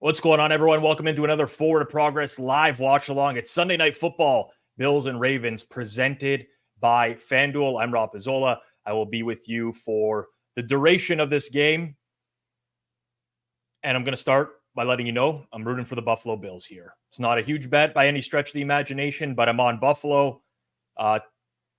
What's going on, everyone? Welcome into another Forward to Progress live watch along. It's Sunday Night Football, Bills and Ravens, presented by Fanduel. I'm Rob Pizzola. I will be with you for the duration of this game. And I'm going to start by letting you know I'm rooting for the Buffalo Bills here. It's not a huge bet by any stretch of the imagination, but I'm on Buffalo.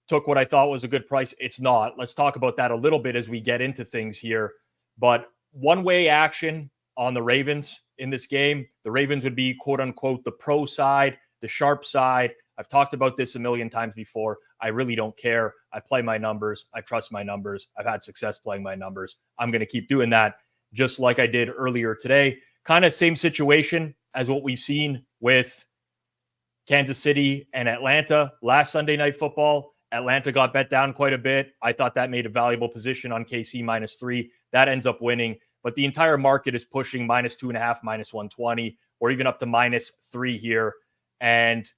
Took what I thought was a good price. It's not. Let's talk about that a little bit as we get into things here. But one-way action on the Ravens in this game. The Ravens would be, quote unquote, the pro side, the sharp side. I've talked about this a million times before. I really don't care. I play my numbers. I trust my numbers. I've had success playing my numbers. I'm going to keep doing that just like I did earlier today. Kind of same situation as what we've seen with Kansas City and Atlanta last Sunday Night Football. Atlanta got bet down quite a bit. I thought that made a valuable position on KC -3. That ends up winning. But the entire market is pushing -2.5, -120, or even up to -3 here. And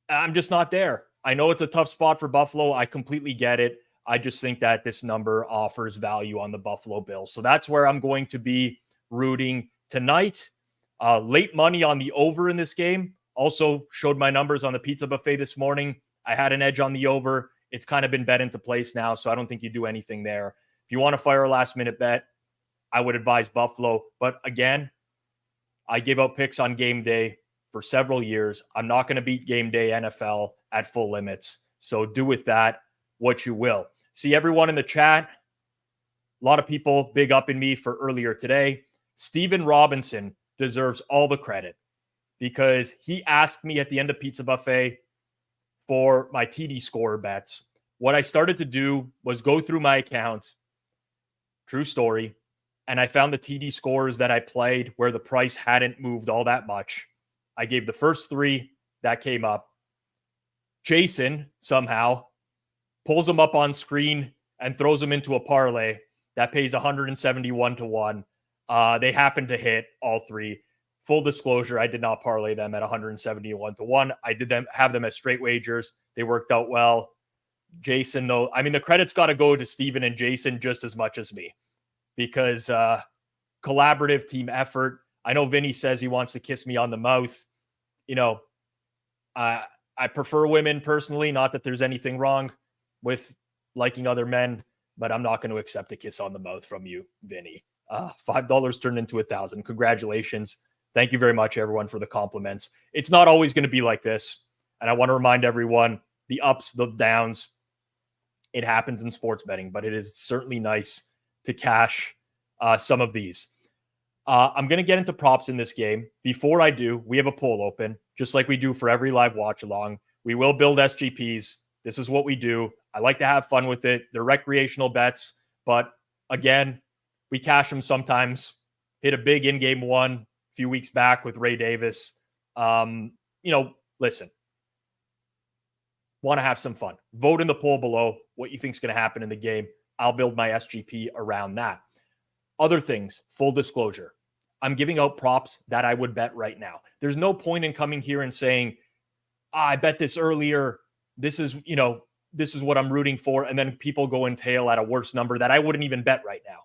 I'm just not there. I know it's a tough spot for Buffalo. I completely get it. I just think that this number offers value on the Buffalo Bills. So that's where I'm going to be rooting tonight. Late money on the over in this game. Also showed my numbers on the pizza buffet this morning. I had an edge on the over. It's kind of been bet into place now, so I don't think you do anything there. If you want to fire a last-minute bet, I would advise Buffalo. But again, I give out picks on game day for several years. I'm not going to beat game day NFL at full limits. So do with that what you will. See everyone in the chat. A lot of people big up in me for earlier today. Steven Robinson deserves all the credit because he asked me at the end of Pizza Buffet for my TD scorer bets. What I started to do was go through my accounts. True story. And I found the TD scores that I played where the price hadn't moved all that much. I gave the first 3 that came up. Jason somehow pulls them up on screen and throws them into a parlay that pays 171 to 1. They happened to hit all 3. Full disclosure, I did not parlay them at 171 to 1. I did have them as straight wagers. They worked out well. Jason, though, I mean, the credit's got to go to Steven and Jason just as much as me because collaborative team effort. I know Vinny says he wants to kiss me on the mouth. You know, I prefer women personally, not that there's anything wrong with liking other men, but I'm not going to accept a kiss on the mouth from you, Vinny. $5 turned into $1,000. Congratulations. Thank you very much, everyone, for the compliments. It's not always going to be like this. And I want to remind everyone, the ups, the downs, it happens in sports betting, but it is certainly nice to cash some of these. I'm going to get into props in this game. Before I do, we have a poll open, just like we do for every live watch along. We will build SGPs. This is what we do. I like to have fun with it. They're recreational bets, but again, we cash them sometimes. Hit a big in-game one a few weeks back with Ray Davis. Listen, want to have some fun. Vote in the poll below what you think is going to happen in the game. I'll build my SGP around that. Other things, full disclosure. I'm giving out props that I would bet right now. There's no point in coming here and saying, I bet this earlier. This is what I'm rooting for. And then people go and tail at a worse number that I wouldn't even bet right now.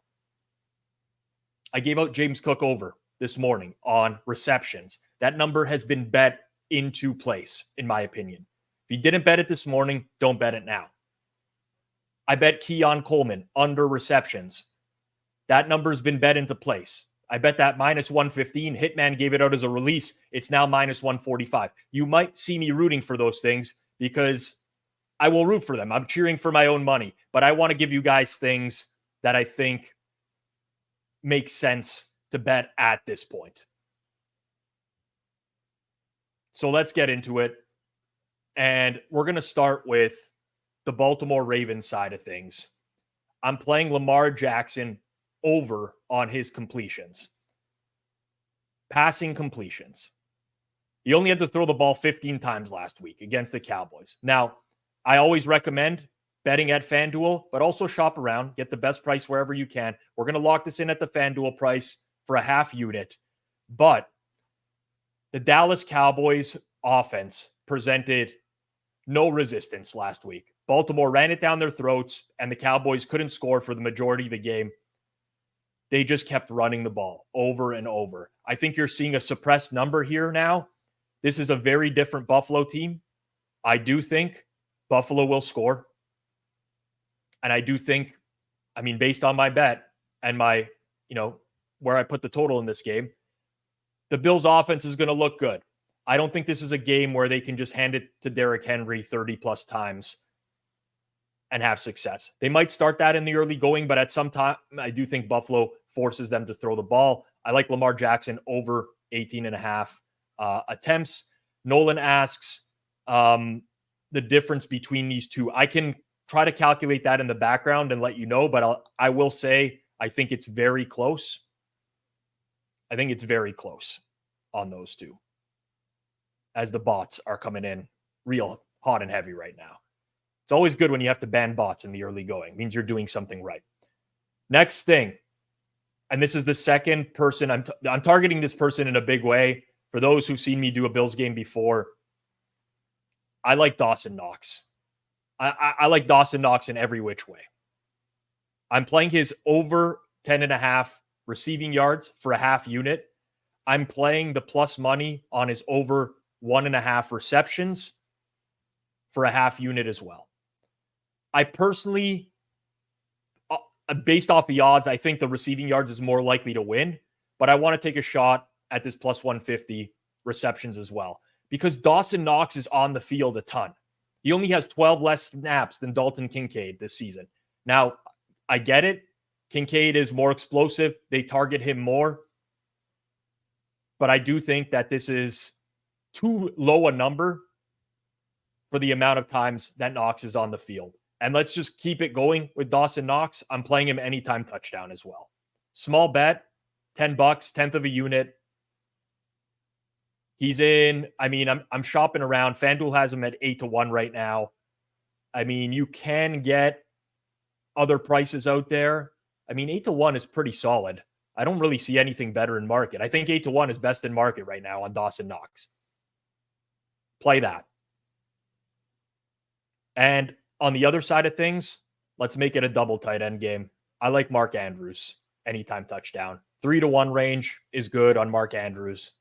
I gave out James Cook over this morning on receptions. That number has been bet into place, in my opinion. If you didn't bet it this morning, don't bet it now. I bet Keon Coleman under receptions. That number's been bet into place. I bet that -115. Hitman gave it out as a release. It's now -145. You might see me rooting for those things because I will root for them. I'm cheering for my own money, but I want to give you guys things that I think make sense to bet at this point. So let's get into it. And we're going to start with the Baltimore Ravens side of things. I'm playing Lamar Jackson over on his completions. Passing completions. He only had to throw the ball 15 times last week against the Cowboys. Now, I always recommend betting at Fanduel, but also shop around. Get the best price wherever you can. We're going to lock this in at the Fanduel price for a half unit. But the Dallas Cowboys offense presented no resistance last week. Baltimore ran it down their throats, and the Cowboys couldn't score for the majority of the game. they just kept running the ball over and over. I think you're seeing a suppressed number here now. This is a very different Buffalo team. I do think Buffalo will score. And I do think, I mean, based on my bet and my, where I put the total in this game, the Bills offense is going to look good. I don't think this is a game where they can just hand it to Derrick Henry 30 plus times and have success. They might start that in the early going, but at some time, I do think Buffalo forces them to throw the ball. I like Lamar Jackson over 18.5 attempts. Nolan asks the difference between these two. I can try to calculate that in the background and let you know, but I will say I think it's very close. I think it's very close on those two, as the bots are coming in real hot and heavy right now. It's always good when you have to ban bots in the early going. It means you're doing something right. Next thing, and this is the second person, I'm targeting this person in a big way. For those who've seen me do a Bills game before, I like Dawson Knox. I like Dawson Knox in every which way. I'm playing his over 10.5 receiving yards for a half unit. I'm playing the plus money on his over 1.5 receptions for a half unit as well. I personally, based off the odds, I think the receiving yards is more likely to win, but I want to take a shot at this plus 150 receptions as well, because Dawson Knox is on the field a ton. He only has 12 less snaps than Dalton Kincaid this season. Now, I get it. Kincaid is more explosive. They target him more. But I do think that this is too low a number for the amount of times that Knox is on the field. And let's just keep it going with Dawson Knox. I'm playing him anytime touchdown as well. Small bet, $10, 10th of a unit. He's in, I'm shopping around. Fanduel has him at 8-1 right now. I mean, you can get other prices out there. 8-1 is pretty solid. I don't really see anything better in market. I think 8-1 is best in market right now on Dawson Knox. Play that. And on the other side of things, let's make it a double tight end game. I like Mark Andrews anytime touchdown. 3-1 range is good on Mark Andrews.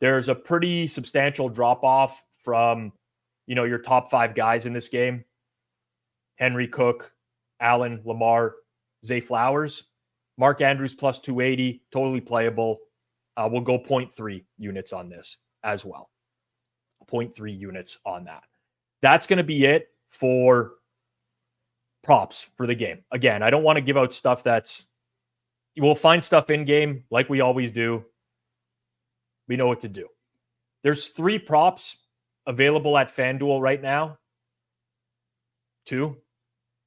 There's a pretty substantial drop-off from, your top 5 guys in this game. Henry, Cook, Allen, Lamar, Zay Flowers. Mark Andrews plus 280, totally playable. We'll go 0.3 units on this as well. 0.3 units on that. That's going to be it for props for the game. Again, I don't want to give out stuff we'll find stuff in game like we always do. We know what to do. There's 3 props available at FanDuel right now. 2,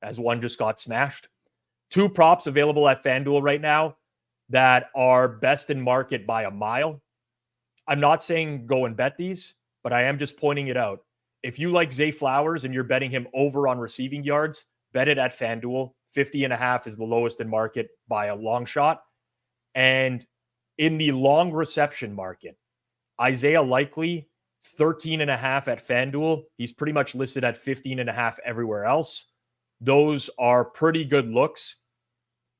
as one just got smashed. 2 props available at FanDuel right now that are best in market by a mile. I'm not saying go and bet these, but I am just pointing it out. If you like Zay Flowers and you're betting him over on receiving yards, bet it at FanDuel. 50.5 is the lowest in market by a long shot. And in the long reception market, Isaiah Likely, 13.5 at FanDuel. He's pretty much listed at 15.5 everywhere else. Those are pretty good looks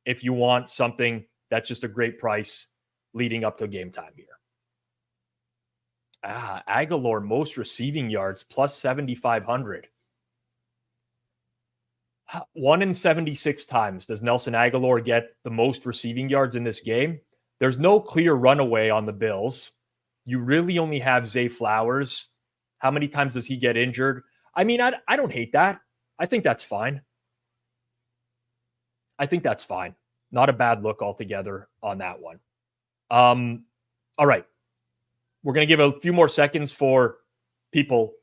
if you want something that's just a great price leading up to game time here. Aguilar, most receiving yards, plus 7,500. 1 in 76 times does Nelson Aguilar get the most receiving yards in this game. There's no clear runaway on the Bills. You really only have Zay Flowers. How many times does he get injured? I don't hate that. I think that's fine. Not a bad look altogether on that one. All right. We're going to give a few more seconds for people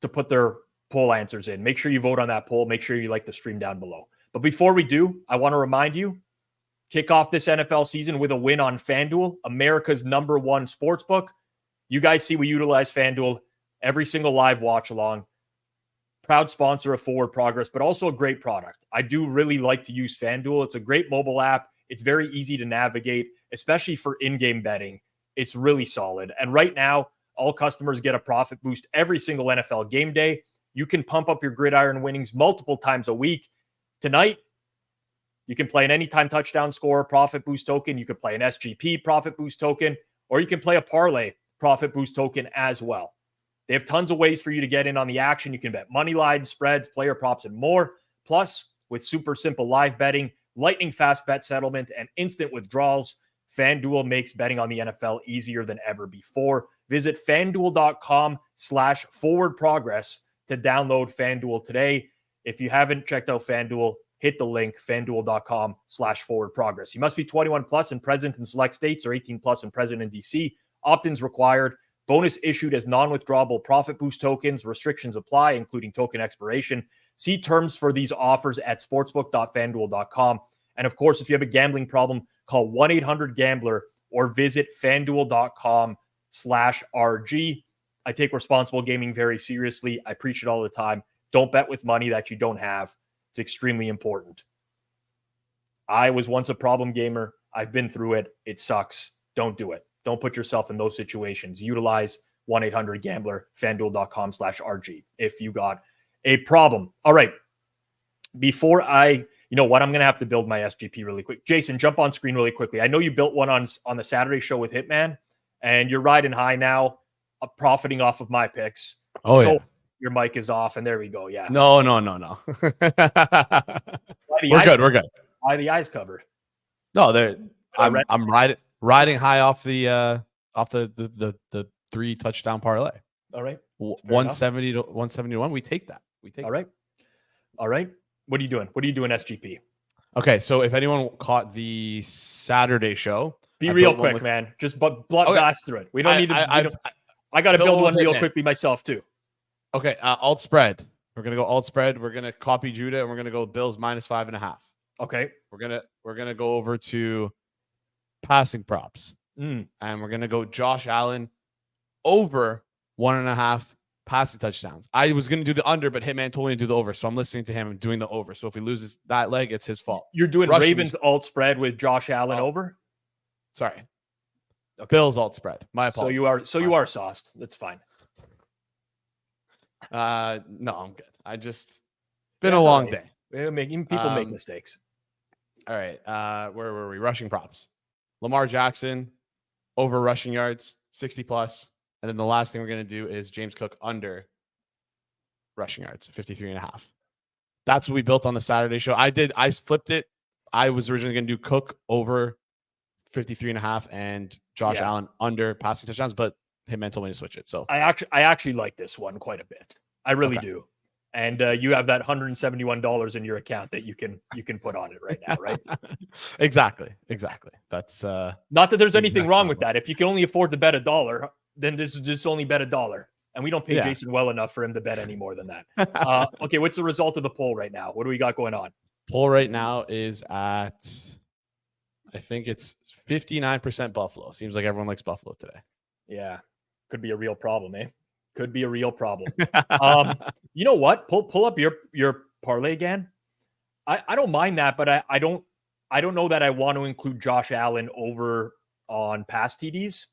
to put their poll answers in. Make sure you vote on that poll. Make sure you like the stream down below. But before we do, I want to remind you, kick off this NFL season with a win on FanDuel, America's #1 sportsbook. You guys see we utilize FanDuel every single live watch along. Proud sponsor of Forward Progress, but also a great product. I do really like to use FanDuel. It's a great mobile app. It's very easy to navigate, especially for in-game betting. It's really solid. And right now, all customers get a profit boost every single NFL game day. You can pump up your gridiron winnings multiple times a week. Tonight, You can play an anytime touchdown score profit boost token. You could play an SGP profit boost token, or you can play a parlay profit boost token as well. They have tons of ways for you to get in on the action. You can bet money lines, spreads, player props, and more. Plus, with super simple live betting, lightning fast bet settlement, and instant withdrawals, FanDuel makes betting on the NFL easier than ever before. Visit fanduel.com/forward-progress to download FanDuel today. If you haven't checked out FanDuel, hit the link, fanduel.com/forward-progress. You must be 21 plus and present in select states, or 18 plus and present in DC. Opt-ins required. Bonus issued as non-withdrawable profit boost tokens. Restrictions apply, including token expiration. See terms for these offers at sportsbook.fanduel.com. And of course, if you have a gambling problem, call 1-800-GAMBLER or visit fanduel.com/RG. I take responsible gaming very seriously. I preach it all the time. Don't bet with money that you don't have. It's extremely important. I was once a problem gamer. I've been through it. It sucks. Don't do it. Don't put yourself in those situations. Utilize 1-800-GAMBLER, fanduel.com/RG if you got a problem. All right. Before you know what? I'm going to have to build my SGP really quick. Jason, jump on screen really quickly. I know you built one on the Saturday show with Hitman, and you're riding high now, profiting off of my picks. Oh, so yeah. Your mic is off, and there we go. Yeah. No. We're good. Why the eyes covered? No, I'm riding high off the 3 touchdown parlay. All right. 170 to 171. We take that. All right. What are you doing? SGP? Okay, so if anyone caught the Saturday show, be real quick, man. Just blast through it. We don't need to. I got to build one real quickly myself too. Okay, alt spread. We're gonna go alt spread. We're gonna copy Judah, and we're gonna go Bills -5.5. Okay. We're gonna go over to passing props, and we're gonna go Josh Allen over 1.5 passing touchdowns. I was gonna do the under, but Hitman told me to do the over, so I'm listening to him and doing the over. So if he loses that leg, it's his fault. You're doing Ravens alt spread with Josh Allen over. Sorry, okay. Bills alt spread. My apologies. So you are sauced. That's fine. No, I'm good. I just been a long day. People make mistakes. All right. Where were we? Rushing props. Lamar Jackson over rushing yards, 60 plus. And then the last thing we're going to do is James Cook under rushing yards, 53.5. That's what we built on the Saturday show. I flipped it. I was originally going to do Cook over 53.5 and Josh Allen under passing touchdowns, but Hitman told me to switch it. So I actually like this one quite a bit. I really do. And you have that $171 in your account that you can put on it right now, right? Exactly. That's not that there's anything wrong with that. If you can only afford to bet $1, then just only bet $1. And we don't pay Jason well enough for him to bet any more than that. Okay, what's the result of the poll right now? What do we got going on? Poll right now is at, I think it's 59% Buffalo. Seems like everyone likes Buffalo today. Yeah, could be a real problem, eh? Could be a real problem. You know what? Pull up your parlay again. I don't mind that, but I don't know that I want to include Josh Allen over on pass TDs.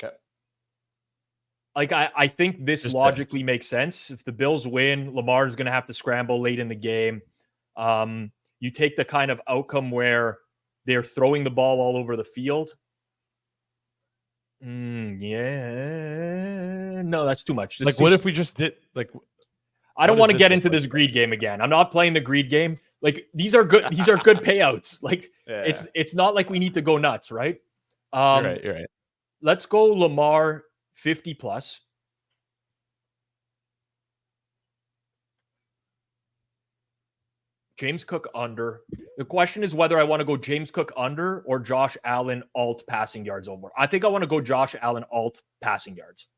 Okay. Like I think this just logically makes sense. If the Bills win, Lamar is going to have to scramble late in the game. You take the kind of outcome where they're throwing the ball all over the field. No, that's too much. Like, what if we just did like? I don't want to get into this greed game again. I'm not playing the greed game. Like, these are good. These are good payouts. Like, it's not like we need to go nuts, right? You're right. Let's go Lamar 50 plus. James Cook under. The question is whether I want to go James Cook under or Josh Allen alt passing yards over. I think I want to go Josh Allen alt passing yards.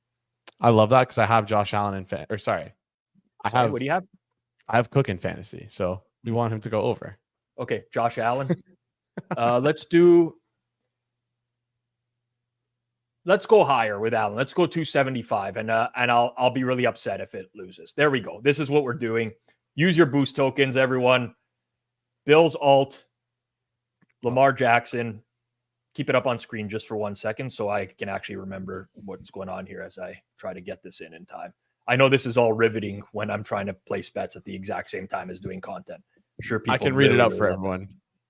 I love that because I have Josh Allen in what do you have? I have Cook in fantasy, so we want him to go over. Okay, Josh Allen. Let's go higher with Allen. Let's go 275, and I'll be really upset if it loses. There we go. This is what we're doing. Use your boost tokens, everyone. Bills alt, Lamar Jackson. Keep it up on screen just for 1 second so I can actually remember what's going on here as I try to get this in time. I know this is all riveting when I'm trying to place bets at the exact same time as doing content. I'm sure people I can read it out for everyone.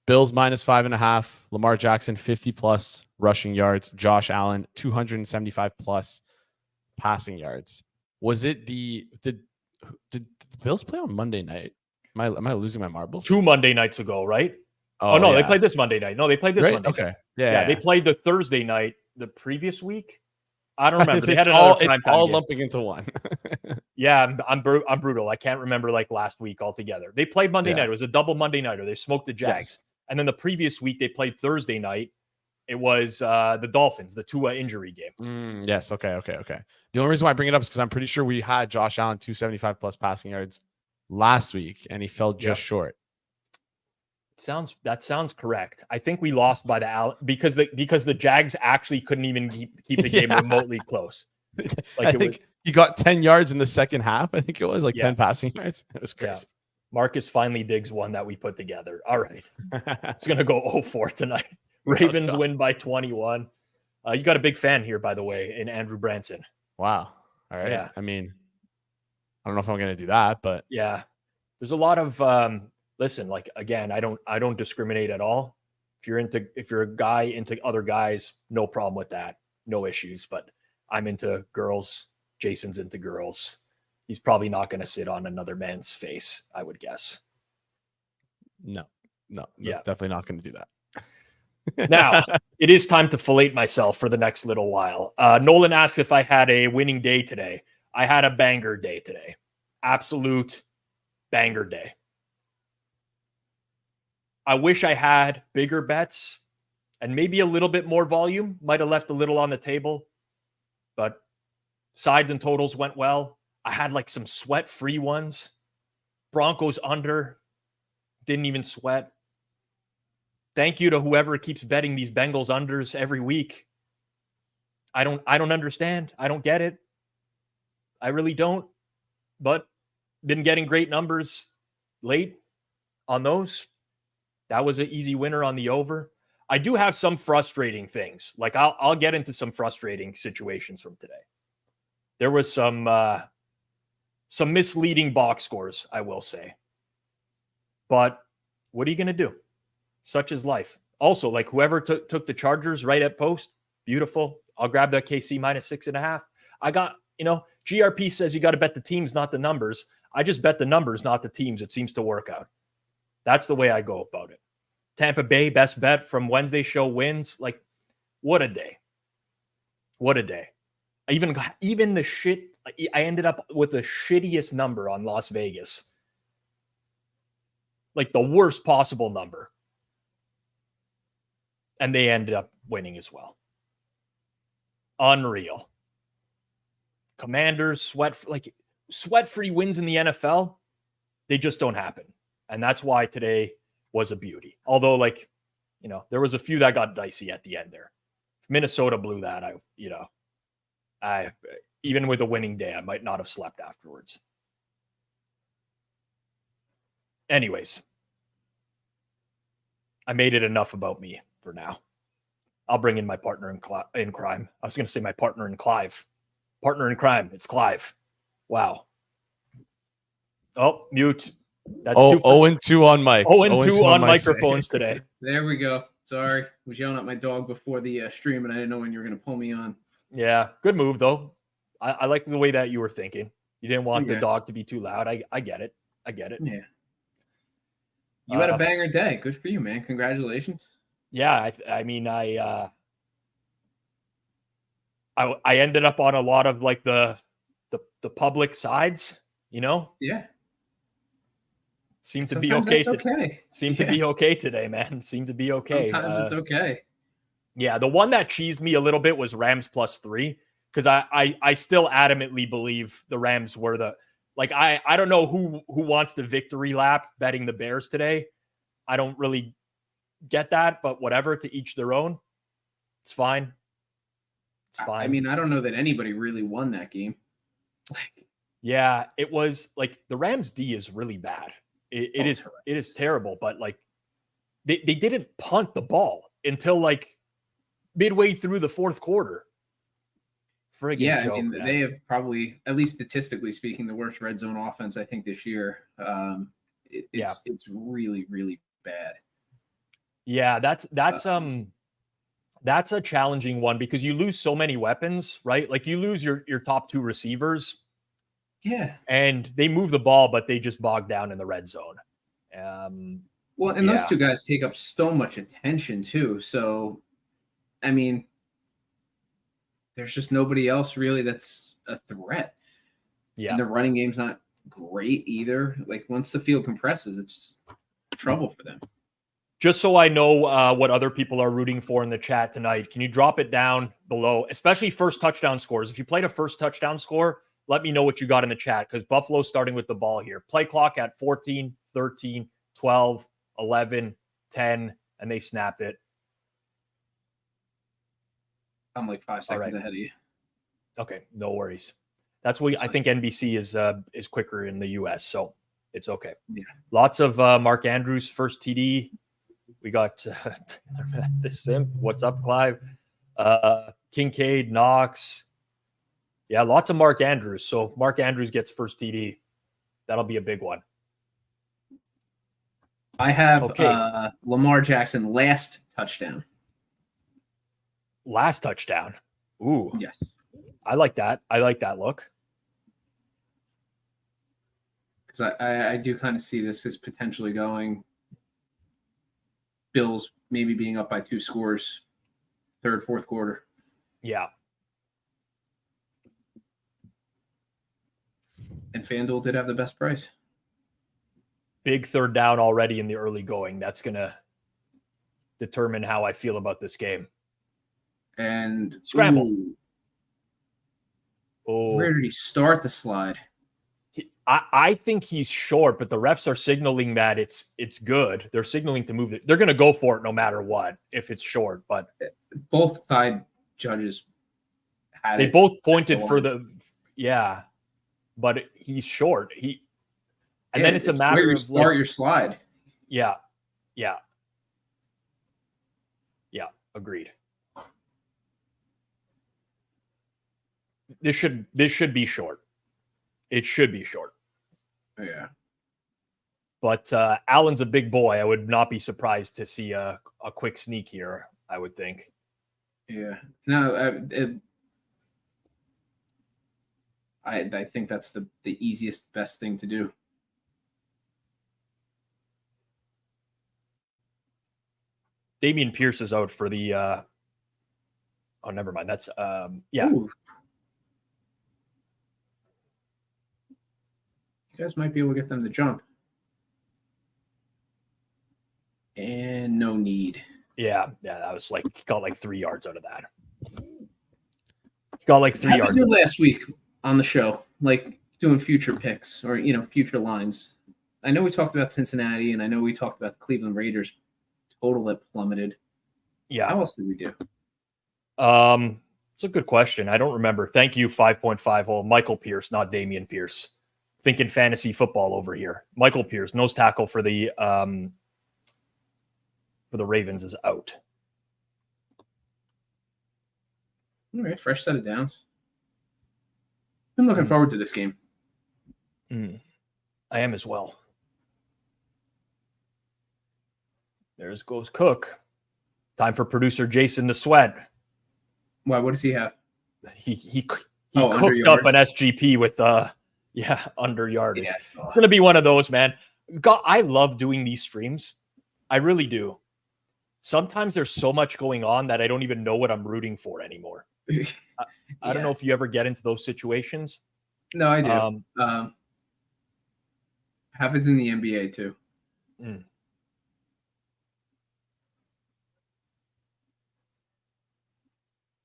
Bills -5.5. Lamar Jackson 50+ rushing yards. Josh Allen 275+ passing yards. Was it did the Bills play on Monday night? Am I losing my marbles? 2 Monday nights ago, right? Oh no, yeah. they played this Monday night. No, they played this Right? Monday Okay. night. Yeah, They played the Thursday night the previous week. I don't remember. They had it's another all game. lumping into one. Yeah, I'm brutal. I can't remember like last week altogether. They played Monday night. It was a double Monday nighter. They smoked the Jags. Yes. And then the previous week they played Thursday night. It was the Dolphins, the Tua injury game. Yes. Okay. The only reason why I bring it up is because I'm pretty sure we had Josh Allen 275+ passing yards last week, and he fell just short. That sounds correct. I think we lost by because the Jags actually couldn't even keep the game remotely close. Like I think he got 10 yards in the second half. I think it was 10 passing yards. It was crazy. Yeah. Marcus finally digs one that we put together. All right. It's going to go 0-4 tonight. Ravens win by 21. You got a big fan here, by the way, in Andrew Branson. Wow. All right. Yeah. I mean, I don't know if I'm going to do that, but yeah, there's a lot of listen, like, again, I don't discriminate at all. If you're a guy into other guys, no problem with that. No issues, but I'm into girls. Jason's into girls. He's probably not going to sit on another man's face, I would guess. No, definitely not going to do that. Now, it is time to fillet myself for the next little while. Nolan asked if I had a winning day today. I had a banger day today. Absolute banger day. I wish I had bigger bets and maybe a little bit more volume. Might have left a little on the table, but sides and totals went well. I had like some sweat-free ones. Broncos under. Didn't even sweat. Thank you to whoever keeps betting these Bengals unders every week. I don't understand. I don't get it. I really don't. But been getting great numbers late on those. That was an easy winner on the over. I do have some frustrating things. Like I'll get into some frustrating situations from today. There was some misleading box scores, I will say. But what are you going to do? Such is life. Also, like whoever took the Chargers right at post, beautiful. I'll grab that KC -6.5. I got, GRP says you got to bet the teams, not the numbers. I just bet the numbers, not the teams. It seems to work out. That's the way I go about it. Tampa Bay, best bet from Wednesday show wins. Like, what a day. What a day. Even the shit, I ended up with the shittiest number on Las Vegas. Like the worst possible number. And they ended up winning as well. Unreal. Commanders, sweat-free wins in the NFL, they just don't happen. And that's why today was a beauty. Although, there was a few that got dicey at the end there. If Minnesota blew that, I even with a winning day, I might not have slept afterwards. Anyways, I made it enough about me for now. I'll bring in my partner in crime. I was going to say my partner in Clive. Partner in crime. It's Clive. Wow. Oh, mute. That's 0-2 on mics. 0-2 on microphones today. There we go. Sorry. I was yelling at my dog before the stream, and I didn't know when you were going to pull me on. Yeah. Good move, though. I like the way that you were thinking. You didn't want the dog to be too loud. I get it. I get it. Yeah. You had a banger day. Good for you, man. Congratulations. Yeah. I ended up on a lot of like the public sides, Yeah. Seemed to be okay. Okay. Seemed to be okay today, man. Seemed to be okay. Sometimes it's okay. Yeah, the one that cheesed me a little bit was Rams +3 because I still adamantly believe the Rams were I don't know who wants the victory lap betting the Bears today. I don't really get that, but whatever, to each their own. It's fine. It's fine. I mean, I don't know that anybody really won that game. Yeah, it was like the Rams D is really bad. It is terrible, but they didn't punt the ball until midway through the fourth quarter. Friggin' joke, I mean, man. they have probably, at least statistically speaking, the worst red zone offense I think this year. It's really, really bad. Yeah, that's a challenging one because you lose so many weapons, right? Like you lose your top 2 receivers. Yeah. And they move the ball, but they just bog down in the red zone. Well, and those 2 guys take up so much attention too. So, I mean, there's just nobody else really that's a threat. Yeah. And the running game's not great either. Like once the field compresses, it's trouble for them. Just so I know what other people are rooting for in the chat tonight, can you drop it down below, especially first touchdown scores? If you played a first touchdown score, let me know what you got in the chat because Buffalo's starting with the ball here. Play clock at 14, 13, 12, 11, 10, and they snapped it. I'm like 5 seconds ahead of you. Okay, no worries. That's what I think NBC is quicker in the US, so it's okay. Yeah. Lots of Mark Andrews first TD. We got the Simp. What's up, Clive? Kincaid, Knox. Yeah, lots of Mark Andrews. So if Mark Andrews gets first TD, that'll be a big one. I have Lamar Jackson last touchdown. Last touchdown. Ooh. Yes. I like that. I like that look. Because I do kind of see this as potentially going Bills maybe being up by 2 scores, third, fourth quarter. Yeah. And FanDuel did have the best price. Big third down already in the early going. That's going to determine how I feel about this game. And scramble. Where did he start the slide? I think he's short, but the refs are signaling that it's good. They're signaling to move it. They're going to go for it no matter what if it's short. But both side judges they both pointed for the but he's short. And then it's a matter where you of start your slide. Yeah, agreed. This should be short. It should be short. Yeah. But Allen's a big boy. I would not be surprised to see a quick sneak here, I would think. Yeah. No, I think that's the easiest, best thing to do. Dameon Pierce is out for the oh, never mind. That's yeah. Ooh. You guys might be able to get them to jump. And no need. Yeah, that was like he got like 3 yards out of that. He got like 3 yards. Last week on the show, like doing future picks or future lines. I know we talked about Cincinnati, and I know we talked about the Cleveland Raiders total that plummeted. Yeah. How else did we do? It's a good question. I don't remember. Thank you, 5.5 hole. Michael Pierce, not Dameon Pierce. Thinking fantasy football over here. Michael Pierce, nose tackle for the Ravens, is out. All right, fresh set of downs. I'm looking forward to this game. I am as well. There goes Cook. Time for producer Jason to sweat. Why? What does he have? He cooked up an SGP with under yardage. Yeah, it's gonna be one of those, man. God, I love doing these streams. I really do. Sometimes there's so much going on that I don't even know what I'm rooting for anymore. I don't know if you ever get into those situations. No, I do. Happens in the NBA too.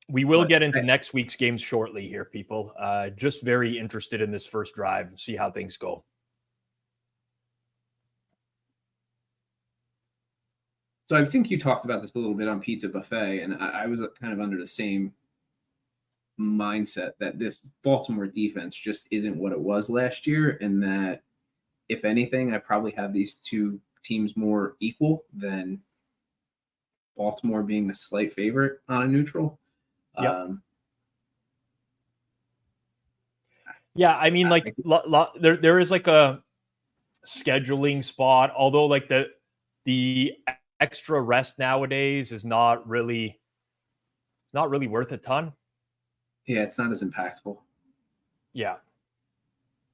We will get into next week's games shortly here, people. Just very interested in this first drive and see how things go. So I think you talked about this a little bit on Pizza Buffet, and I was kind of under the same mindset that this Baltimore defense just isn't what it was last year, and that if anything, I probably have these two teams more equal than Baltimore being a slight favorite on a neutral. Yep. Yeah, I mean, like there is like a scheduling spot, although like the extra rest nowadays is not really worth a ton. Yeah, it's not as impactful. Yeah.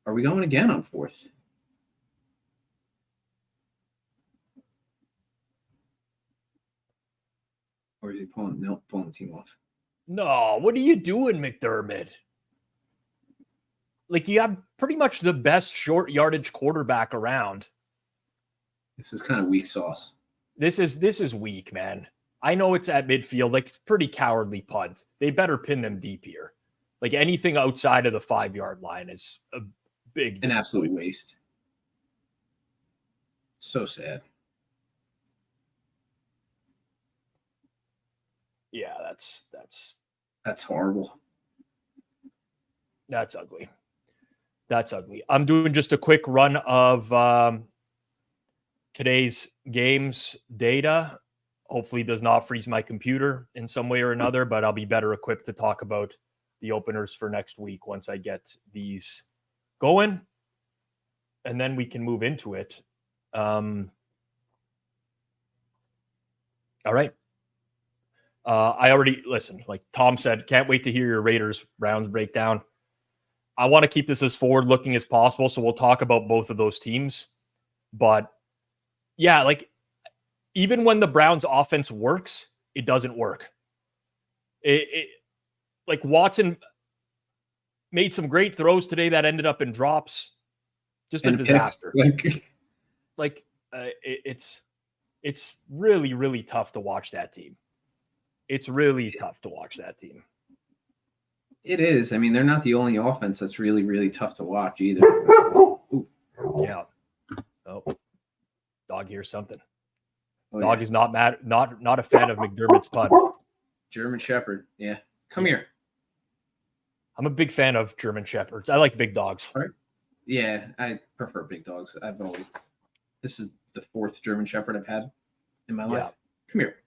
Are we going again on 4th? Or is he pulling the team off? No, what are you doing, McDermott? Like, you have pretty much the best short yardage quarterback around. This is kind of weak sauce. This is weak, man. I know it's at midfield. Like, it's pretty cowardly punt. They better pin them deep here. Like, anything outside of the 5-yard line is a big an absolute waste. So sad. Yeah, that's horrible. That's ugly. That's ugly. I'm doing just a quick run of today's games data. Hopefully does not freeze my computer in some way or another, but I'll be better equipped to talk about the openers for next week once I get these going. And then we can move into it. All right. I already listen, like Tom said, can't wait to hear your Raiders Browns breakdown. I want to keep this as forward looking as possible. So we'll talk about both of those teams. But yeah, like even when the Browns offense works, it doesn't work. Like Watson made some great throws today that ended up in drops. Just a disaster. It's really, really tough to watch that team. It's really tough to watch that team. It is. I mean, they're not the only offense that's really, really tough to watch either. Ooh. Yeah. Oh, dog hears something. Oh, dog is not mad. Not a fan of McDermott's punt. German Shepherd. Yeah. Come here. I'm a big fan of German Shepherds. I like big dogs. All right. Yeah, I prefer big dogs. This is the 4th German Shepherd I've had in my life. Come here.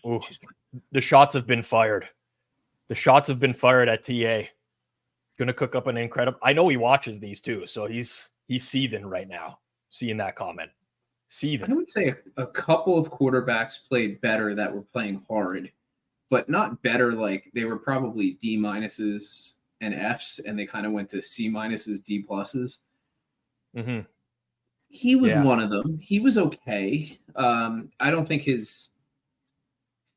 Ooh, the shots have been fired. The shots have been fired at TA. Gonna cook up an incredible. I know he watches these too, so he's seething right now. Seeing that comment, seething. I would say a couple of quarterbacks played better that were playing hard, but not better. Like they were probably D- and Fs, and they kind of went to C-, D+. Mm-hmm. He was one of them. He was okay. I don't think his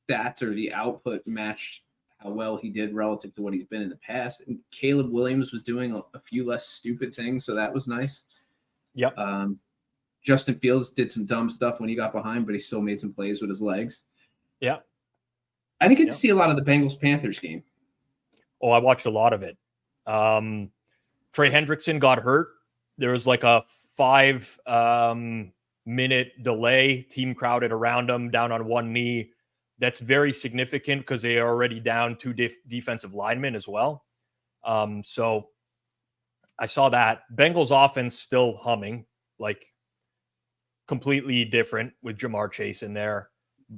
stats or the output matched how well he did relative to what he's been in the past. And Caleb Williams was doing a few less stupid things, so that was nice. Yep. Justin Fields did some dumb stuff when he got behind, but he still made some plays with his legs. Yeah. I didn't get to see a lot of the Bengals-Panthers game. Oh, I watched a lot of it. Trey Hendrickson got hurt. There was like a 5-minute delay. Team crowded around him, down on one knee. That's very significant because they are already down 2 defensive linemen as well. So I saw that. Bengals offense still humming, like completely different with Jamar Chase in there.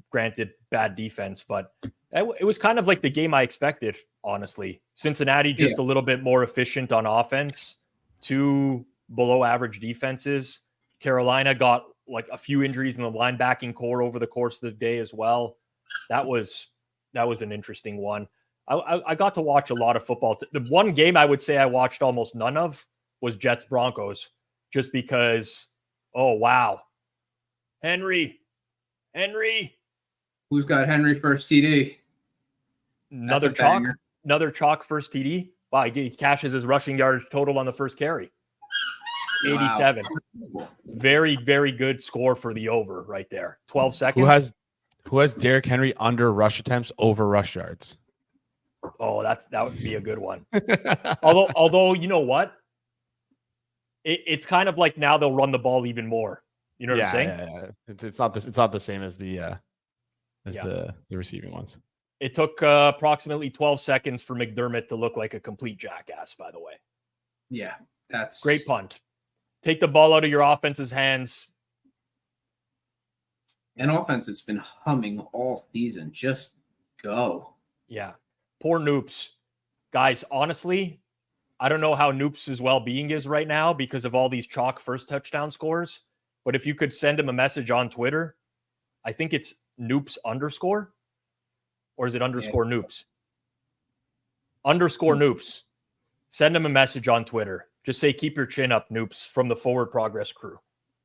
Granted, bad defense, but it was kind of like the game I expected, honestly. Cincinnati just a little bit more efficient on offense. 2 below average defenses. Carolina got like a few injuries in the linebacking core over the course of the day as well. That was an interesting one. I got to watch a lot of football. The one game I would say I watched almost none of was Jets Broncos, just because. Oh wow, Henry. Who's got Henry first TD? Another chalk first TD. Wow, he cashes his rushing yardage total on the first carry. 87. Wow. Very, very good score for the over right there. 12 seconds. Who has Derrick Henry under rush attempts over rush yards? Oh, that would be a good one. although you know what? It's kind of like now they'll run the ball even more. You know what I'm saying? Yeah. It's not the same as the receiving ones. It took approximately 12 seconds for McDermott to look like a complete jackass, by the way. Yeah, that's great punt. Take the ball out of your offense's hands. And offense has been humming all season. Just go. Yeah. Poor Noops. Guys, honestly, I don't know how Noops' well-being is right now because of all these chalk first touchdown scores. But if you could send him a message on Twitter, I think it's Noops _ or is it underscore Noops? Underscore Noops. Send him a message on Twitter. Just say, keep your chin up, Noops, from the Forward Progress crew,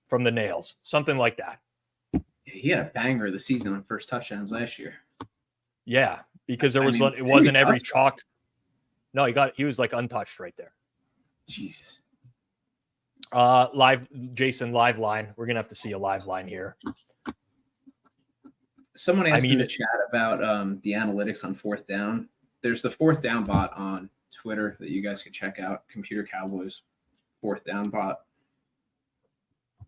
from the Nails, something like that. He had a banger of the season on first touchdowns last year. Yeah, because it wasn't every chalk. No, he was like untouched right there. Jesus. Jason, live line. We're gonna have to see a live line here. Someone asked in the chat about the analytics on fourth down. There's the fourth down bot on Twitter that you guys could check out. Computer Cowboys fourth down bot.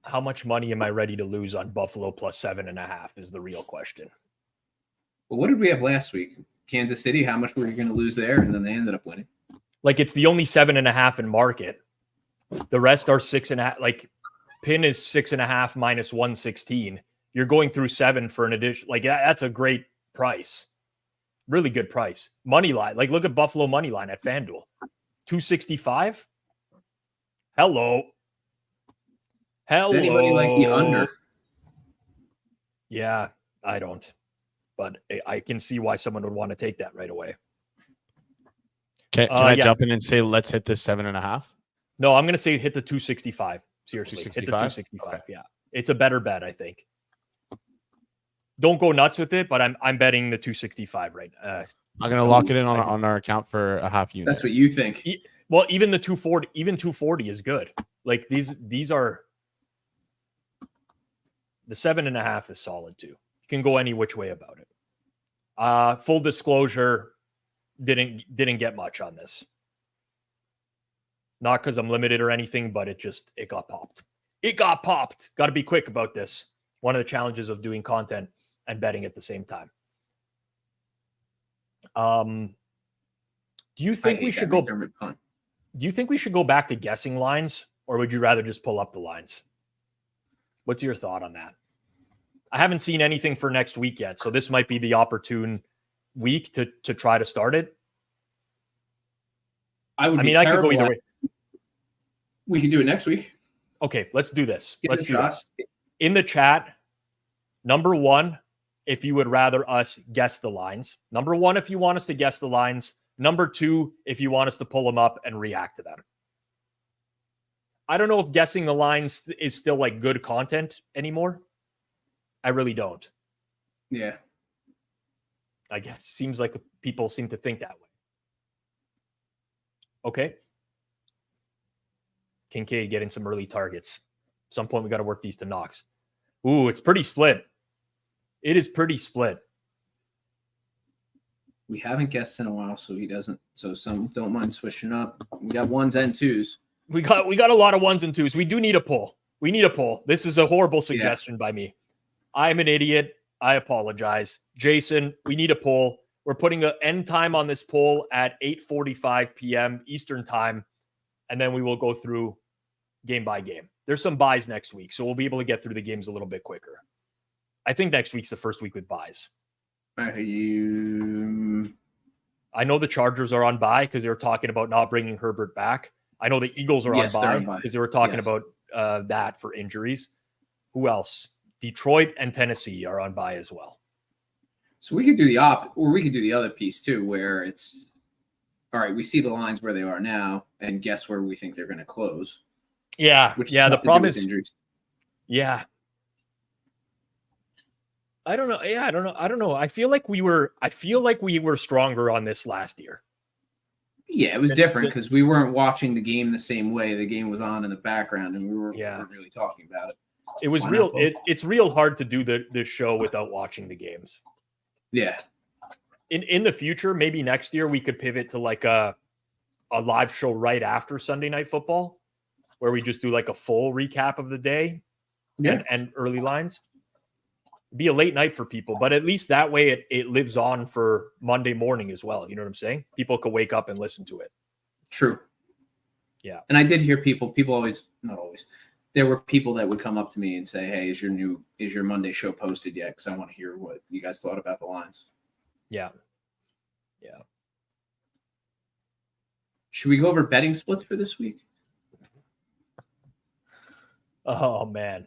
How much money am I ready to lose on Buffalo plus 7.5 is the real question. Well, what did we have last week? Kansas City, how much were you going to lose there? And then they ended up winning. Like, it's the only 7.5 in market. The rest are 6.5. Like, pin is 6.5 minus 116. You're going through 7 for an addition. Like, that's a great price. Really good price. Money line. Like, look at Buffalo money line at FanDuel. 265. Hello. Does anybody like the under? Yeah, I don't. But I can see why someone would want to take that right away. Can I jump in and say, let's hit this 7.5? No, I'm going to say hit the 265. Seriously, 265? hit the 265. Okay. Yeah, it's a better bet, I think. Don't go nuts with it, but I'm betting the 265 right now. I'm going to lock it in on our account for a half unit. That's what you think. Well, even the 240, even 240 is good. Like these are the 7.5 is solid too. You can go any which way about it. Full disclosure, didn't get much on this. Not because I'm limited or anything, but it got popped. It got popped. Got to be quick about this. One of the challenges of doing content and betting at the same time. Do you think we should go? Do you think we should go back to guessing lines, or would you rather just pull up the lines? What's your thought on that? I haven't seen anything for next week yet, so this might be the opportune week to try to start it. I could go either way. We can do it next week. Okay, let's do this. Let's do this. In the chat, number 1, if you would rather us guess the lines. Number 1, if you want us to guess the lines. Number 2, if you want us to pull them up and react to them. I don't know if guessing the lines is still like good content anymore. I really don't. Yeah. I guess seems like people seem to think that way. Okay. Kincaid getting some early targets. At some point, we got to work these to Knox. Ooh, it's pretty split. It is pretty split. We haven't guessed in a while, so he doesn't. So some don't mind switching up. We got 1s and 2s. We got a lot of 1s and 2s. We do need a pull. We need a pull. This is a horrible suggestion by me. I'm an idiot. I apologize. Jason, we need a poll. We're putting an end time on this poll at 8:45 p.m. Eastern time, and then we will go through game by game. There's some buys next week, so we'll be able to get through the games a little bit quicker. I think next week's the first week with buys. I know the Chargers are on bye because they were talking about not bringing Herbert back. I know the Eagles are on bye because they were talking about that for injuries. Who else? Detroit and Tennessee are on bye as well. So we could do we could do the other piece too, where it's all right. We see the lines where they are now, and guess where we think they're going to close. Yeah, the problem is injuries. Yeah, I don't know. Yeah, I don't know. I feel like we were stronger on this last year. Yeah, it was different because we weren't watching the game the same way. The game was on in the background, and we weren't really talking about it. It was real. It's real hard to do this show without watching the games. Yeah. In the future, maybe next year, we could pivot to like a live show right after Sunday Night Football, where we just do like a full recap of the day and early lines. Be a late night for people, but at least that way it lives on for Monday morning as well. You know what I'm saying? People could wake up and listen to it. True. Yeah. And I did hear people always, not always, there were people that would come up to me and say, hey, is your Monday show posted yet? Because I want to hear what you guys thought about the lines. Yeah. Yeah. Should we go over betting splits for this week? Oh, man.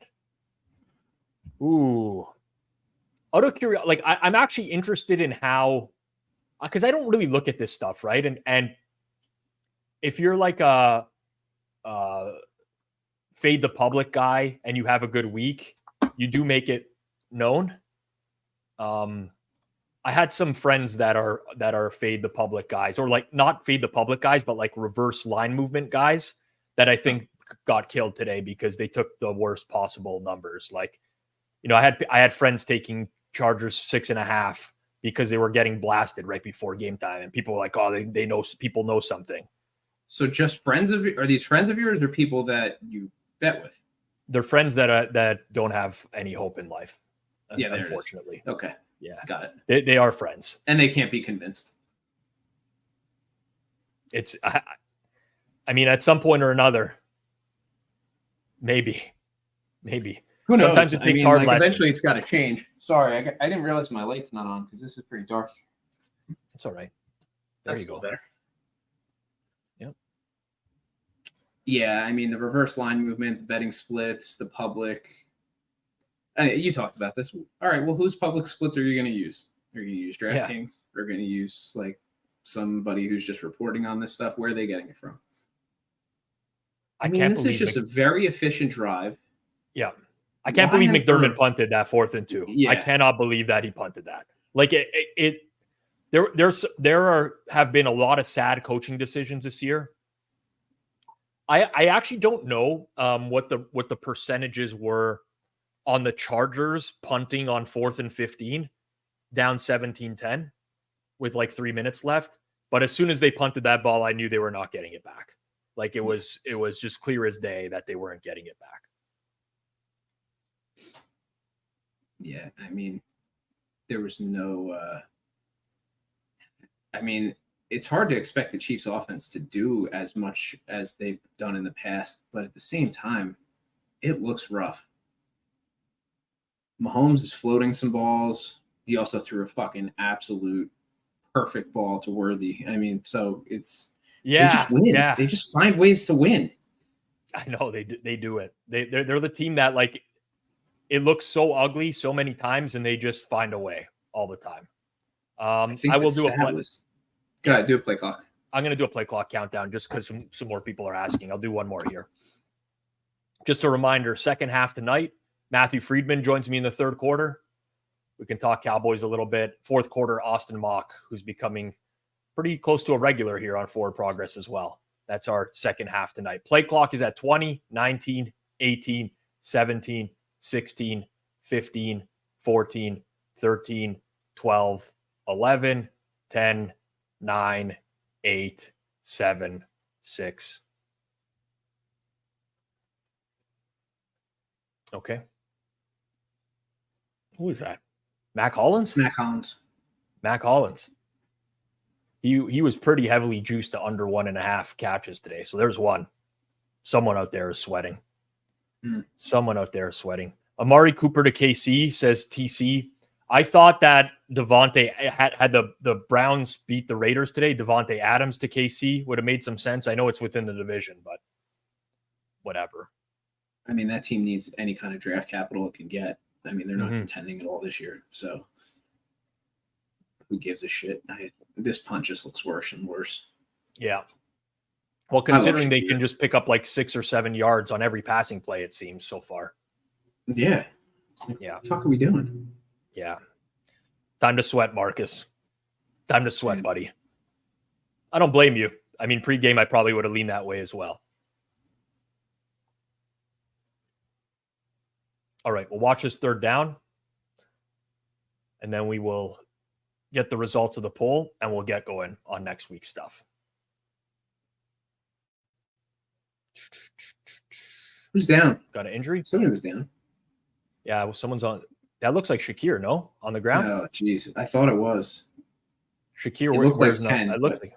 Ooh. out of curiosity, like I'm actually interested in how, because I don't really look at this stuff, right? And if you're like a fade the public guy and you have a good week, you do make it known. I had some friends that are fade the public guys, or like not fade the public guys, but like reverse line movement guys that I think got killed today because they took the worst possible numbers. Like, I had friends taking Chargers 6.5 because they were getting blasted right before game time, and people were like, "Oh, they know, people know something." So just friends of, are these friends of yours or people that you bet with? They're friends that don't have any hope in life. Yeah, unfortunately. Okay. Yeah, got it. They are friends, and they can't be convinced. It's, I mean, at some point or another, maybe. Who knows? Sometimes it takes hard lessons. Eventually, it's got to change. Sorry, I didn't realize my light's not on because this is pretty dark. It's all right. That's you go. Better. Yep. Yeah, I mean, the reverse line movement, the betting splits, the public. You talked about this. All right, well, whose public splits are you going to use? Are you going to use DraftKings? Or are you going to use like somebody who's just reporting on this stuff? Where are they getting it from? I mean, this is just a very efficient drive. Yeah. I can't believe McDermott punted that 4th and 2. Yeah. I cannot believe that he punted that. Like there have been a lot of sad coaching decisions this year. I actually don't know what the percentages were on the Chargers punting on 4th and 15 down 17-10 with like 3 minutes left. But as soon as they punted that ball, I knew they were not getting it back. Like it was just clear as day that they weren't getting it back. Yeah, I mean, there was no I mean, it's hard to expect the Chiefs offense to do as much as they've done in the past, but at the same time, it looks rough. Mahomes is floating some balls. He also threw a fucking absolute perfect ball to Worthy. I mean, so it's they just win. Yeah. They just find ways to win. I know they do it. They're the team that, like, it looks so ugly so many times, and they just find a way all the time. I will do a play. Go ahead, do a play clock. I'm going to do a play clock countdown just because some more people are asking. I'll do one more here. Just a reminder, second half tonight, Matthew Friedman joins me in the third quarter. We can talk Cowboys a little bit. Fourth quarter, Austin Mock, who's becoming pretty close to a regular here on Forward Progress as well. That's our second half tonight. Play clock is at 20, 19, 18, 17, 16, 15, 14, 13, 12, 11, 10, 9, 8, 7, 6. Okay. Who is that? Mac Hollins? Mac Hollins. Mac Hollins. He was pretty heavily juiced to under 1.5 catches today. So there's one. Someone out there is sweating. Someone out there is sweating. Amari Cooper to KC says TC. I thought that Devontae had the Browns beat the Raiders today. Devontae Adams to KC would have made some sense. I know it's within the division, but whatever. I mean, that team needs any kind of draft capital it can get. I mean, they're not contending at all this year. So who gives a shit? This punt just looks worse and worse. Yeah. Well, considering they can just pick up like 6 or 7 yards on every passing play, it seems so far. Yeah. Yeah. What the fuck are we doing? Yeah. Time to sweat, Marcus. Time to sweat, buddy. I don't blame you. I mean, pregame, I probably would have leaned that way as well. All right, we'll watch this third down, and then we will get the results of the poll, and we'll get going on next week's stuff. Who's down? Got an injury? Somebody was down. Yeah, someone's on. That looks like Shakir, no? On the ground? Oh, jeez. I thought it was. Shakir, where's like 10, it looks like.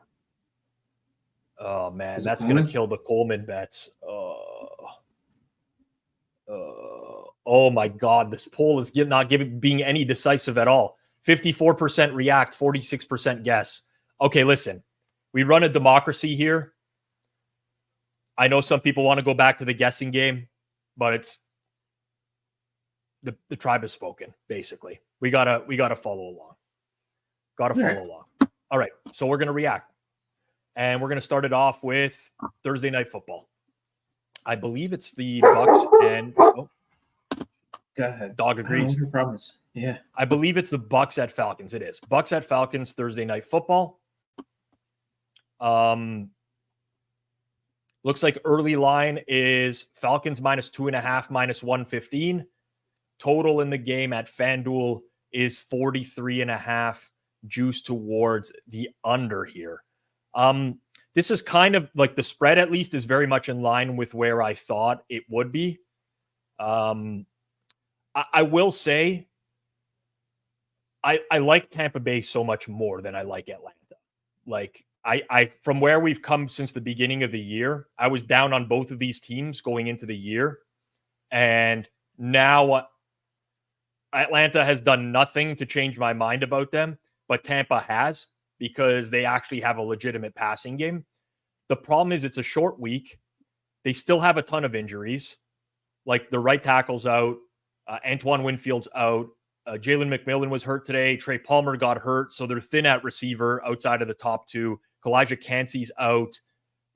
Oh, man, that's going to kill the Coleman bets. Oh my God, this poll is not being any decisive at all. 54% react, 46% guess. Okay, listen, we run a democracy here. I know some people want to go back to the guessing game, but it's the tribe has spoken, basically. We gotta follow along. Follow along. All right. So we're gonna react. And we're gonna start it off with Thursday night football. I believe it's the Bucks and Go ahead. Dog agrees. No problems. Yeah. I believe it's the Bucks at Falcons. It is. Bucks at Falcons, Thursday night football. Looks like early line is Falcons -2.5, -115. Total in the game at FanDuel is 43.5, juice towards the under here. This is kind of like the spread, at least, is very much in line with where I thought it would be. I will say I like Tampa Bay so much more than I like Atlanta. Like, I from where we've come since the beginning of the year, I was down on both of these teams going into the year. And now Atlanta has done nothing to change my mind about them, but Tampa has, because they actually have a legitimate passing game. The problem is it's a short week. They still have a ton of injuries. Like, the right tackle's out. Antoine Winfield's out. Jalen McMillan was hurt today. Trey Palmer got hurt. So they're thin at receiver outside of the top two. Kalijah Kancey's out.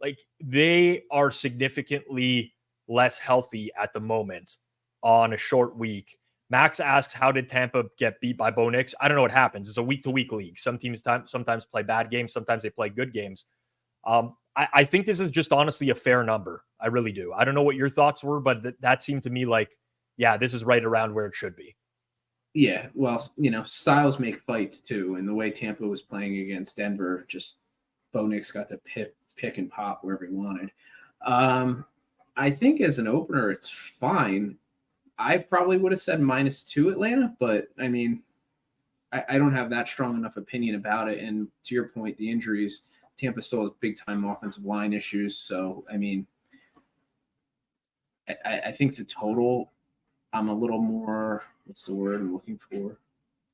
Like, they are significantly less healthy at the moment on a short week. Max asks, how did Tampa get beat by Bo Nix? I don't know what happens. It's a week-to-week league. Some teams sometimes play bad games. Sometimes they play good games. I think this is just honestly a fair number. I really do. I don't know what your thoughts were, but that seemed to me like, yeah, this is right around where it should be. Yeah, well, styles make fights too, and the way Tampa was playing against Denver, just Bo Nix got to pick and pop wherever he wanted. I think as an opener, it's fine. I probably would have said -2 Atlanta, but I mean, I don't have that strong enough opinion about it. And to your point, the injuries, Tampa still has big time offensive line issues. So, I mean, I think the total, I'm a little more, what's the word I'm looking for?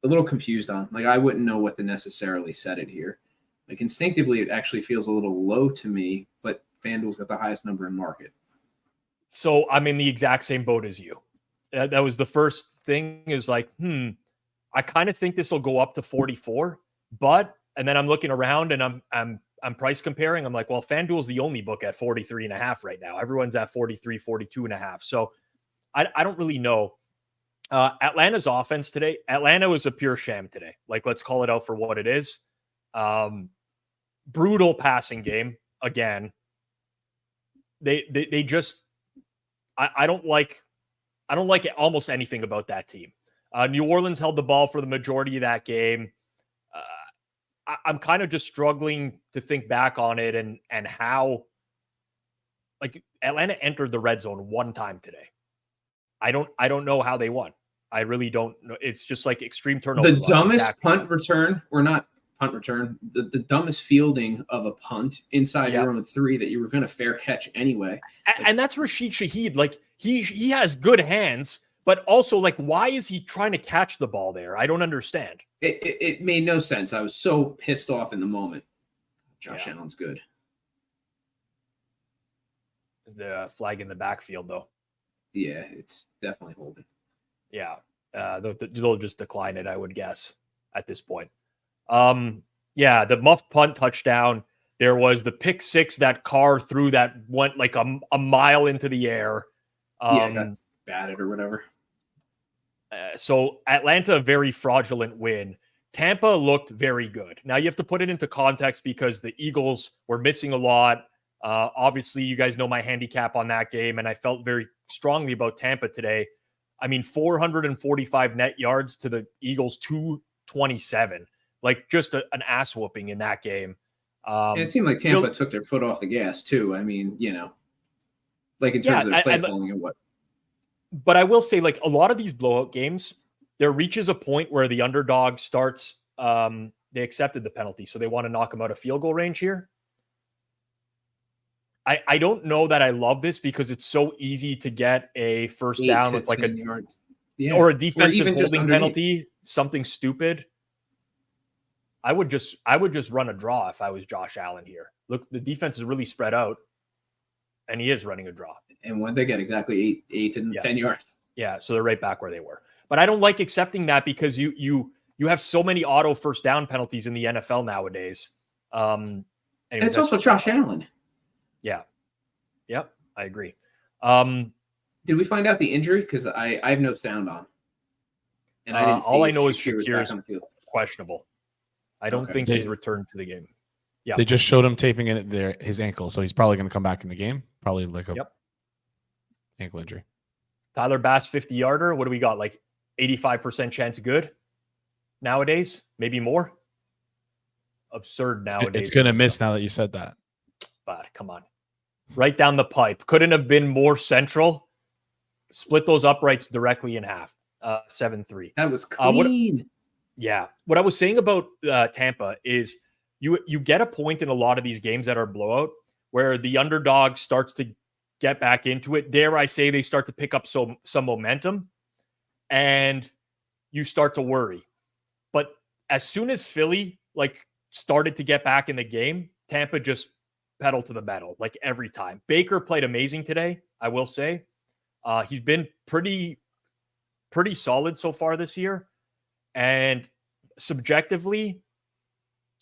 A little confused on. Like, I wouldn't know what to necessarily set it here. Like, instinctively, it actually feels a little low to me, but FanDuel's got the highest number in market. So I'm in the exact same boat as you. That was the first thing, is like, I kind of think this will go up to 44, and then I'm looking around and I'm price comparing. I'm like, well, FanDuel's the only book at 43.5 right now. Everyone's at 43, 42.5. So I don't really know. Atlanta's offense today, Atlanta was a pure sham today. Like, let's call it out for what it is. Brutal passing game again. They just, I don't like almost anything about that team. New Orleans held the ball for the majority of that game. I'm kind of just struggling to think back on it and how, like, Atlanta entered the red zone one time today. I don't know how they won. I really don't know. It's just like extreme turnover. The dumbest punt return, or not punt return, the dumbest fielding of a punt inside your own 3 that you were going to fair catch anyway. And that's Rashid Shaheed. Like, he has good hands, but also, like, why is he trying to catch the ball there? I don't understand. It made no sense. I was so pissed off in the moment. Josh Allen's good. The flag in the backfield, though. Yeah, it's definitely holding. Yeah. They'll just decline it, I would guess, at this point. The muffed punt touchdown. There was the pick six that Carr threw that went like a mile into the air. Got batted or whatever. So Atlanta, a very fraudulent win. Tampa looked very good. Now, you have to put it into context because the Eagles were missing a lot. Obviously, you guys know my handicap on that game, and I felt very strongly about Tampa today. I mean, 445 net yards to the Eagles, 227. Like, just an ass whooping in that game. And it seemed like Tampa took their foot off the gas, too. I mean, like in terms of their play calling and what. But I will say, like, a lot of these blowout games, there reaches a point where the underdog starts, they accepted the penalty, so they want to knock them out of field goal range here. I don't know that I love this because it's so easy to get a first down with like yards. Or a defensive holding penalty, something stupid. I would just run a draw if I was Josh Allen here. Look, the defense is really spread out, and he is running a draw. And when they get exactly 8 and 10 yards. Yeah, so they're right back where they were. But I don't like accepting that because you have so many auto first down penalties in the NFL nowadays. And it's also Josh Allen. Yeah. Yep. I agree. Did we find out the injury? Because I have no sound on. And I didn't see all I know is Shakir was Shakir's questionable. I don't think he's returned to the game. Yeah. They just showed him taping in his ankle, so he's probably going to come back in the game. Probably like a ankle injury. Tyler Bass 50-yarder. What do we got? Like 85% chance good nowadays? Maybe more? Absurd nowadays. It's going to miss now that you said that. But come on. Right down the pipe. Couldn't have been more central. Split those uprights directly in half. 7-3. That was clean. What I was saying about Tampa is you get a point in a lot of these games that are blowout where the underdog starts to get back into it. Dare I say they start to pick up some momentum and you start to worry. But as soon as Philly started to get back in the game, Tampa just pedal to the metal like every time. Baker played amazing today, I will say. He's been pretty solid so far this year. And subjectively,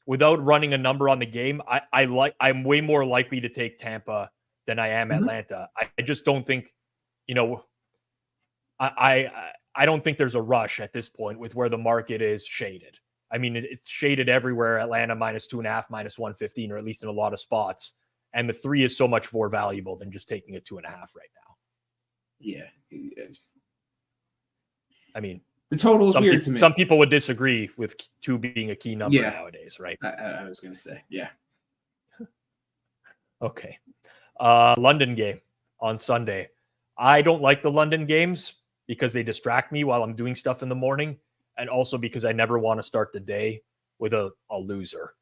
without running a number on the game, I'm way more likely to take Tampa than I am Atlanta. I just don't think, I don't think there's a rush at this point with where the market is shaded. I mean, it's shaded everywhere. Atlanta -2.5, -115, or at least in a lot of spots. And the 3 is so much more valuable than just taking a 2.5 right now. Yeah. I mean, the total is weird to me. Some people would disagree with 2 being a key number nowadays, right? I was going to say, yeah. Okay. London game on Sunday. I don't like the London games because they distract me while I'm doing stuff in the morning. And also because I never want to start the day with a loser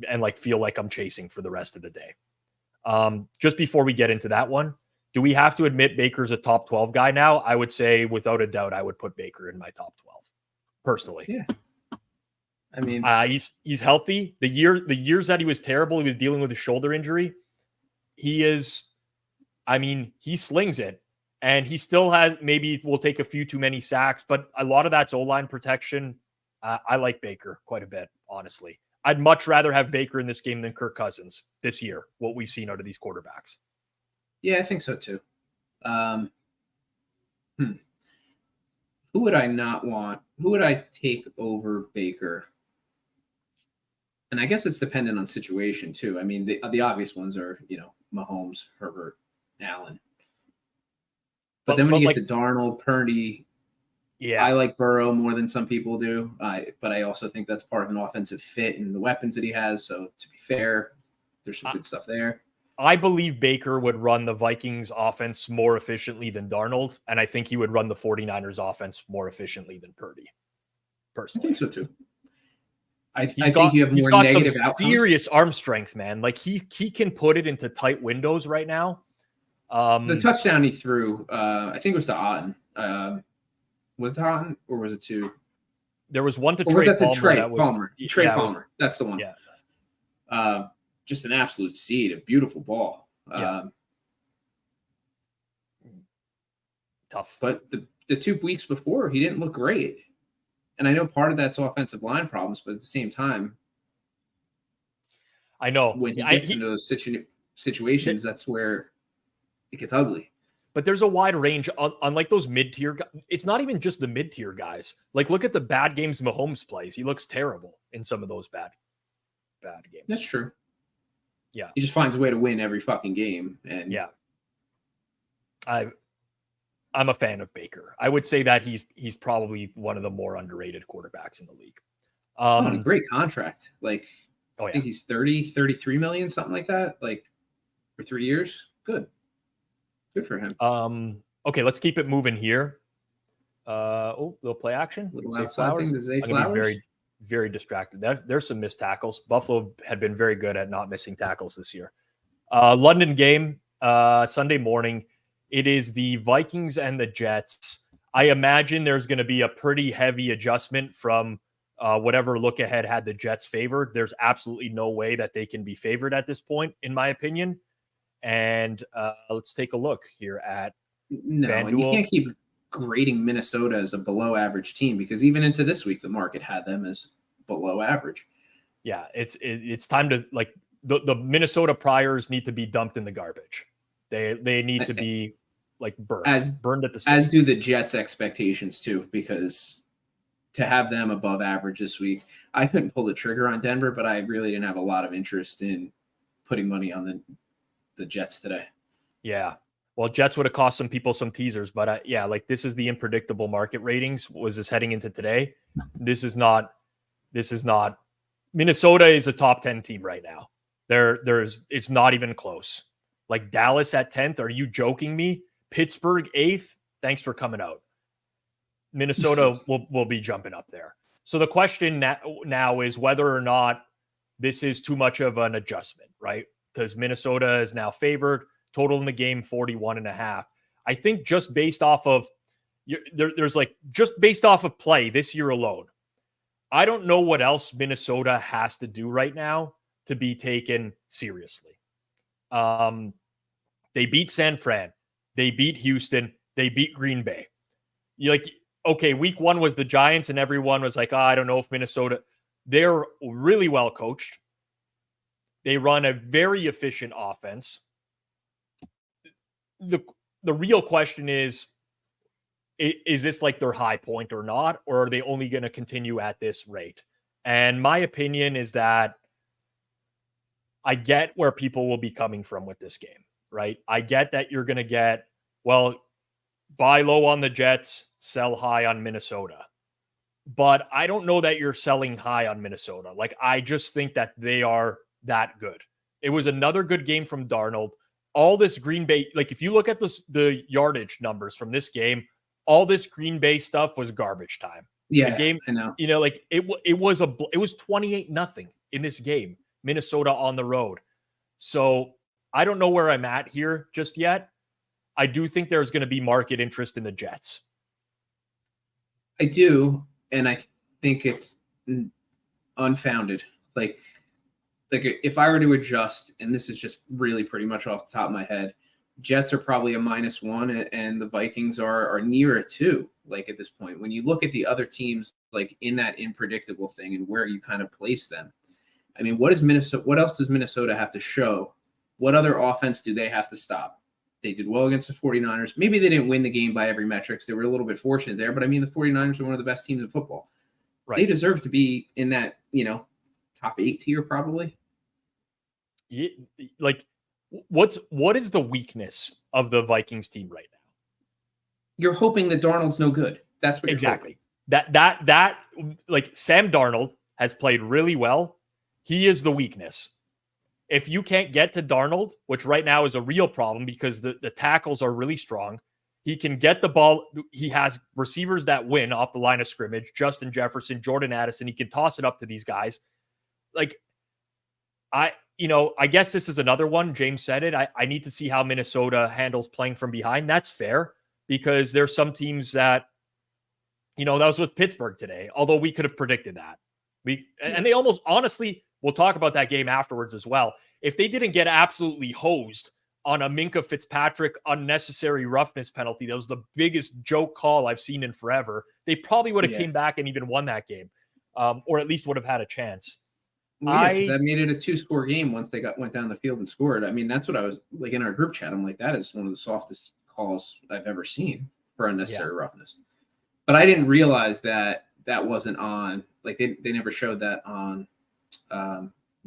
and feel like I'm chasing for the rest of the day. Just before we get into that one, do we have to admit Baker's a top 12 guy now? I would say without a doubt, I would put Baker in my top 12 personally. Yeah. I mean, he's healthy. The years that he was terrible, he was dealing with a shoulder injury. He slings it. And he still will take a few too many sacks, but a lot of that's O-line protection. I like Baker quite a bit, honestly. I'd much rather have Baker in this game than Kirk Cousins this year, what we've seen out of these quarterbacks. Yeah, I think so too. Who would I not want? Who would I take over Baker? And I guess it's dependent on situation too. I mean, the obvious ones are, Mahomes, Herbert, Allen. But then when you get to Darnold, Purdy, I like Burrow more than some people do. But I also think that's part of an offensive fit and the weapons that he has. So to be fair, there's some good stuff there. I believe Baker would run the Vikings offense more efficiently than Darnold. And I think he would run the 49ers offense more efficiently than Purdy. Personally. I think so too. I think you have he's more got negative some outcomes. Serious arm strength, man. He can put it into tight windows right now. The touchdown he threw, I think it was to Otten. Was it to Otten or was it to? There was one to Trey Palmer. Palmer. Trey Palmer. That's the one. Yeah. Just an absolute seed, a beautiful ball. Tough. But the 2 weeks before, he didn't look great. And I know part of that's offensive line problems, but at the same time, I know when he gets into those situations, that's where it gets ugly. But there's a wide range on those mid-tier guys. It's not even just the mid-tier guys. Look at the bad games Mahomes plays. He looks terrible in some of those bad games. That's true. Yeah. He just finds a way to win every fucking game. And yeah. I'm a fan of Baker. I would say that he's probably one of the more underrated quarterbacks in the league. A great contract. I yeah. think he's 33 million, something like that. For 3 years. Good for him. Okay, let's keep it moving here. Little play action. Little outside thing to Zay Flowers. I'm gonna be very, very distracted. There's some missed tackles. Buffalo had been very good at not missing tackles this year. London game, Sunday morning. It is the Vikings and the Jets. I imagine there's going to be a pretty heavy adjustment from whatever look ahead had the Jets favored. There's absolutely no way that they can be favored at this point, in my opinion. And let's take a look here at Fanduel. And you can't keep grading Minnesota as a below average team, because even into this week, the market had them as below average. Yeah, it's time to, like, the Minnesota priors need to be dumped in the garbage. They need to be like burned at the stake. As do the Jets' expectations too, because to have them above average this week, I couldn't pull the trigger on Denver, but I really didn't have a lot of interest in putting money on the Jets today. Yeah. Well, Jets would have cost some people some teasers, but yeah, like, this is the unpredictable market ratings. Was this heading into today? This is not. Minnesota is a top 10 team right now. It's not even close. Like, Dallas at 10th. Are you joking me? Pittsburgh 8th. Thanks for coming out. Minnesota will be jumping up there. So the question now is whether or not this is too much of an adjustment, right? Because Minnesota is now favored. Total in the game 41.5. I think just based off of just based off of play this year alone, I don't know what else Minnesota has to do right now to be taken seriously. They beat San Fran. They beat Houston. They beat Green Bay. Okay, week 1 was the Giants, and everyone was like, I don't know if Minnesota. They're really well coached. They run a very efficient offense. The real question is this like their high point or not, or are they only going to continue at this rate? And my opinion is that I get where people will be coming from with this game, right? I get that you're going to get, well, buy low on the Jets, sell high on Minnesota. But I don't know that you're selling high on Minnesota. Like, I just think that they are that good. It was another good game from Darnold. All this Green Bay, like, if you look at the yardage numbers from this game, all this Green Bay stuff was garbage time. Yeah, the game, I know. Like, it was 28-0 in this game, Minnesota on the road. So I don't know where I'm at here just yet. I do think there's going to be market interest in the Jets. I do, and I think it's unfounded. Like if I were to adjust, and this is just really pretty much off the top of my head, Jets are probably a -1, and the Vikings are near a 2. Like, at this point, when you look at the other teams, like, in that unpredictable thing and where you kind of place them, I mean, what else does Minnesota have to show? What other offense do they have to stop? They did well against the 49ers. Maybe they didn't win the game by every metrics. They were a little bit fortunate there, but I mean, the 49ers are one of the best teams in football. Right. They deserve to be in that, top 8 tier probably. Yeah, like, what is the weakness of the Vikings team right now? You're hoping that Darnold's no good. That's what exactly. That like, Sam Darnold has played really well. He is the weakness. If you can't get to Darnold, which right now is a real problem because the tackles are really strong, he can get the ball. He has receivers that win off the line of scrimmage. Justin Jefferson, Jordan Addison. He can toss it up to these guys. Like, I guess this is another one. James said it. I need to see how Minnesota handles playing from behind. That's fair, because there's some teams that, that was with Pittsburgh today, although we could have predicted that. And they almost, honestly, we'll talk about that game afterwards as well. If they didn't get absolutely hosed on a Minkah Fitzpatrick unnecessary roughness penalty, that was the biggest joke call I've seen in forever, they probably would have came back and even won that game, or at least would have had a chance. Well, because that made it a 2-score game once they went down the field and scored. I mean, that's what I was like in our group chat. I'm like, that is one of the softest calls I've ever seen for unnecessary roughness. But I didn't realize that wasn't on. Like, they never showed that on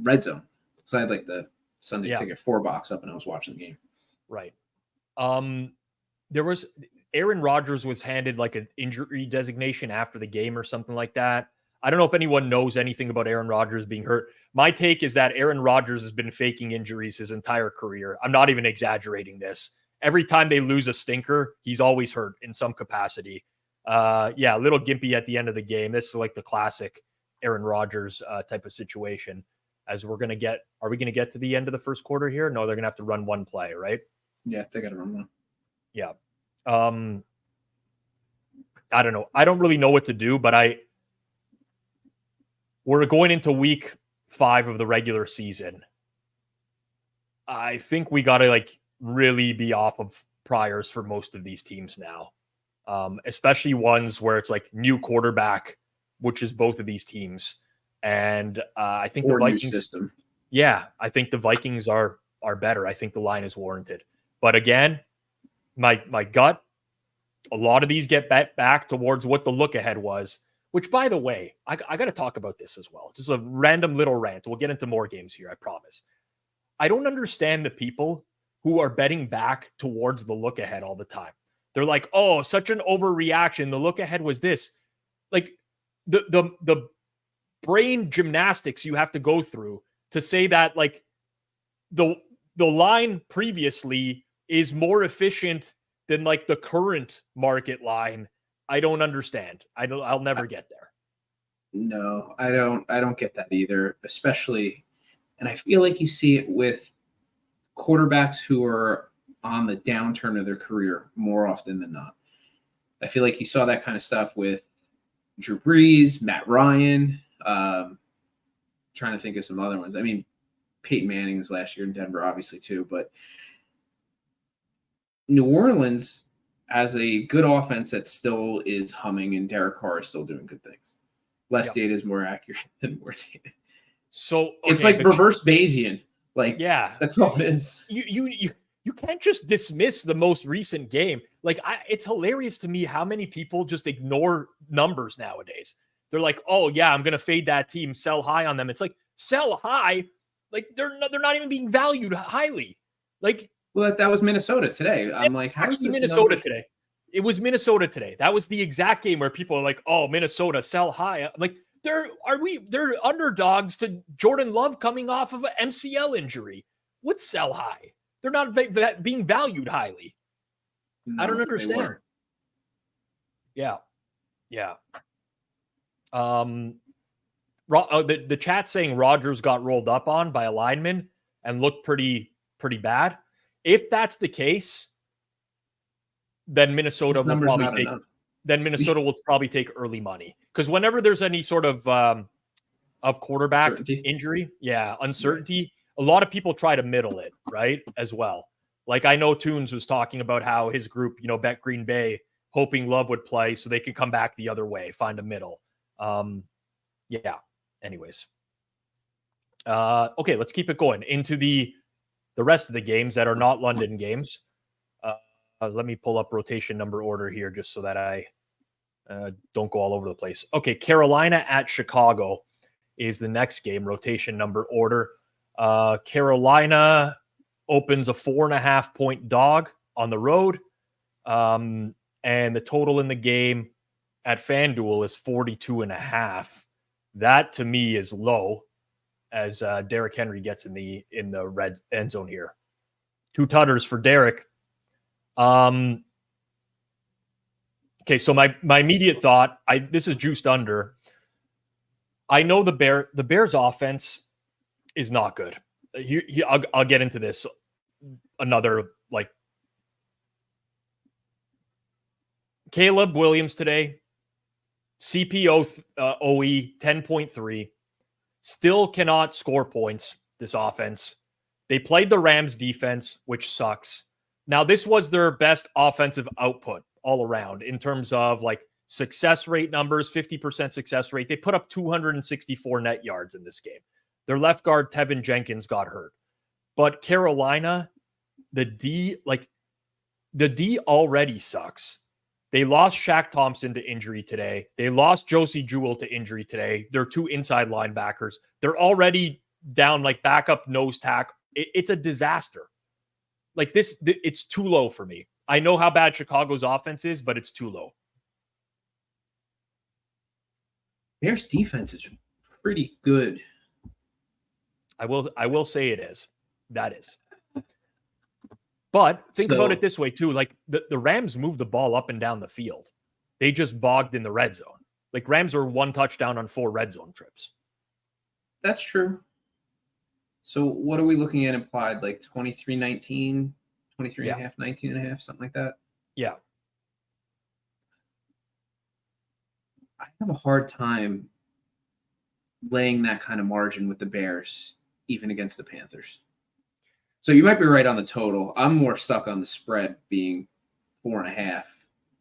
Red Zone. So I had like the Sunday Ticket 4 box up and I was watching the game. Right. There was Aaron Rodgers was handed like an injury designation after the game or something like that. I don't know if anyone knows anything about Aaron Rodgers being hurt. My take is that Aaron Rodgers has been faking injuries his entire career. I'm not even exaggerating this. Every time they lose a stinker, he's always hurt in some capacity. A little gimpy at the end of the game. This is like the classic Aaron Rodgers type of situation. Are we going to get to the end of the first quarter here? No, they're going to have to run one play, right? Yeah, they got to run one. Yeah. I don't know. I don't really know what to do, but we're going into week 5 of the regular season. I think we got to like really be off of priors for most of these teams now. especially ones where it's like new quarterback, which is both of these teams. And I think the Vikings system. Yeah, I think the Vikings are better. I think the line is warranted. But again, my gut, a lot of these get back towards what the look ahead was, which, by the way, I got to talk about this as well. Just a random little rant. We'll get into more games here, I promise. I don't understand the people who are betting back towards the look ahead all the time. They're like, oh, such an overreaction. The look ahead was this. Like the brain gymnastics you have to go through to say that like the line previously is more efficient than like the current market line. I don't understand. I'll never get there. No, I don't get that either, especially, and I feel like you see it with quarterbacks who are on the downturn of their career more often than not. I feel like you saw that kind of stuff with Drew Brees, Matt Ryan, trying to think of some other ones. I mean, Peyton Manning's last year in Denver, obviously, too. But New Orleans has a good offense that still is humming, and Derek Carr is still doing good things. Less data is more accurate than more data. So okay, it's like reverse Bayesian. Like, yeah, that's all it is. You can't just dismiss the most recent game. Like, it's hilarious to me how many people just ignore numbers nowadays. They're like, oh yeah, I'm gonna fade that team, sell high on them. It's like, sell high, like they're not even being valued highly. Like, well, that was Minnesota today. I'm like, how is this Minnesota today? It was Minnesota today. That was the exact game where people are like, oh, Minnesota, sell high. I'm like, they're underdogs to Jordan Love coming off of an MCL injury. What's sell high? They're not being valued highly. No, I don't understand. Yeah. The chat saying Rodgers got rolled up on by a lineman and looked pretty bad. If that's the case, then Minnesota will probably take early money, because whenever there's any sort of quarterback injury, uncertainty, a lot of people try to middle it, right, as well. Like, I know Toons was talking about how his group, bet Green Bay, hoping Love would play so they could come back the other way, find a middle. Anyways. Okay, let's keep it going into the rest of the games that are not London games. Let me pull up rotation number order here just so that I don't go all over the place. Okay, Carolina at Chicago is the next game, rotation number order. Carolina opens a 4.5-point dog on the road. And the total in the game at Fanduel is 42.5. That to me is low, as Derrick Henry gets in the red end zone here. 2 tutters for Derrick. Okay, so my immediate thought, this is juiced under. I know the Bears offense is not good. I'll get into this. Another, like, Caleb Williams today, CPO OE 10.3, still cannot score points, this offense. They played the Rams defense, which sucks. Now, this was their best offensive output all around in terms of like success rate numbers, 50% success rate. They put up 264 net yards in this game. Their left guard, Tevin Jenkins, got hurt. But Carolina, the D already sucks. They lost Shaq Thompson to injury today. They lost Josie Jewell to injury today. They're 2 inside linebackers. They're already down like backup nose tackle. It's a disaster. Like this, it's too low for me. I know how bad Chicago's offense is, but it's too low. Bears defense is pretty good. I will say it is. That is. But think about it this way too. Like the Rams moved the ball up and down the field. They just bogged in the red zone. Like, Rams are 1 touchdown on 4 red zone trips. That's true. So what are we looking at implied? Like 23-19, 23.5, 19.5, something like that? Yeah. I have a hard time laying that kind of margin with the Bears, even against the Panthers. So you might be right on the total. I'm more stuck on the spread being 4.5.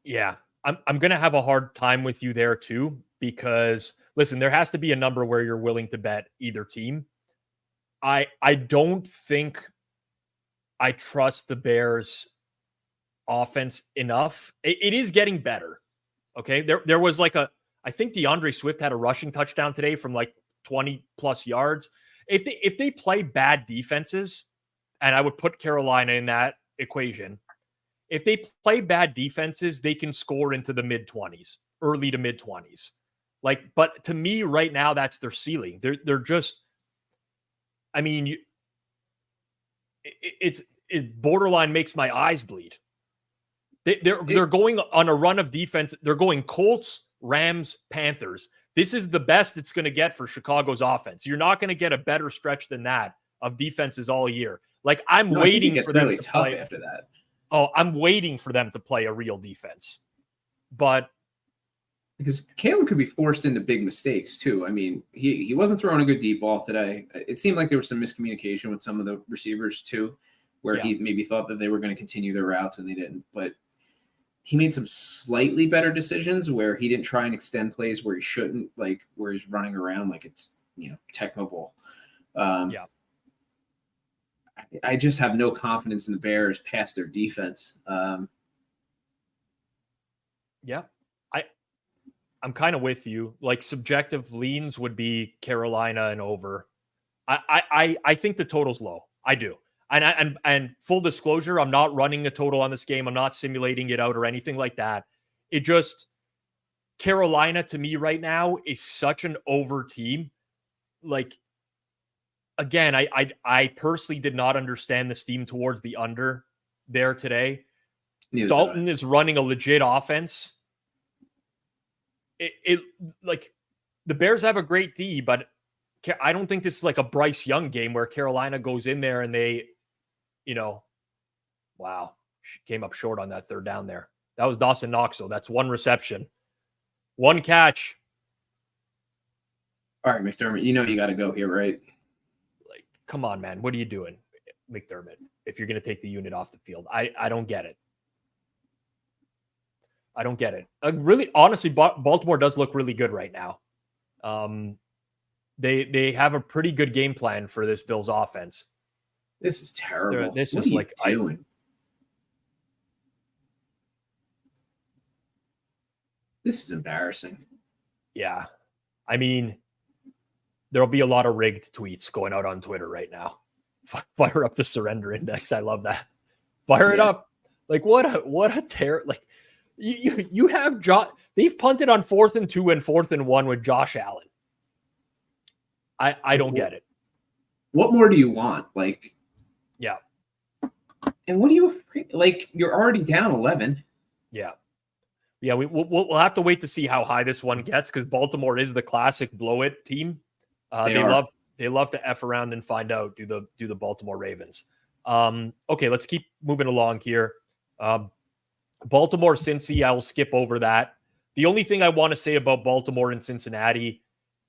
Yeah. I'm going to have a hard time with you there too, because listen, there has to be a number where you're willing to bet either team. I don't think I trust the Bears offense enough. It is getting better. Okay. There was like I think DeAndre Swift had a rushing touchdown today from like 20 plus yards. If they play bad defenses, and I would put Carolina in that equation, if they play bad defenses, they can score into the mid-20s, early to mid-20s. Like, but to me right now, that's their ceiling. They're just, I mean, it borderline makes my eyes bleed. They're going on a run of defense. They're going Colts, Rams, Panthers. This is the best it's going to get for Chicago's offense. You're not going to get a better stretch than that of defenses all year. Like, I'm waiting for them really to tough play after that. Oh, I'm waiting for them to play a real defense. But because Caleb could be forced into big mistakes too. I mean, he wasn't throwing a good deep ball today. It seemed like there was some miscommunication with some of the receivers too, where he maybe thought that they were going to continue their routes and they didn't. But he made some slightly better decisions where he didn't try and extend plays where he shouldn't, like where he's running around like it's, Tecmo Bowl. I just have no confidence in the Bears past their defense. I'm kind of with you. Like, subjective leans would be Carolina and over. I think the total's low. I do. And full disclosure, I'm not running a total on this game. I'm not simulating it out or anything like that. It just, Carolina to me right now is such an over team. Like, again, I personally did not understand the steam towards the under there today. Dalton is running a legit offense. It like, the Bears have a great D, but I don't think this is like a Bryce Young game where Carolina goes in there and they, wow, she came up short on that third down there. That was Dawson Knox, though. That's one reception, one catch. All right, McDermott, you got to go here, right? Like, come on, man. What are you doing, McDermott, if you're going to take the unit off the field? I don't get it. I don't get it. Really, honestly, Baltimore does look really good right now. They have a pretty good game plan for this Bills offense. This is terrible. This what is are like you doing? This is embarrassing. Yeah. I mean, there'll be a lot of rigged tweets going out on Twitter right now. Fire up the surrender index. I love that. Fire it up. Like, what a terror. Like, you have they've punted on 4th and 2 and 4th and 1 with Josh Allen. I don't get it. What more do you want? Like, yeah. And what do you like? You're already down 11. Yeah. Yeah. We'll have to wait to see how high this one gets, because Baltimore is the classic blow it team. They love to F around and find out. Do the Baltimore Ravens. Okay, let's keep moving along here. Baltimore, Cincy, I will skip over that. The only thing I want to say about Baltimore and Cincinnati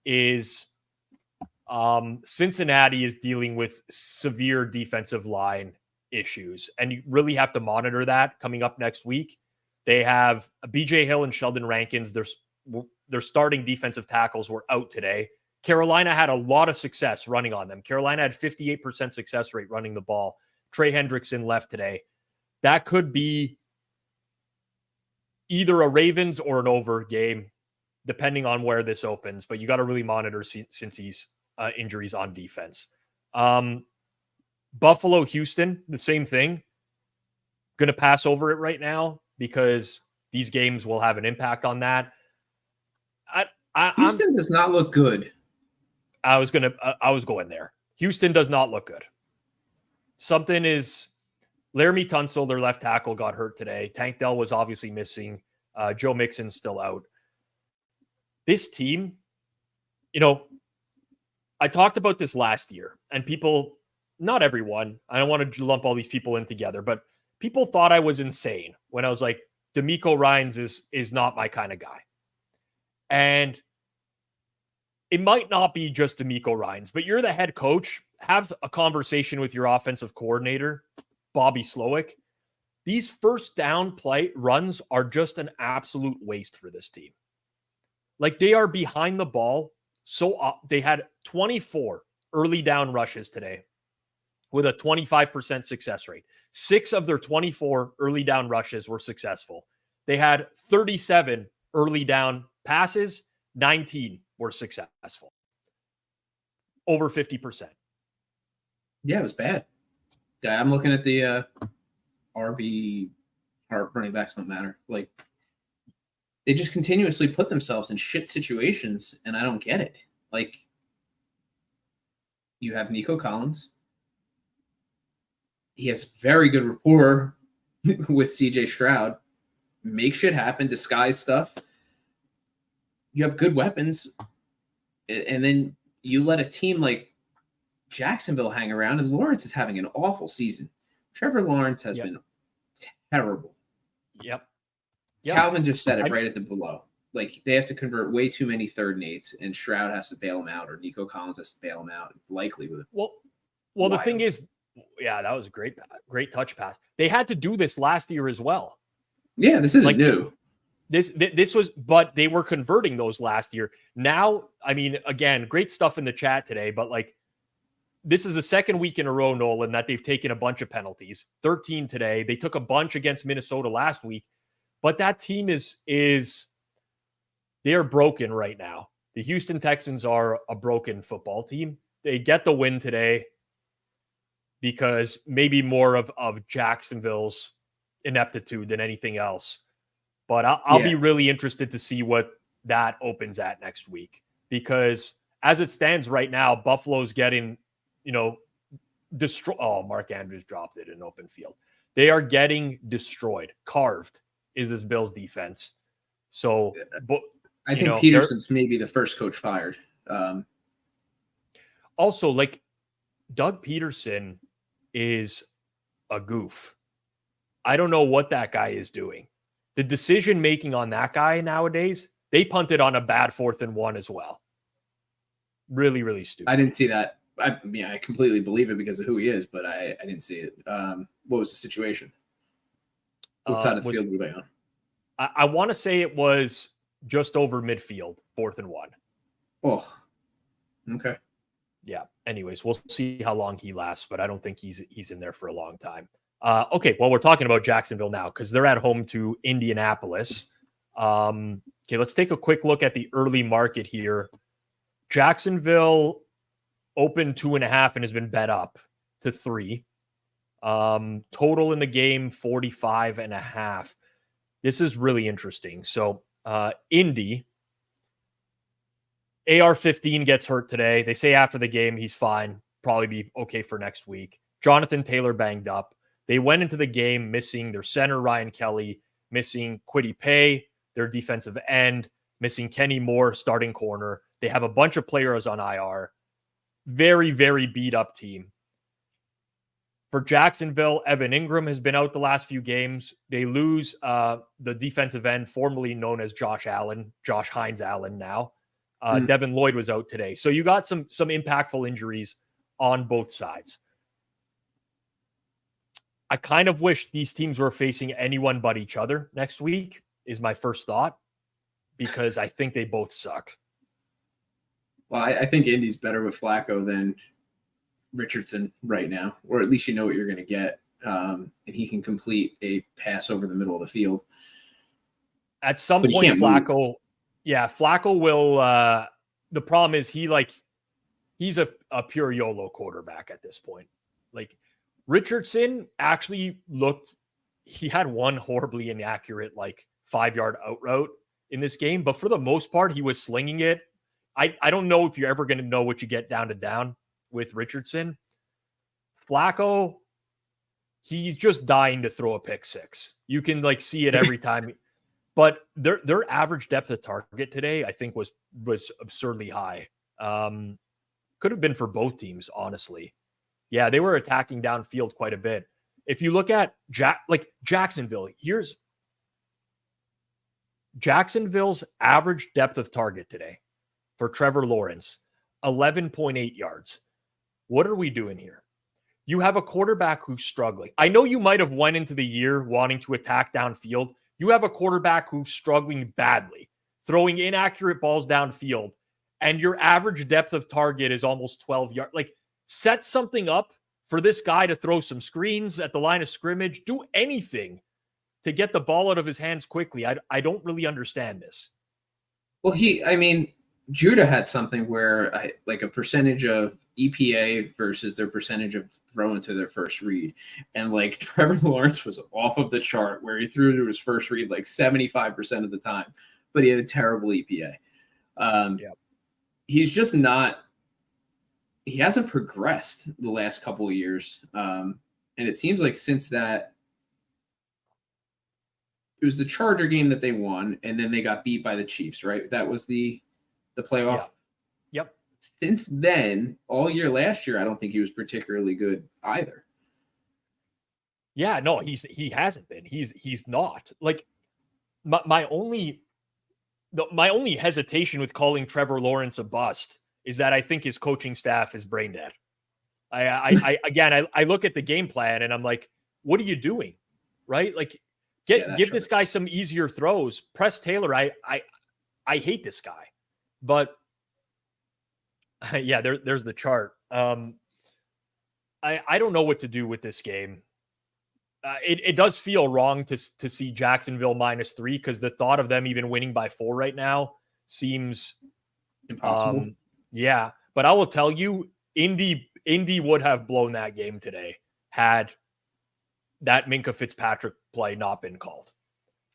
is Cincinnati is dealing with severe defensive line issues, and you really have to monitor that coming up next week. They have BJ Hill and Sheldon Rankins. Their starting defensive tackles were out today. Carolina had a lot of success running on them. Carolina had 58% success rate running the ball. Trey Hendrickson left today. That could be either a Ravens or an over game, depending on where this opens. But you got to really monitor Cincy's injuries on defense. Buffalo, Houston, the same thing. Going to pass over it right now because these games will have an impact on that. Houston does not look good. I was going there. Houston does not look good. Something is Laramie Tunsil, their left tackle, got hurt today. Tank Dell was obviously missing. Joe Mixon's still out. This team, I talked about this last year, and people, not everyone, I don't want to lump all these people in together, but people thought I was insane when I was like, D'Amico Ryans is not my kind of guy. And it might not be just D'Amico Ryans, but you're the head coach. Have a conversation with your offensive coordinator, Bobby Slowick. these first down play runs are just an absolute waste for this team. Like, they are behind the ball. So they had 24 early down rushes today with a 25% success rate. 6 of their 24 early down rushes were successful. They had 37 early down passes. 19 were successful. Over 50%. Yeah, it was bad. Yeah, I'm looking at the RB, our running backs don't matter. Like, they just continuously put themselves in shit situations, and I don't get it. Like, you have Nico Collins. He has very good rapport with CJ Stroud. Make shit happen, disguise stuff. You have good weapons. And then you let a team like Jacksonville hang around, and Lawrence is having an awful season. Trevor Lawrence has been terrible. Yep. Calvin just said it right at the below. Like, they have to convert way too many third and eights, and Stroud has to bail him out, or Nico Collins has to bail him out, likely with it. Well, the thing is, yeah, that was a great touch pass. They had to do this last year as well. Yeah, this isn't new. This was, but they were converting those last year. Now, I mean, again, great stuff in the chat today, but like, this is the second week in a row, Nolan, that they've taken a bunch of penalties. 13 today. They took a bunch against Minnesota last week, but that team is they are broken right now. The Houston Texans are a broken football team. They get the win today because maybe more of Jacksonville's ineptitude than anything else. But I'll be really interested to see what that opens at next week, because as it stands right now, Buffalo's getting, destroyed. Oh, Mark Andrews dropped it in open field. They are getting destroyed. Carved is this Bills defense. So, but I think Peterson's maybe the first coach fired. Also, like, Doug Peterson is a goof. I don't know what that guy is doing. The decision making on that guy nowadays, they punted on a bad 4th and 1 as well. Really, really stupid. I didn't see that. I mean, I completely believe it because of who he is, but I didn't see it. What was the situation? What side of the field were they on? I want to say it was just over midfield, 4th and 1. Oh, okay. Yeah. Anyways, we'll see how long he lasts, but I don't think he's in there for a long time. Okay, well, we're talking about Jacksonville now because they're at home to Indianapolis. Okay, let's take a quick look at the early market here. Jacksonville opened 2.5 and has been bet up to 3. Total in the game 45.5. This is really interesting. So Indy, AR-15 gets hurt today. They say after the game he's fine, probably be okay for next week. Jonathan Taylor banged up. They went into the game missing their center, Ryan Kelly, missing Kwity Paye, their defensive end, missing Kenny Moore, starting corner. They have a bunch of players on IR. Very, very beat up team. For Jacksonville, Evan Ingram has been out the last few games. They lose the defensive end, formerly known as Josh Hines Allen now. Devin Lloyd was out today. So you got some impactful injuries on both sides. I kind of wish these teams were facing anyone but each other next week, is my first thought, because I think they both suck. Well, I think Indy's better with Flacco than Richardson right now, or at least you know what you're going to get, and he can complete a pass over the middle of the field. At some point, Flacco will. The problem is he's a pure YOLO quarterback at this point. Like, Richardson actually he had one horribly inaccurate 5-yard out route in this game, but for the most part, he was slinging it. I don't know if you're ever going to know what you get down to down with Richardson. Flacco, he's just dying to throw a pick six. You can see it every time. But their average depth of target today, I think, was absurdly high. Could have been for both teams, honestly. Yeah, they were attacking downfield quite a bit. If you look at Jacksonville, here's Jacksonville's average depth of target today for Trevor Lawrence, 11.8 yards. What are we doing here? You have a quarterback who's struggling. I know you might have went into the year wanting to attack downfield. You have a quarterback who's struggling badly, throwing inaccurate balls downfield, and your average depth of target is almost 12 yards. Like, set something up for this guy to throw some screens at the line of scrimmage. Do anything to get the ball out of his hands quickly. I don't really understand this. Well, Judah had something where like a percentage of EPA versus their percentage of throwing to their first read. And like Trevor Lawrence was off of the chart where he threw to his first read like 75% of the time, but he had a terrible EPA. He's just not, he hasn't progressed the last couple of years. And it seems like since that, it was the Charger game that they won, and then they got beat by the Chiefs, right? That was the playoff. Yep. Since then, all year last year, I don't think he was particularly good either. Yeah, no, he hasn't been. He's not. Like, my only hesitation with calling Trevor Lawrence a bust is that I think his coaching staff is brain dead. I look at the game plan and I'm like, what are you doing? Right? Like, give this guy some easier throws. Press Taylor. I hate this guy, but yeah, there's the chart. I don't know what to do with this game. It does feel wrong to see Jacksonville -3 because the thought of them even winning by 4 right now seems impossible. Yeah, but I will tell you, Indy would have blown that game today had that Minkah Fitzpatrick play not been called.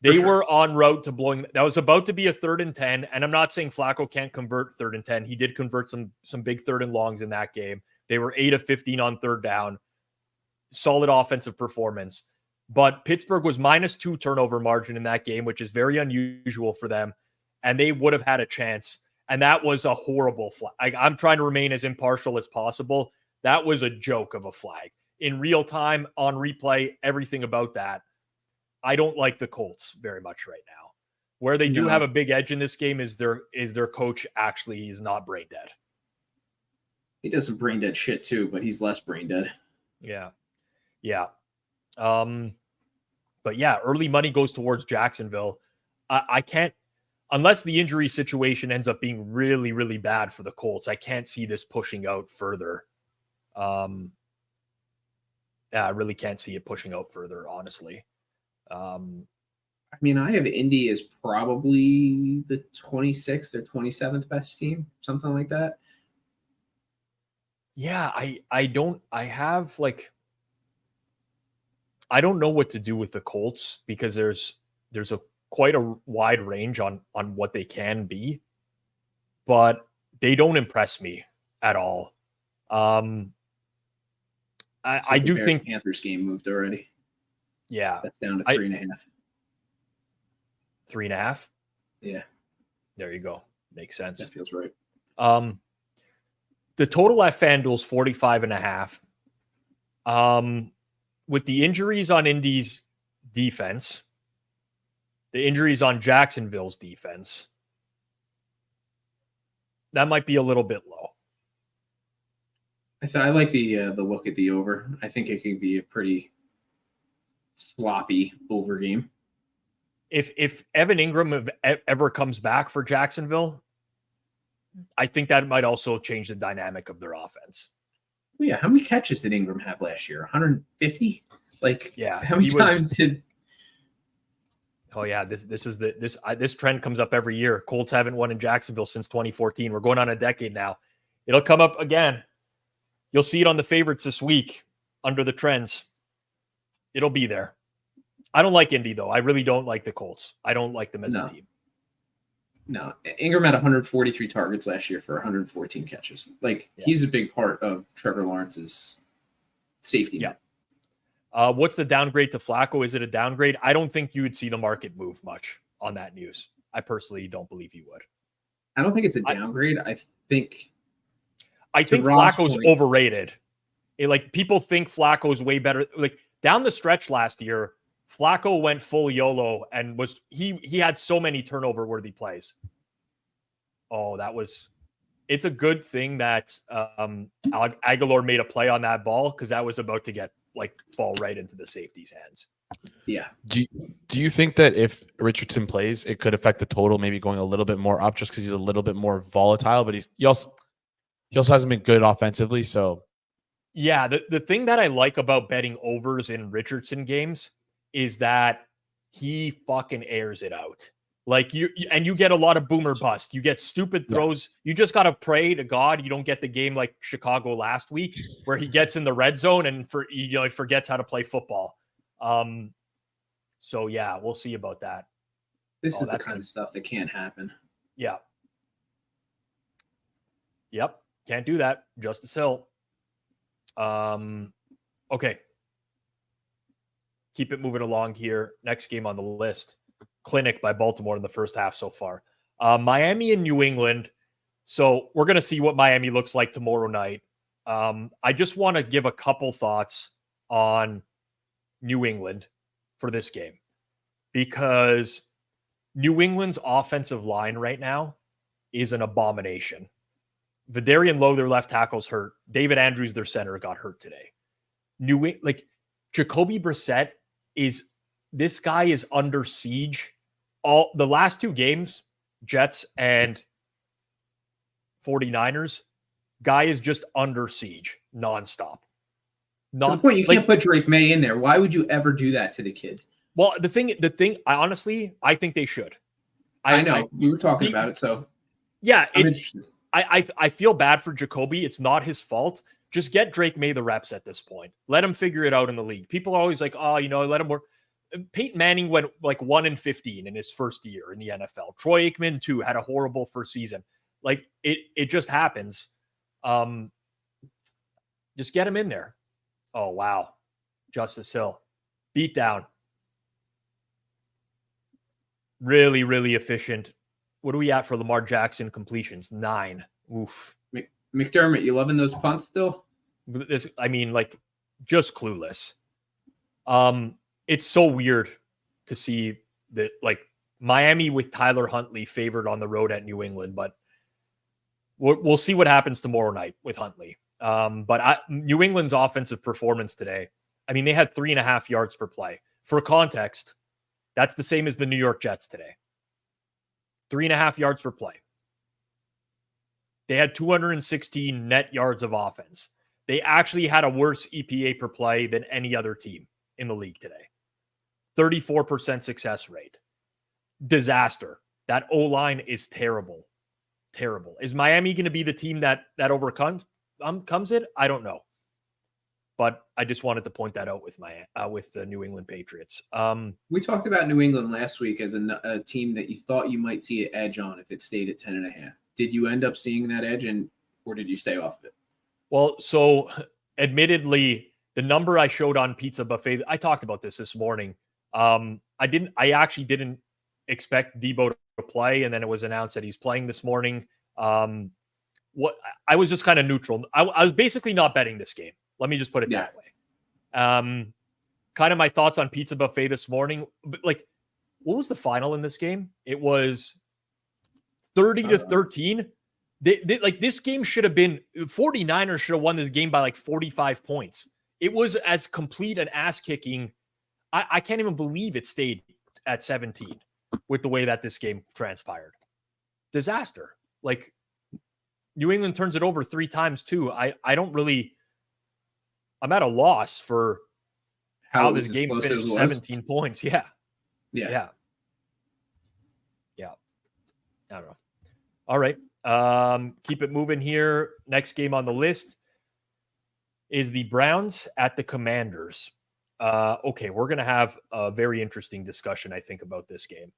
They were on route to blowing. That was about to be a 3rd and 10, and I'm not saying Flacco can't convert 3rd and 10. He did convert some big 3rd and longs in that game. They were 8 of 15 on 3rd down. Solid offensive performance. But Pittsburgh was -2 turnover margin in that game, which is very unusual for them, and they would have had a chance. And that was a horrible flag. I'm trying to remain as impartial as possible. That was a joke of a flag. In real time, on replay, everything about that. I don't like the Colts very much right now. Where they do have a big edge in this game is their coach actually is not brain dead. He does some brain dead shit too, but he's less brain dead. Yeah. But yeah, early money goes towards Jacksonville. I can't, unless the injury situation ends up being really, really bad for the Colts, I can't see this pushing out further. I really can't see it pushing out further, honestly. I have Indy as probably the 26th or 27th best team, something like that. Yeah, I don't know what to do with the Colts because there's quite a wide range on what they can be, but they don't impress me at all. I do think Panthers game moved already. Yeah, that's down to 3.5. 3.5. Yeah, there you go. Makes sense. That feels right. The total at Fanduel is 45.5. With the injuries on Indy's defense, the injuries on Jacksonville's defense, that might be a little bit low. I like the look at the over. I think it could be a pretty sloppy over game. If Evan Ingram ever comes back for Jacksonville, I think that might also change the dynamic of their offense. Yeah, how many catches did Ingram have last year? 150? Yeah, how many times did? Oh yeah, this trend comes up every year. Colts haven't won in Jacksonville since 2014. We're going on a decade now. It'll come up again. You'll see it on the favorites this week under the trends. It'll be there. I don't like Indy, though. I really don't like the Colts. I don't like them as a team. No. Ingram had 143 targets last year for 114 catches. He's a big part of Trevor Lawrence's safety net. What's the downgrade to Flacco? Is it a downgrade? I don't think you would see the market move much on that news. I personally don't believe you would. I don't think it's a downgrade. I think Flacco's overrated. People think Flacco's way better. Down the stretch last year, Flacco went full YOLO and he had so many turnover worthy plays. Oh, that was it's a good thing that Aguilar made a play on that ball, because that was about to get fall right into the safety's hands. Yeah. Do you think that if Richardson plays, it could affect the total, maybe going a little bit more up just because he's a little bit more volatile, but he also hasn't been good offensively. So yeah, the thing that I like about betting overs in Richardson games is that he fucking airs it out. You get a lot of boomer bust. You get stupid throws. Yeah. You just got to pray to God you don't get the game like Chicago last week where he gets in the red zone and he forgets how to play football. So yeah, we'll see about that. This is the kind of stuff that can't happen. Yeah. Yep. Can't do that. Justice Hill. Okay. Keep it moving along here. Next game on the list. Clinic by Baltimore in the first half so far. Miami and New England. So we're going to see what Miami looks like tomorrow night. I just want to give a couple thoughts on New England for this game, because New England's offensive line right now is an abomination. Vidarian Lowe, their left tackle's hurt. David Andrews, their center, got hurt today. Jacoby Brissett this guy is under siege. All the last two games, Jets and 49ers, guy is just under siege nonstop. To the point you can't put Drake May in there. Why would you ever do that to the kid? Well, the thing, I think they should. I know you were talking about it, so yeah, I feel bad for Jacoby. It's not his fault. Just get Drake May the reps at this point. Let him figure it out in the league. People are always like, oh, let him work. Peyton Manning went 1-15 in his first year in the NFL. Troy Aikman too had a horrible first season. It just happens. Just get him in there. Oh wow, Justice Hill, beat down. Really, really efficient. What are we at for Lamar Jackson completions? 9. Oof. McDermott, you loving those punts still? Just clueless. It's so weird to see that Miami with Tyler Huntley favored on the road at New England, but we'll see what happens tomorrow night with Huntley. But New England's offensive performance today, they had 3.5 yards per play. For context, that's the same as the New York Jets today. 3.5 yards per play. They had 216 net yards of offense. They actually had a worse EPA per play than any other team in the league today. 34% success rate. Disaster. That O-line is terrible. Terrible. Is Miami going to be the team that overcomes it? I don't know. But I just wanted to point that out with the New England Patriots. We talked about New England last week as a team that you thought you might see an edge on if it stayed at 10.5. Did you end up seeing that edge, or did you stay off of it? Well, so admittedly, the number I showed on Pizza Buffet, I talked about this morning. I actually didn't expect Debo to play, and then it was announced that he's playing this morning. I was just kind of neutral. I was basically not betting this game. Let me just put it that way. Kind of my thoughts on Pizza Buffet this morning. But what was the final in this game? It was 30-13. This game should have been 49ers should have won this game by 45 points. It was as complete an ass kicking. I can't even believe it stayed at 17 with the way that this game transpired. Disaster. New England turns it over 3 times too. I'm at a loss for how this game finished 17 points. Yeah. I don't know. All right. Keep it moving here. Next game on the list is the Browns at the Commanders. Okay, we're going to have a very interesting discussion, I think, about this game.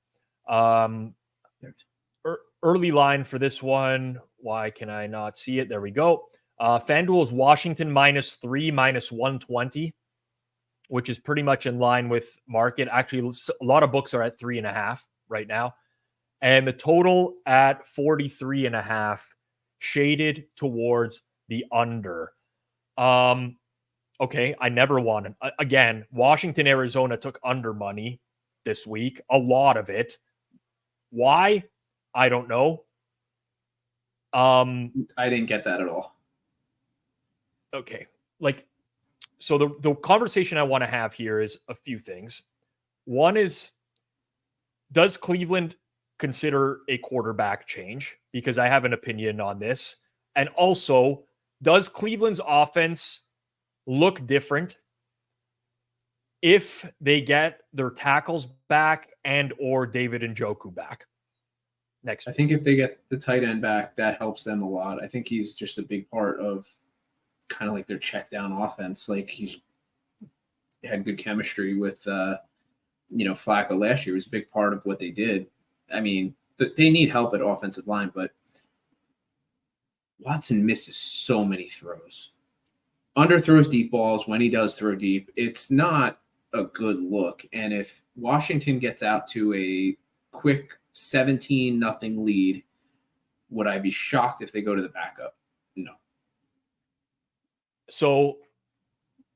Early line for this one. Why can I not see it? There we go. Fanduel is Washington -3, -120, which is pretty much in line with market. Actually, a lot of books are at 3.5 right now. And the total at 43.5, shaded towards the under. Okay, I never wanted. Again, Washington, Arizona took under money this week. A lot of it. Why? I don't know. I didn't get that at all. Okay. Like, so the conversation I want to have here is a few things. One is, does Cleveland consider a quarterback change? Because I have an opinion on this. And also, does Cleveland's offense look different if they get their tackles back and or David Njoku back next I week? think if they get the tight end back, that helps them a lot. I think he's just a big part of kind of like their check down offense. Like he's had good chemistry with Flacco last year. It was a big part of what they did. I mean, they need help at offensive line, but Watson misses so many throws. Underthrows deep balls when he does throw deep. It's not a good look. And if Washington gets out to a quick 17-0 lead, would I be shocked if they go to the backup? No. So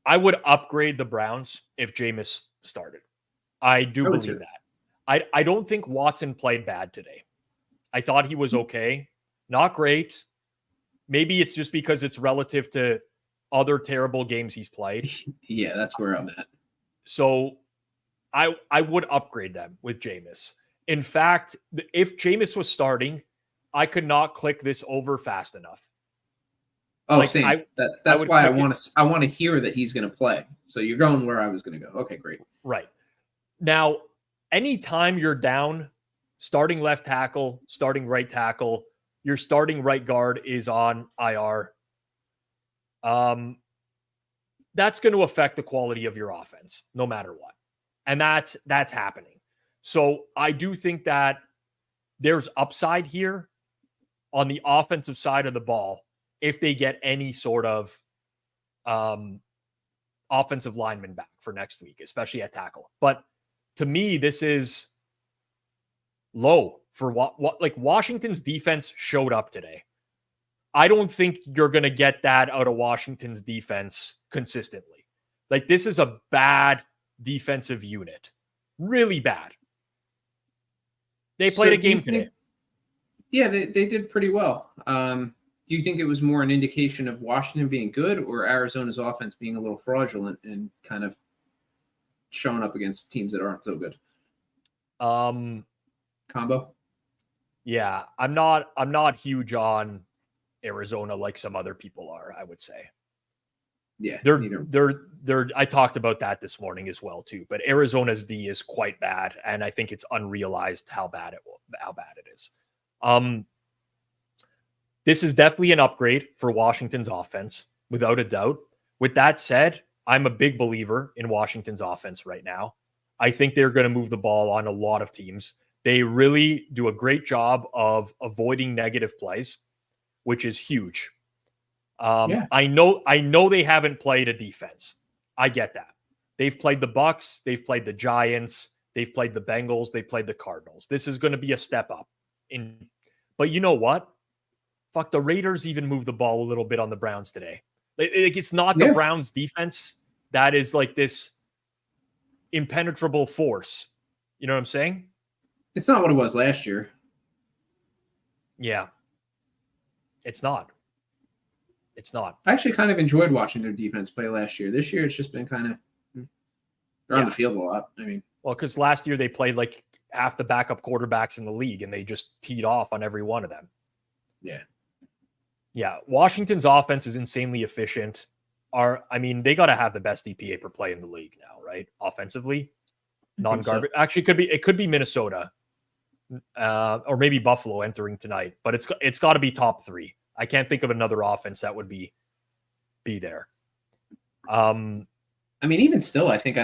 I would upgrade the Browns if Jameis started. I do believe that. I don't think Watson played bad today. I thought he was okay. Not great. Maybe it's just because it's relative to other terrible games he's played. Yeah, that's where I'm at. So I would upgrade them with Jameis. In fact, if Jameis was starting, I could not click this over fast enough. Oh, like, same. That's why I want to hear that he's going to play. So you're going where I was going to go. Okay, great. Right. Now, anytime you're down, starting left tackle, starting right tackle, your starting right guard is on IR. That's going to affect the quality of your offense, no matter what. And that's happening. So I do think that there's upside here on the offensive side of the ball if they get any sort of offensive lineman back for next week, especially at tackle. But to me, this is low for what like Washington's defense showed up today. I don't think you're going to get that out of Washington's defense consistently. Like, this is a bad defensive unit. Really bad. They played a game today. Yeah, they did pretty well. Do you think it was more an indication of Washington being good or Arizona's offense being a little fraudulent and kind of showing up against teams that aren't so good? Combo? Yeah, I'm not huge on Arizona like some other people are, I would say. Yeah. They're I talked about that this morning as well too, but Arizona's D is quite bad, and I think it's unrealized how bad it is. This is definitely an upgrade for Washington's offense, without a doubt. With that said, I'm a big believer in Washington's offense right now. I think they're going to move the ball on a lot of teams. They really do a great job of avoiding negative plays, which is huge. I know they haven't played a defense. I get that. They've played the Bucs, they've played the Giants, they've played the Bengals, they played the Cardinals. This is going to be a step up. But you know what? Fuck, the Raiders even moved the ball a little bit on the Browns today. Like, it's not the Browns defense that is like this impenetrable force. You know what I'm saying? It's not what it was last year. Yeah. It's not. I actually kind of enjoyed watching their defense play last year. This year, it's just been kind of on the field a lot. I mean, well, because last year they played like half the backup quarterbacks in the league, and they just teed off on every one of them. Yeah. Washington's offense is insanely efficient. They got to have the best EPA per play in the league now, right? Offensively, non-garbage. So. Actually, it could be Minnesota, or maybe Buffalo entering tonight, but it's got to be top 3. I can't think of another offense that would be there. Even still, I think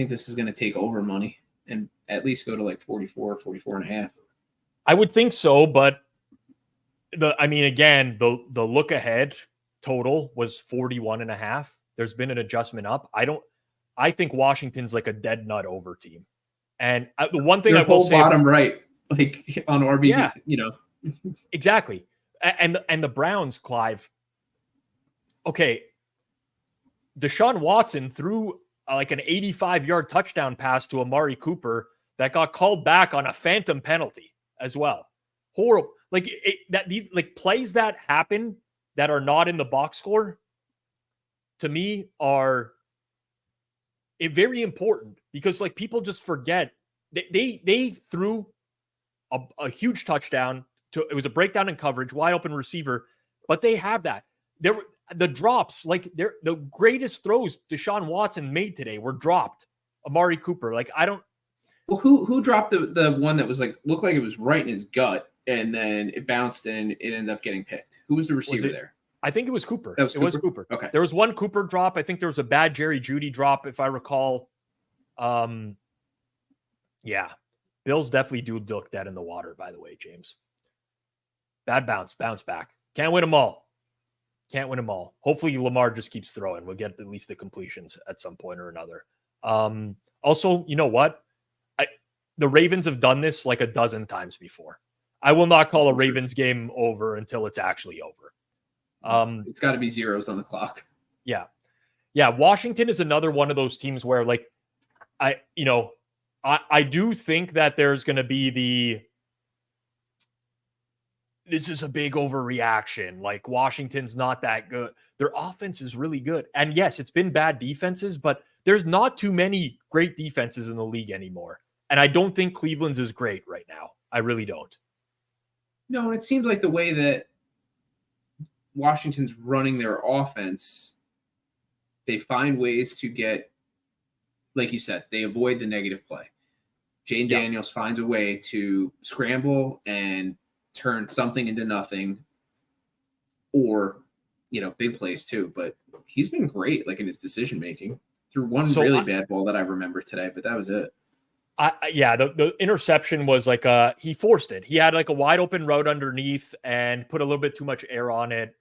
this is going to take over money and at least go to like 44 and a half. I would think so, but the look ahead total was 41 and a half. There's been an adjustment up. I think Washington's like a dead nut over team. And the one thing I will say, bottom right, like on RB, exactly. And the Browns, Clive. Okay, Deshaun Watson threw like an 85-yard touchdown pass to Amari Cooper that got called back on a phantom penalty as well. horrible. Like these like plays that happen that are not in the box score, to me, are very important, because like people just forget they threw a huge touchdown to, it was a breakdown in coverage, wide open receiver, but they have that. There were the drops, like the greatest throws Deshaun Watson made today were dropped. Amari Cooper, like I don't. Well, who dropped the one that was like looked like it was right in his gut, and then it bounced and it ended up getting picked? Who was the receiver there? I think it was Cooper. It was Cooper. Okay. There was one Cooper drop. I think there was a bad Jerry Jeudy drop, if I recall. Yeah. Bills definitely do look dead in the water, by the way, James. Bad bounce back. Can't win them all. Hopefully Lamar just keeps throwing. We'll get at least the completions at some point or another. Also, you know what? The Ravens have done this like a dozen times before. I will not call a Ravens game over until it's actually over. It's got to be zeros on the clock. Yeah. Washington is another one of those teams where, like, I do think that there's going to be this is a big overreaction. Like, Washington's not that good. Their offense is really good. And yes, it's been bad defenses, but there's not too many great defenses in the league anymore. And I don't think Cleveland's is great right now. I really don't. No, it seems like the way that Washington's running their offense, they find ways to get, like you said, they avoid the negative play. Jane Daniels finds a way to scramble and turn something into nothing, or, big plays too. But he's been great, like in his decision making. Threw one bad ball that I remember today, but that was it. The interception was like he forced it. He had like a wide open route underneath and put a little bit too much air on it.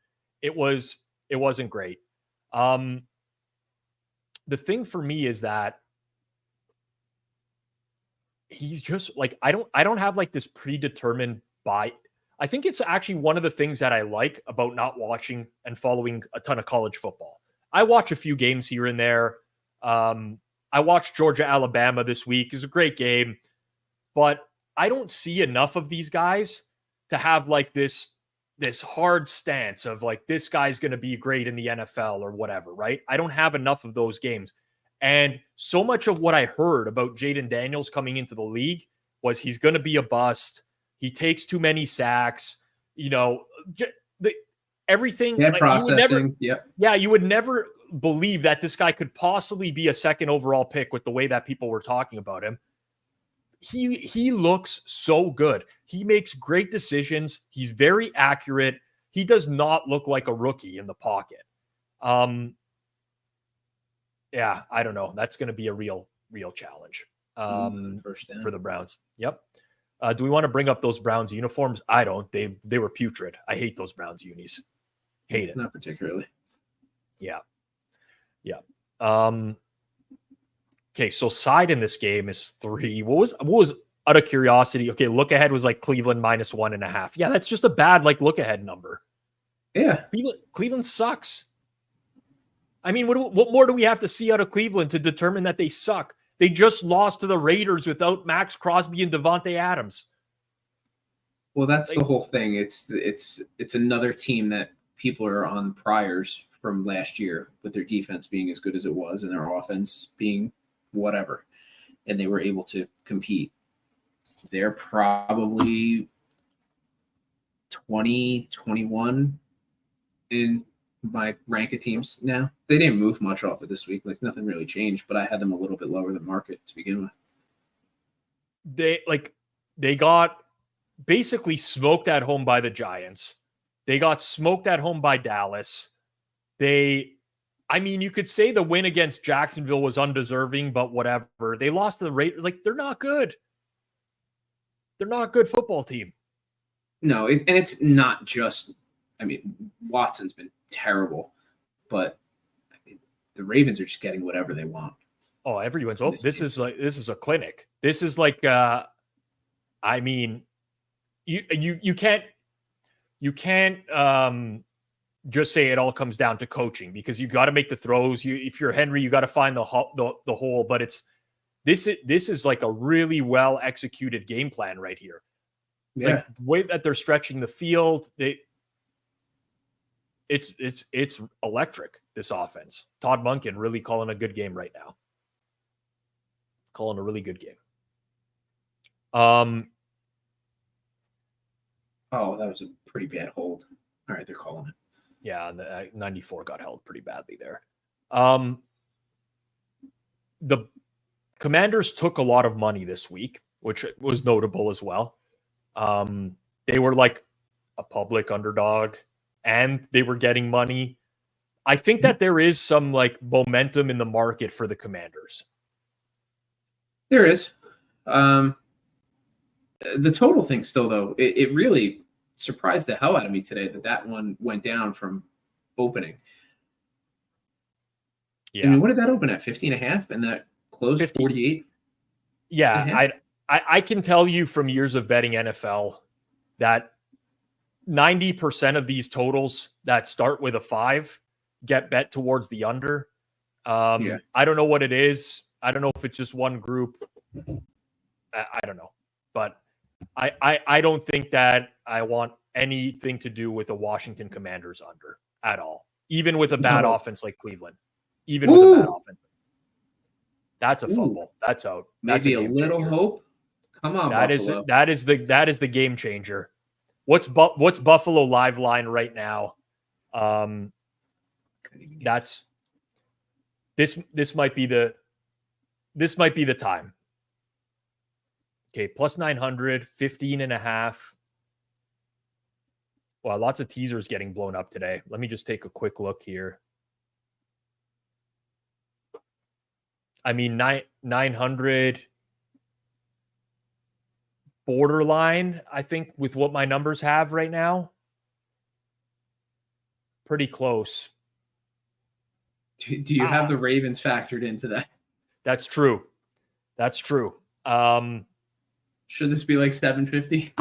It wasn't great. The thing for me is that he's just like, I don't have like this predetermined buy. I think it's actually one of the things that I like about not watching and following a ton of college football. I watch a few games here and there. I watched Georgia, Alabama this week. It was a great game, but I don't see enough of these guys to have like this hard stance of like, this guy's going to be great in the NFL or whatever, right? I don't have enough of those games. And so much of what I heard about Jaden Daniels coming into the league was he's going to be a bust. He takes too many sacks, everything. Bad processing. You would never believe that this guy could possibly be a second overall pick with the way that people were talking about him. He looks so good. He makes great decisions. He's very accurate. He does not look like a rookie in the pocket. I don't know. That's going to be a real challenge for the Browns. Yep. Do we want to bring up those Browns uniforms? I don't. They were putrid. I hate those Browns unis. Hate it. Not particularly. Yeah. Okay, so side in this game is 3. What was out of curiosity? Okay, look ahead was like Cleveland -1.5. Yeah, that's just a bad like look ahead number. Yeah, Cleveland sucks. I mean, what more do we have to see out of Cleveland to determine that they suck? They just lost to the Raiders without Max Crosby and Devontae Adams. Well, that's the whole thing. It's another team that people are on priors from last year with their defense being as good as it was and their offense being whatever, and they were able to compete. They're probably 20-21 in my rank of teams now. They didn't move much off it this week. Like, nothing really changed, but I had them a little bit lower than market to begin with. They got basically smoked at home by the Giants. They got smoked at home by Dallas. You could say the win against Jacksonville was undeserving, but whatever. They lost to the Raiders. Like, they're not good. They're not a good football team. No, and it's not just, Watson's been terrible, but the Ravens are just getting whatever they want. Oh, everyone's this is a clinic. This is like you can't just say it all comes down to coaching, because you got to make the throws. If you're Henry, you got to find the hole. But this is like a really well executed game plan right here. Yeah. Like the way that they're stretching the field, it's electric, this offense. Todd Monken really calling a good game right now. Calling a really good game. Oh, that was a pretty bad hold. All right, they're calling it. Yeah, the 94 got held pretty badly there. The Commanders took a lot of money this week, which was notable as well. They were like a public underdog, and they were getting money. I think that there is some like momentum in the market for the Commanders. There is. The total thing still, though, it really surprised the hell out of me today that one went down from opening. Yeah. I mean, what did that open at? 50.5, and that closed 50. 48? Yeah, I can tell you from years of betting NFL that 90% of these totals that start with a 5 get bet towards the under. I don't know what it is. I don't know if it's just one group. I don't know. But I don't think that I want anything to do with the Washington Commanders under at all. Even with a bad offense like Cleveland. Even with a bad offense. That's a fumble. That's out. That's Maybe a little changer. Hope. Come on, that Buffalo. is the game changer. What's Buffalo live line right now? That's this might be the time. Okay, plus 900, 15.5. Wow, lots of teasers getting blown up today. Let me just take a quick look here. I mean, 900 borderline, I think, with what my numbers have right now. Pretty close. Do you have the Ravens factored into that? That's true. That's true. Should this be like 750?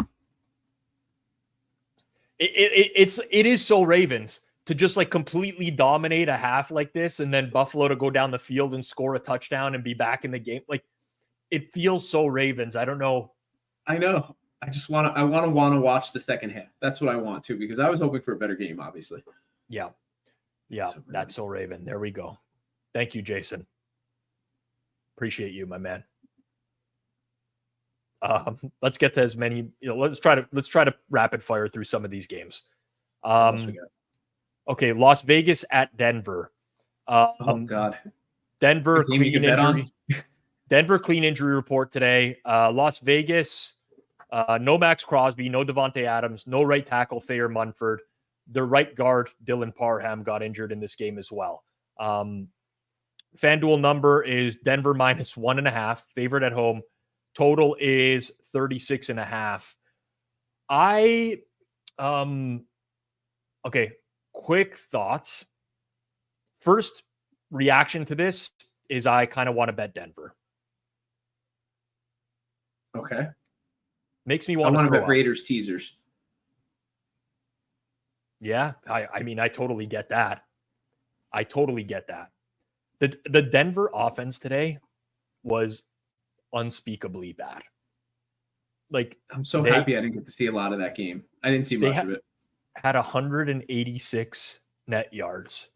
It is so Ravens to just like completely dominate a half like this, and then Buffalo to go down the field and score a touchdown and be back in the game. Like, it feels so Ravens. I don't know. I know. I just want to watch the second half. That's what I want to, because I was hoping for a better game, obviously. Yeah. That's so Raven. There we go. Thank you, Jason. Appreciate you, my man. Let's get to as many. Let's try to rapid fire through some of these games. Okay, Las Vegas at Denver. Oh God, Denver clean injury. Denver clean injury report today. Las Vegas, no Max Crosby, no Devontae Adams, no right tackle Thayer Munford. The right guard Dylan Parham got injured in this game as well. FanDuel number is Denver minus 1.5, favorite at home. Total is 36.5. Okay, quick thoughts. First reaction to this is I kind of want to bet Denver. Okay. Makes me want to bet up. Raiders teasers. Yeah, I mean, I totally get that. The Denver offense today was unspeakably bad. Like, I'm so happy I didn't get to see a lot of that game. I didn't see much of it. Had 186 net yards,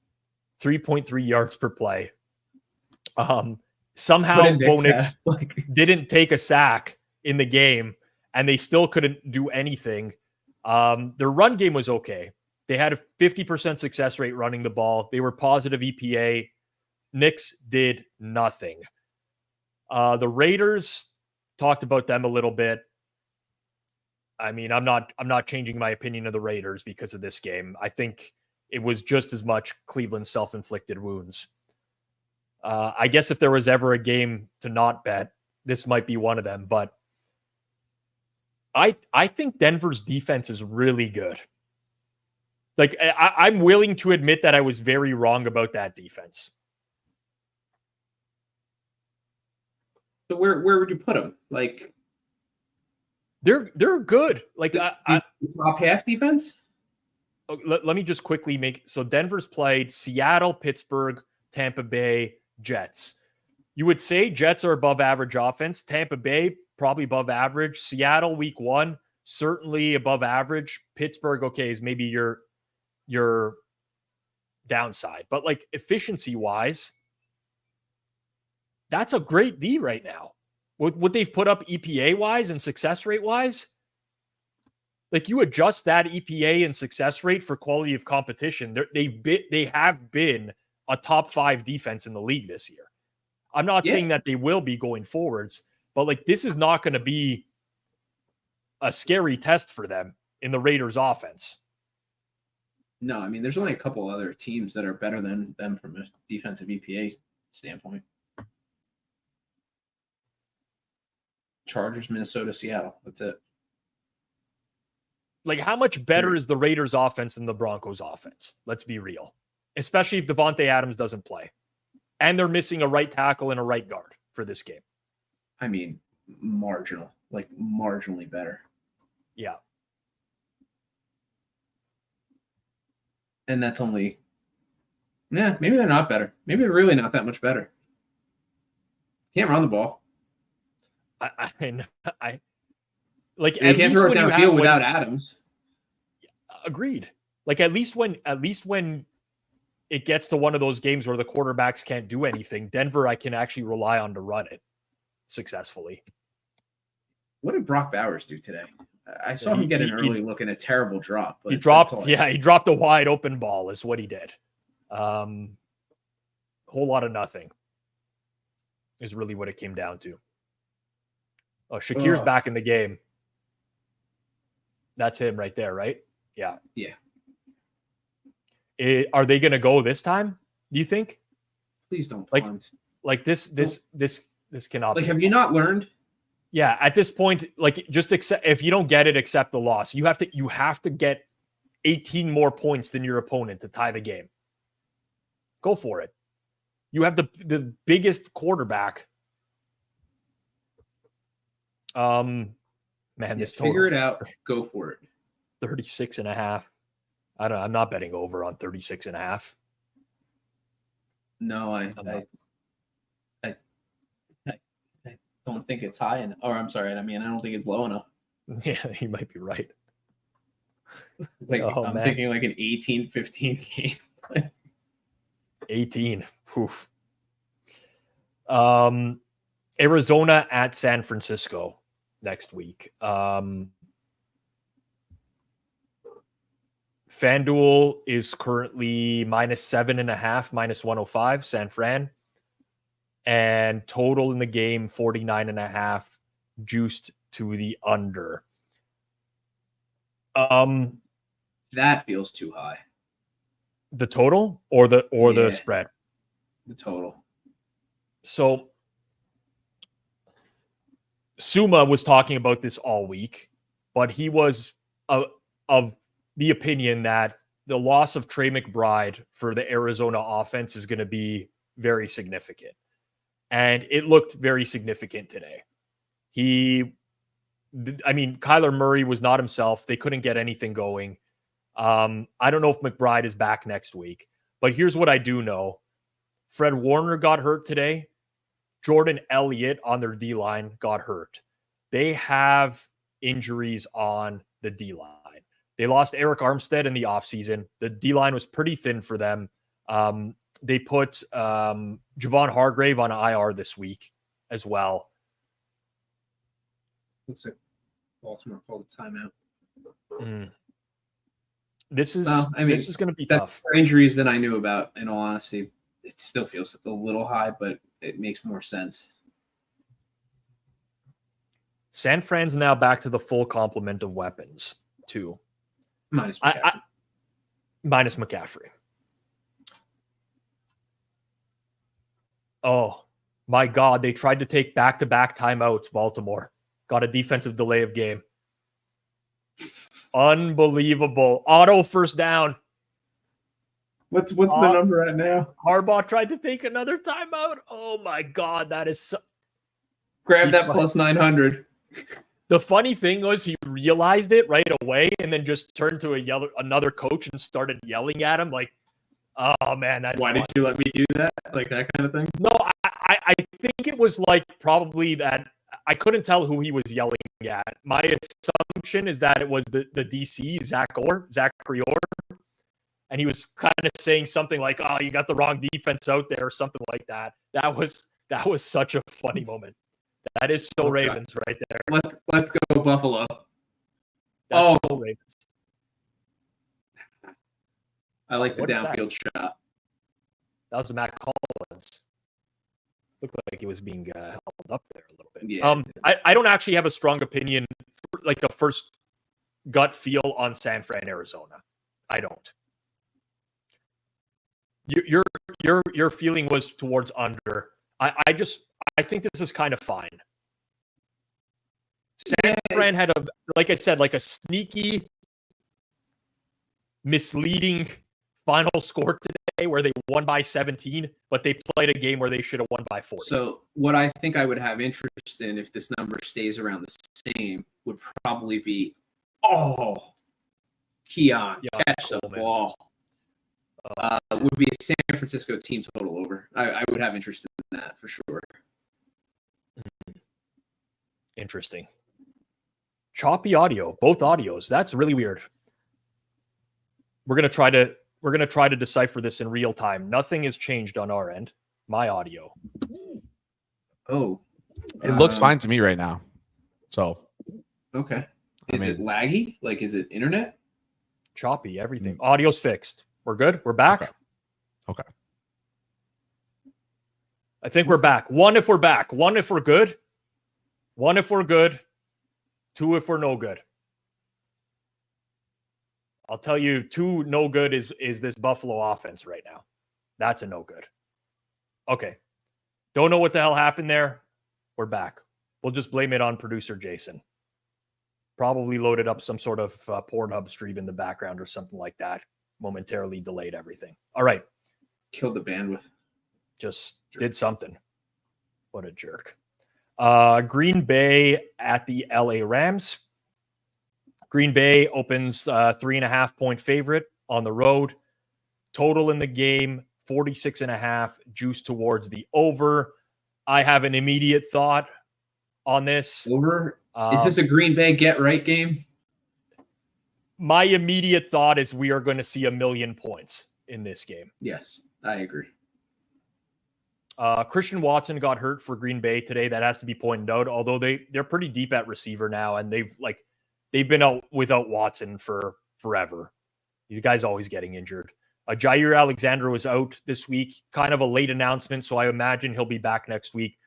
3.3 yards per play. Somehow Bo Nix didn't take a sack in the game, and they still couldn't do anything. Their run game was okay. They had a 50% success rate running the ball. They were positive EPA. Nix did nothing. The Raiders, talked about them a little bit. I mean, I'm not changing my opinion of the Raiders because of this game. I think it was just as much Cleveland's self-inflicted wounds. I guess if there was ever a game to not bet, this might be one of them. But I think Denver's defense is really good. Like, I'm willing to admit that I was very wrong about that defense. So where would you put them? Like, they're good. Like, top half defense. Let me just quickly so Denver's played Seattle, Pittsburgh, Tampa Bay, Jets. You would say Jets are above average offense. Tampa Bay probably above average. Seattle week 1, certainly above average. Pittsburgh, okay, is maybe your downside. But like efficiency-wise, that's a great D right now. What they've put up EPA-wise and success rate-wise, like you adjust that EPA and success rate for quality of competition. They have been a top 5 defense in the league this year. I'm not saying that they will be going forwards, but like this is not going to be a scary test for them in the Raiders offense. No, I mean, there's only a couple other teams that are better than them from a defensive EPA standpoint. Chargers, Minnesota, Seattle. That's it. Like, how much better is the Raiders offense than the Broncos offense? Let's be real. Especially if Devontae Adams doesn't play. And they're missing a right tackle and a right guard for this game. I mean, marginal. Like, marginally better. Yeah. And that's only... Yeah, maybe they're not better. Maybe they're really not that much better. Can't run the ball. I like you can't throw it downfield without Adams. Agreed. Like at least when it gets to one of those games where the quarterbacks can't do anything, Denver I can actually rely on to run it successfully. What did Brock Bowers do today? I saw him get an early look and a terrible drop. But he dropped a wide open ball is what he did. Whole lot of nothing is really what it came down to. Oh, Shakir's back in the game. That's him right there, right? Yeah. Yeah. Are they going to go this time? Do you think? Please don't punt. Like this cannot. Like, have you not learned? Yeah. At this point, like, just accept. If you don't get it, accept the loss. You have to get 18 more points than your opponent to tie the game. Go for it. You have the biggest quarterback. Man, this total. Figure it out. Go for it. 36.5. I'm not betting over on 36.5. No, I don't think it's high enough. Or I'm sorry, I mean, I don't think it's low enough. Yeah, you might be right. Like, I'm thinking like an 18-15 game. 18. Oof. Arizona at San Francisco next week. FanDuel is currently -7.5, -105, San Fran. And total in the game, 49.5, juiced to the under. That feels too high. The total or the spread? The total. So Suma was talking about this all week, but he was of the opinion that the loss of Trey McBride for the Arizona offense is going to be very significant. And it looked very significant today. Kyler Murray was not himself. They couldn't get anything going. I don't know if McBride is back next week, but here's what I do know. Fred Warner got hurt today. Jordan Elliott on their D-line got hurt. They have injuries on the D-line. They lost Eric Armstead in the offseason. The D-line was pretty thin for them. They put Javon Hargrave on IR this week as well. Looks like Baltimore called a timeout. This is going to be tough. More injuries than I knew about, in all honesty. It still feels a little high, but it makes more sense. San Fran's now back to the full complement of weapons, too. Minus McCaffrey. Minus McCaffrey. Oh, my God. They tried to take back-to-back timeouts, Baltimore. Got a defensive delay of game. Unbelievable. Auto first down. What's the number right now? Harbaugh tried to take another timeout. Oh, my God. That is so... Grab that plus 900. The funny thing was he realized it right away and then just turned to another coach and started yelling at him like, oh, man, that's Why funny. did you let me do that? Like that kind of thing? No, I think it was like probably that I couldn't tell who he was yelling at. My assumption is that it was the DC, Zachary Orr, and he was kind of saying something like, "Oh, you got the wrong defense out there," or something like that. That was such a funny moment. That is so Ravens right there. Let's go Buffalo. That's so Ravens. I like the downfield shot. That was Matt Collins. Looked like he was being held up there a little bit. Yeah. I don't actually have a strong opinion, like a first gut feel on San Fran, Arizona. I don't. Your feeling was towards under. I think this is kind of fine. San Fran had like I said, like a sneaky, misleading final score today where they won by 17, but they played a game where they should have won by 40. So what I think I would have interest in if this number stays around the same would probably be, Keon, catch the ball. Would be a San Francisco team total over. I would have interest in that for sure. Interesting. Choppy audio, both audios. That's really weird. We're gonna try to decipher this in real time. Nothing has changed on our end. My audio. Oh, it looks fine to me right now. So, okay. Is it laggy? Like, is it internet? Choppy, everything. Audio's fixed. We're good. We're back. Okay. I think we're back. One if we're back. One if we're good. One if we're good. Two if we're no good. I'll tell you, two no good is this Buffalo offense right now. That's a no good. Okay. Don't know what the hell happened there. We're back. We'll just blame it on producer Jason. Probably loaded up some sort of Pornhub stream in the background or something like that. Momentarily delayed everything. All right. Killed the bandwidth. Just did something. What a jerk. Green Bay at the LA Rams. Green Bay opens 3.5-point favorite on the road. Total in the game, 46.5, juice towards the over. I have an immediate thought on this. Over? Is this a Green Bay get right game? My immediate thought is we are going to see 1 million points in this game. Yes, I agree. Christian Watson got hurt for Green Bay today. That has to be pointed out, although they're pretty deep at receiver now, and they've been out without Watson for forever. These guys always getting injured. Jair Alexander was out this week, kind of a late announcement, so I imagine he'll be back next week.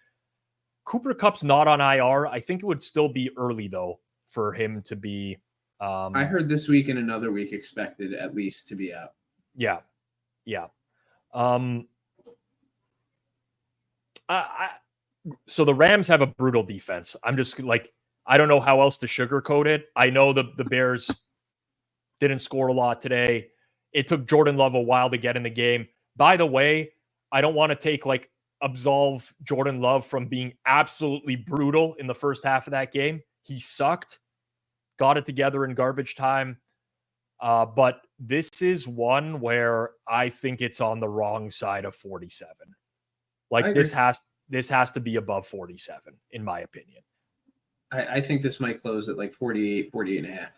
Cooper Kupp's not on IR. I think it would still be early, though, for him to be... I heard this week and another week expected at least to be out. Yeah. So the Rams have a brutal defense. I'm just like, I don't know how else to sugarcoat it. I know the Bears didn't score a lot today. It took Jordan Love a while to get in the game. By the way, I don't want to absolve Jordan Love from being absolutely brutal in the first half of that game. He sucked, got it together in garbage time. But this is one where I think it's on the wrong side of 47. This has to be above 47, in my opinion. I think this might close at 48, 48 and a half.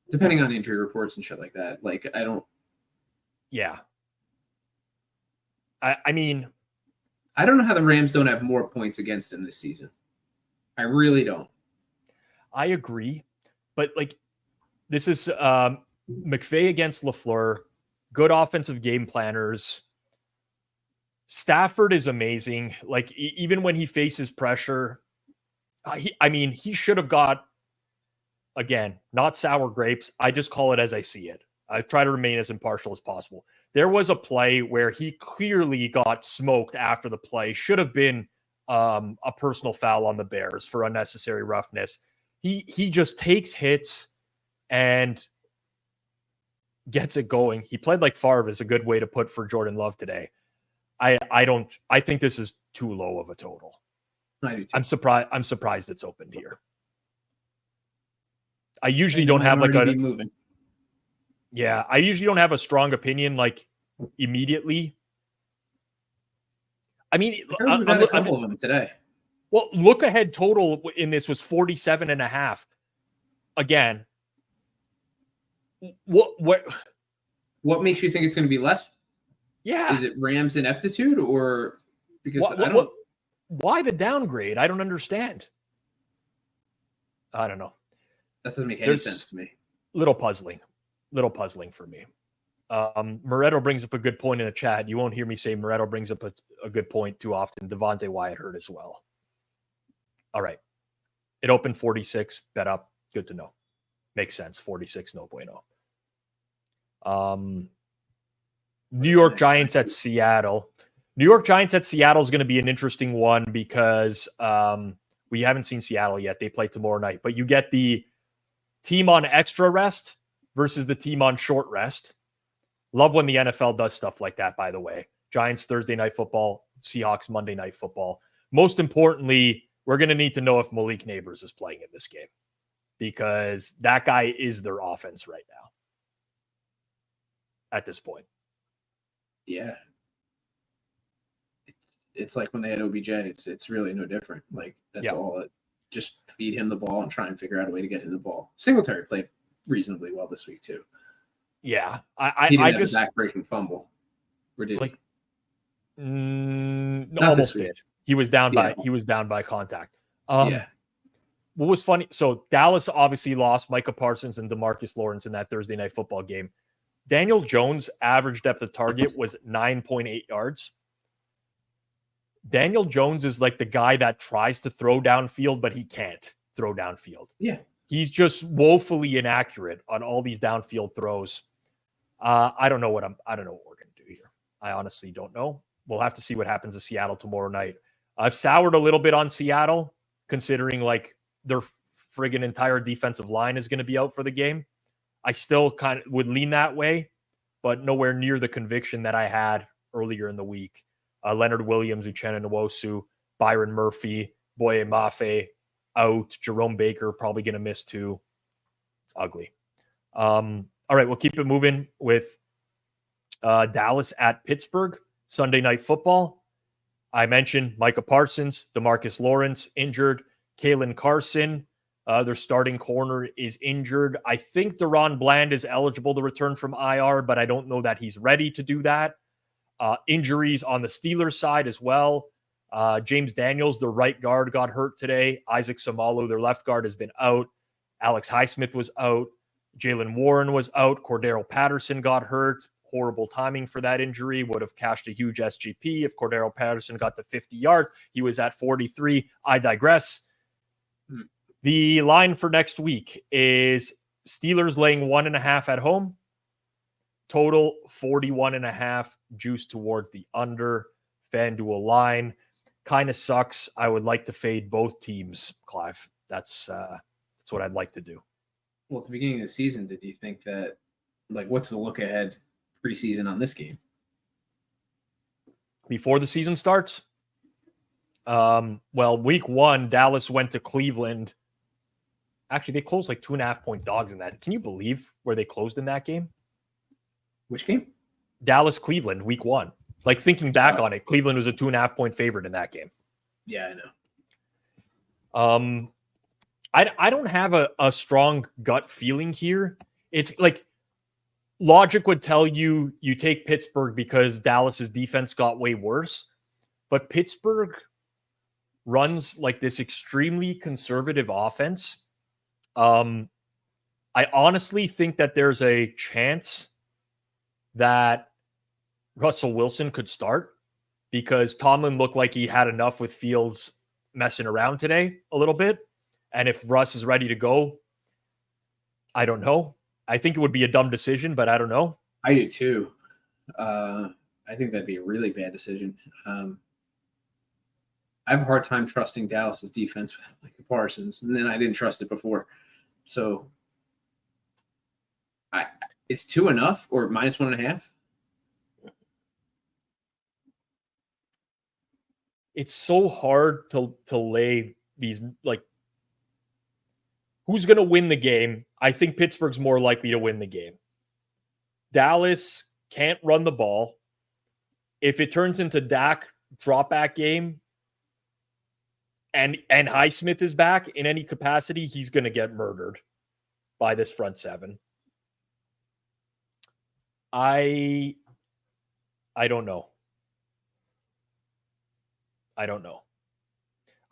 Depending on injury reports and shit like that. I don't. Yeah. I mean. I don't know how the Rams don't have more points against them this season. I really don't. I agree. But this is McVay against LaFleur. Good offensive game planners. Stafford is amazing. Even when he faces pressure, he should have got, again, not sour grapes. I just call it as I see it. I try to remain as impartial as possible. There was a play where he clearly got smoked after the play. Should have been a personal foul on the Bears for unnecessary roughness. He just takes hits and gets it going. He played like Favre is a good way to put for Jordan Love today. I think this is too low of a total. I do too. I'm surprised it's opened here. I usually don't have moving. Yeah, I usually don't have a strong opinion immediately. I mean, we've had a couple of them today. Well, look ahead total in this was 47.5. Again, what makes you think it's going to be less? Yeah. Is it Rams ineptitude or because why the downgrade? I don't understand. I don't know. That doesn't make any sense to me. Little puzzling for me. Moretto brings up a good point in the chat. You won't hear me say Moretto brings up a good point too often. Devontae Wyatt hurt as well. All right. It opened 46, bet up. Good to know. Makes sense. 46, no bueno. New York Giants at Seattle. New York Giants at Seattle is going to be an interesting one because we haven't seen Seattle yet. They play tomorrow night. But you get the team on extra rest versus the team on short rest. Love when the NFL does stuff like that, by the way. Giants Thursday night football, Seahawks Monday night football. Most importantly, we're going to need to know if Malik Neighbors is playing in this game because that guy is their offense right now at this point. Yeah. It's like when they had OBJ. It's really no different. Like, that's all. Just feed him the ball and try and figure out a way to get him the ball. Singletary played reasonably well this week, too. Yeah. He didn't have a back-breaking fumble. Or did he? Almost did. He was down by contact. What was funny? So Dallas obviously lost Micah Parsons and DeMarcus Lawrence in that Thursday night football game. Daniel Jones' average depth of target was 9.8 yards. Daniel Jones is like the guy that tries to throw downfield, but he can't throw downfield. Yeah. He's just woefully inaccurate on all these downfield throws. I don't know what we're going to do here. I honestly don't know. We'll have to see what happens to Seattle tomorrow night. I've soured a little bit on Seattle, considering like their friggin' entire defensive line is going to be out for the game. I still kind of would lean that way, but nowhere near the conviction that I had earlier in the week. Leonard Williams, Uchenna Nwosu, Byron Murphy, Boye Mafe out. Jerome Baker probably going to miss too. It's ugly. All right, we'll keep it moving with Dallas at Pittsburgh, Sunday night football. I mentioned Micah Parsons, DeMarcus Lawrence injured, Kalen Carson, their starting corner is injured. I think Deron Bland is eligible to return from IR, but I don't know that he's ready to do that. Injuries on the Steelers side as well. James Daniels, the right guard, got hurt today. Isaac Samalu, their left guard, has been out. Alex Highsmith was out. Jalen Warren was out. Cordero Patterson got hurt. Horrible timing for that injury. Would have cashed a huge SGP if Cordero Patterson got to 50 yards. He was at 43. I digress. The line for next week is Steelers laying 1.5 at home. Total 41.5, juice towards the under. FanDuel line. Kind of sucks. I would like to fade both teams, Clive. That's what I'd like to do. Well, at the beginning of the season, did you think that, like, what's the look ahead preseason on this game? Before the season starts? Well, week 1, Dallas went to Cleveland. Actually, they closed like 2.5-point dogs in that. Can you believe where they closed in that game? Which game? Dallas, Cleveland, week 1. Like, thinking back on it, Cleveland was a 2.5-point favorite in that game. Yeah, I know. I don't have a strong gut feeling here. It's like logic would tell you take Pittsburgh because Dallas's defense got way worse. But Pittsburgh runs like this extremely conservative offense. I honestly think that there's a chance that Russell Wilson could start because Tomlin looked like he had enough with Fields messing around today a little bit. And if Russ is ready to go, I don't know. I think it would be a dumb decision, but I don't know. I do too. I think that'd be a really bad decision. I have a hard time trusting Dallas's defense with Micah Parsons, and then I didn't trust it before. So, is 2 enough or -1.5? It's so hard to lay these, like, who's going to win the game? I think Pittsburgh's more likely to win the game. Dallas can't run the ball. If it turns into Dak drop back game and Highsmith is back in any capacity, he's going to get murdered by this front seven. I don't know. I don't know.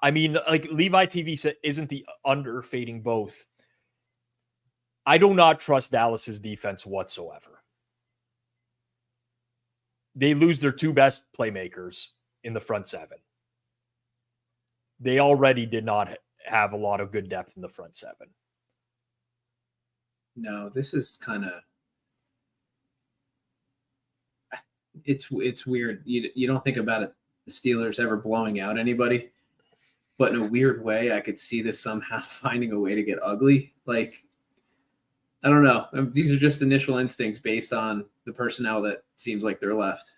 I mean, like Levi TV said, isn't the under fading both? I do not trust Dallas's defense whatsoever. They lose their two best playmakers in the front seven. They already did not have a lot of good depth in the front seven. No, this is kind of it's weird. You don't think about it, the Steelers ever blowing out anybody, but in a weird way, I could see this somehow finding a way to get ugly. Like, I don't know. These are just initial instincts based on the personnel that seems like they're left.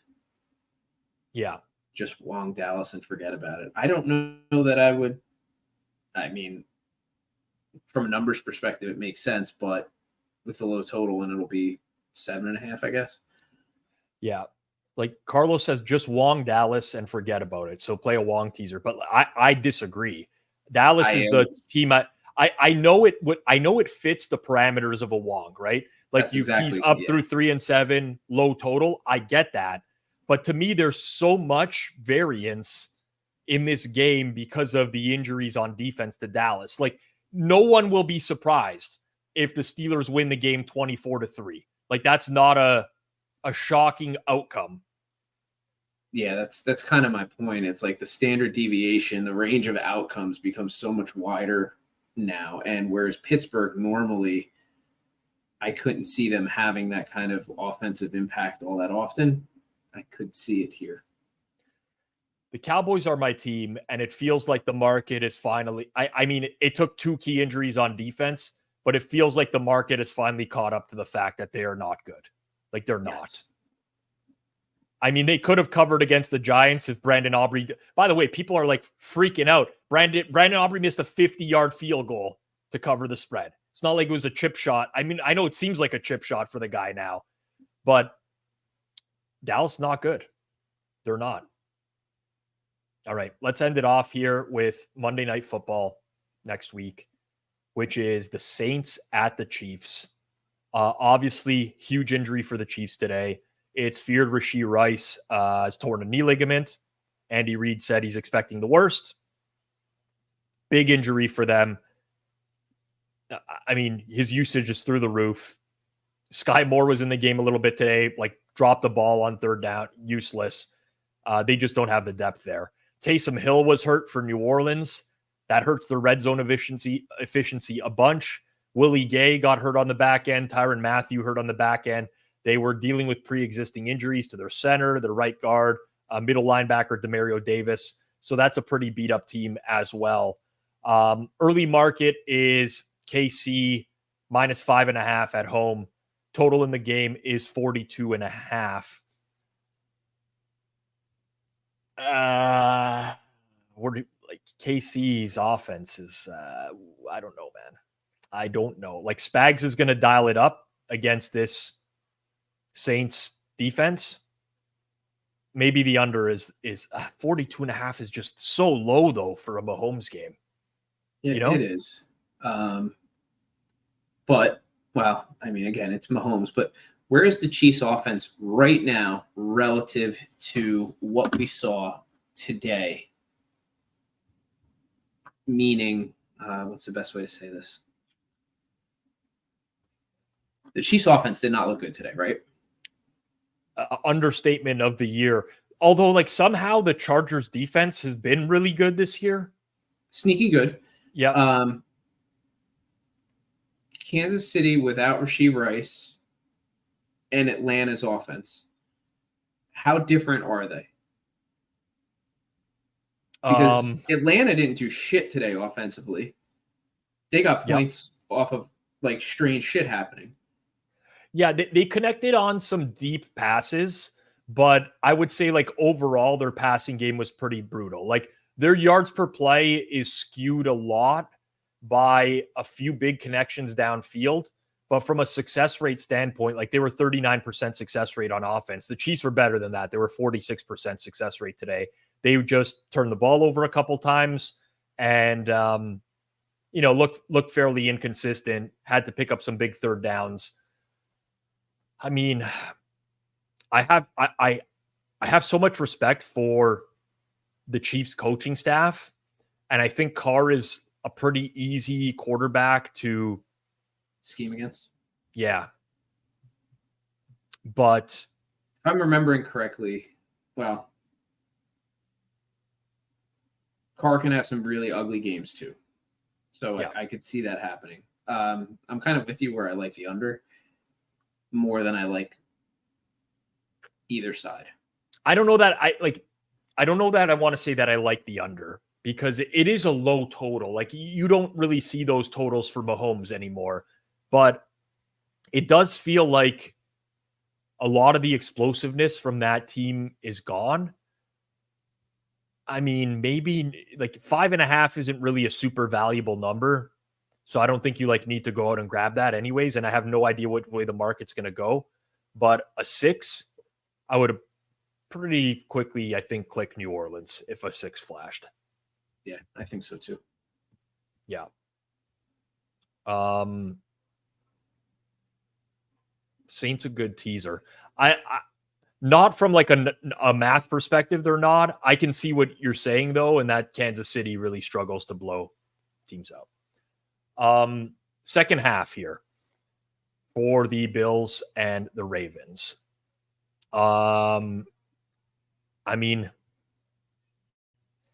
Yeah. Just Wong Dallas and forget about it. I don't know that I would. I mean, from a numbers perspective, it makes sense, but with the low total, and it'll be 7.5, I guess. Yeah. Like Carlos says, just Wong Dallas and forget about it. So play a Wong teaser, but I disagree. Dallas is the team. I know it. I know it fits the parameters of a Wong, right? Like That's you exactly, tease up through 3 and 7, low total. I get that, but to me, there's so much variance in this game because of the injuries on defense to Dallas. Like no one will be surprised if the Steelers win the game 24-3. Like that's not a shocking outcome. Yeah, that's kind of my point. It's like the standard deviation, the range of outcomes becomes so much wider now. And whereas Pittsburgh normally, I couldn't see them having that kind of offensive impact all that often. I could see it here. The Cowboys are my team, and it feels like the market is finally, I mean, it took 2 key injuries on defense, but it feels like the market has finally caught up to the fact that they are not good. Like they're not. Yes. I mean, they could have covered against the Giants if Brandon Aubrey. By the way, people are like freaking out. Brandon Aubrey missed a 50-yard field goal to cover the spread. It's not like it was a chip shot. I mean, I know it seems like a chip shot for the guy now, but Dallas not good. They're not. All right, let's end it off here with Monday Night Football next week, which is the Saints at the Chiefs. Obviously, huge injury for the Chiefs today. It's feared Rashee Rice has torn a knee ligament. Andy Reid said he's expecting the worst. Big injury for them. I mean, his usage is through the roof. Sky Moore was in the game a little bit today, like dropped the ball on third down, useless. They just don't have the depth there. Taysom Hill was hurt for New Orleans. That hurts their red zone efficiency a bunch. Willie Gay got hurt on the back end. Tyrann Mathieu hurt on the back end. They were dealing with pre-existing injuries to their center, their right guard, middle linebacker, Demario Davis. So that's a pretty beat-up team as well. Early market is KC minus 5.5 at home. Total in the game is 42.5. Like KC's offense is, I don't know, man. I don't know. Like Spags is going to dial it up against this Saints defense. Maybe the under is 42.5 is just so low though for a Mahomes game. Yeah, you know? It is. But well, I mean, again, it's Mahomes, but where is the Chiefs offense right now relative to what we saw today? Meaning, what's the best way to say this? The Chiefs offense did not look good today, right? Understatement of the year. Although, like, somehow the Chargers defense has been really good this year. Sneaky good. Yeah. Kansas City without Rashee Rice and Atlanta's offense. How different are they? Because Atlanta didn't do shit today offensively. They got points off of, like, strange shit happening. Yeah, they connected on some deep passes, but I would say, like, overall, their passing game was pretty brutal. Like, their yards per play is skewed a lot by a few big connections downfield. But from a success rate standpoint, like, they were 39% success rate on offense. The Chiefs were better than that. They were 46% success rate today. They just turned the ball over a couple times. and looked fairly inconsistent. Had to pick up some big third downs. I mean, I have so much respect for the Chiefs coaching staff, and I think Carr is a pretty easy quarterback to scheme against. Yeah. But if I'm remembering correctly, well, Carr can have some really ugly games too. So yeah. I could see that happening. I'm kind of with you where I like the under more than I like either side. I don't know that I want to say that I like the under because it is a low total. Like you don't really see those totals for Mahomes anymore, but it does feel like a lot of the explosiveness from that team is gone. I mean, maybe like 5.5 isn't really a super valuable number. So I don't think you need to go out and grab that anyways. And I have no idea what way the market's going to go, but a 6, I would pretty quickly, I think, click New Orleans if a 6 flashed. Yeah, I think so too. Yeah. Saints a good teaser. I not from like a math perspective, they're not. I can see what you're saying though, and that Kansas City really struggles to blow teams out. Second half here for the Bills and the Ravens. I mean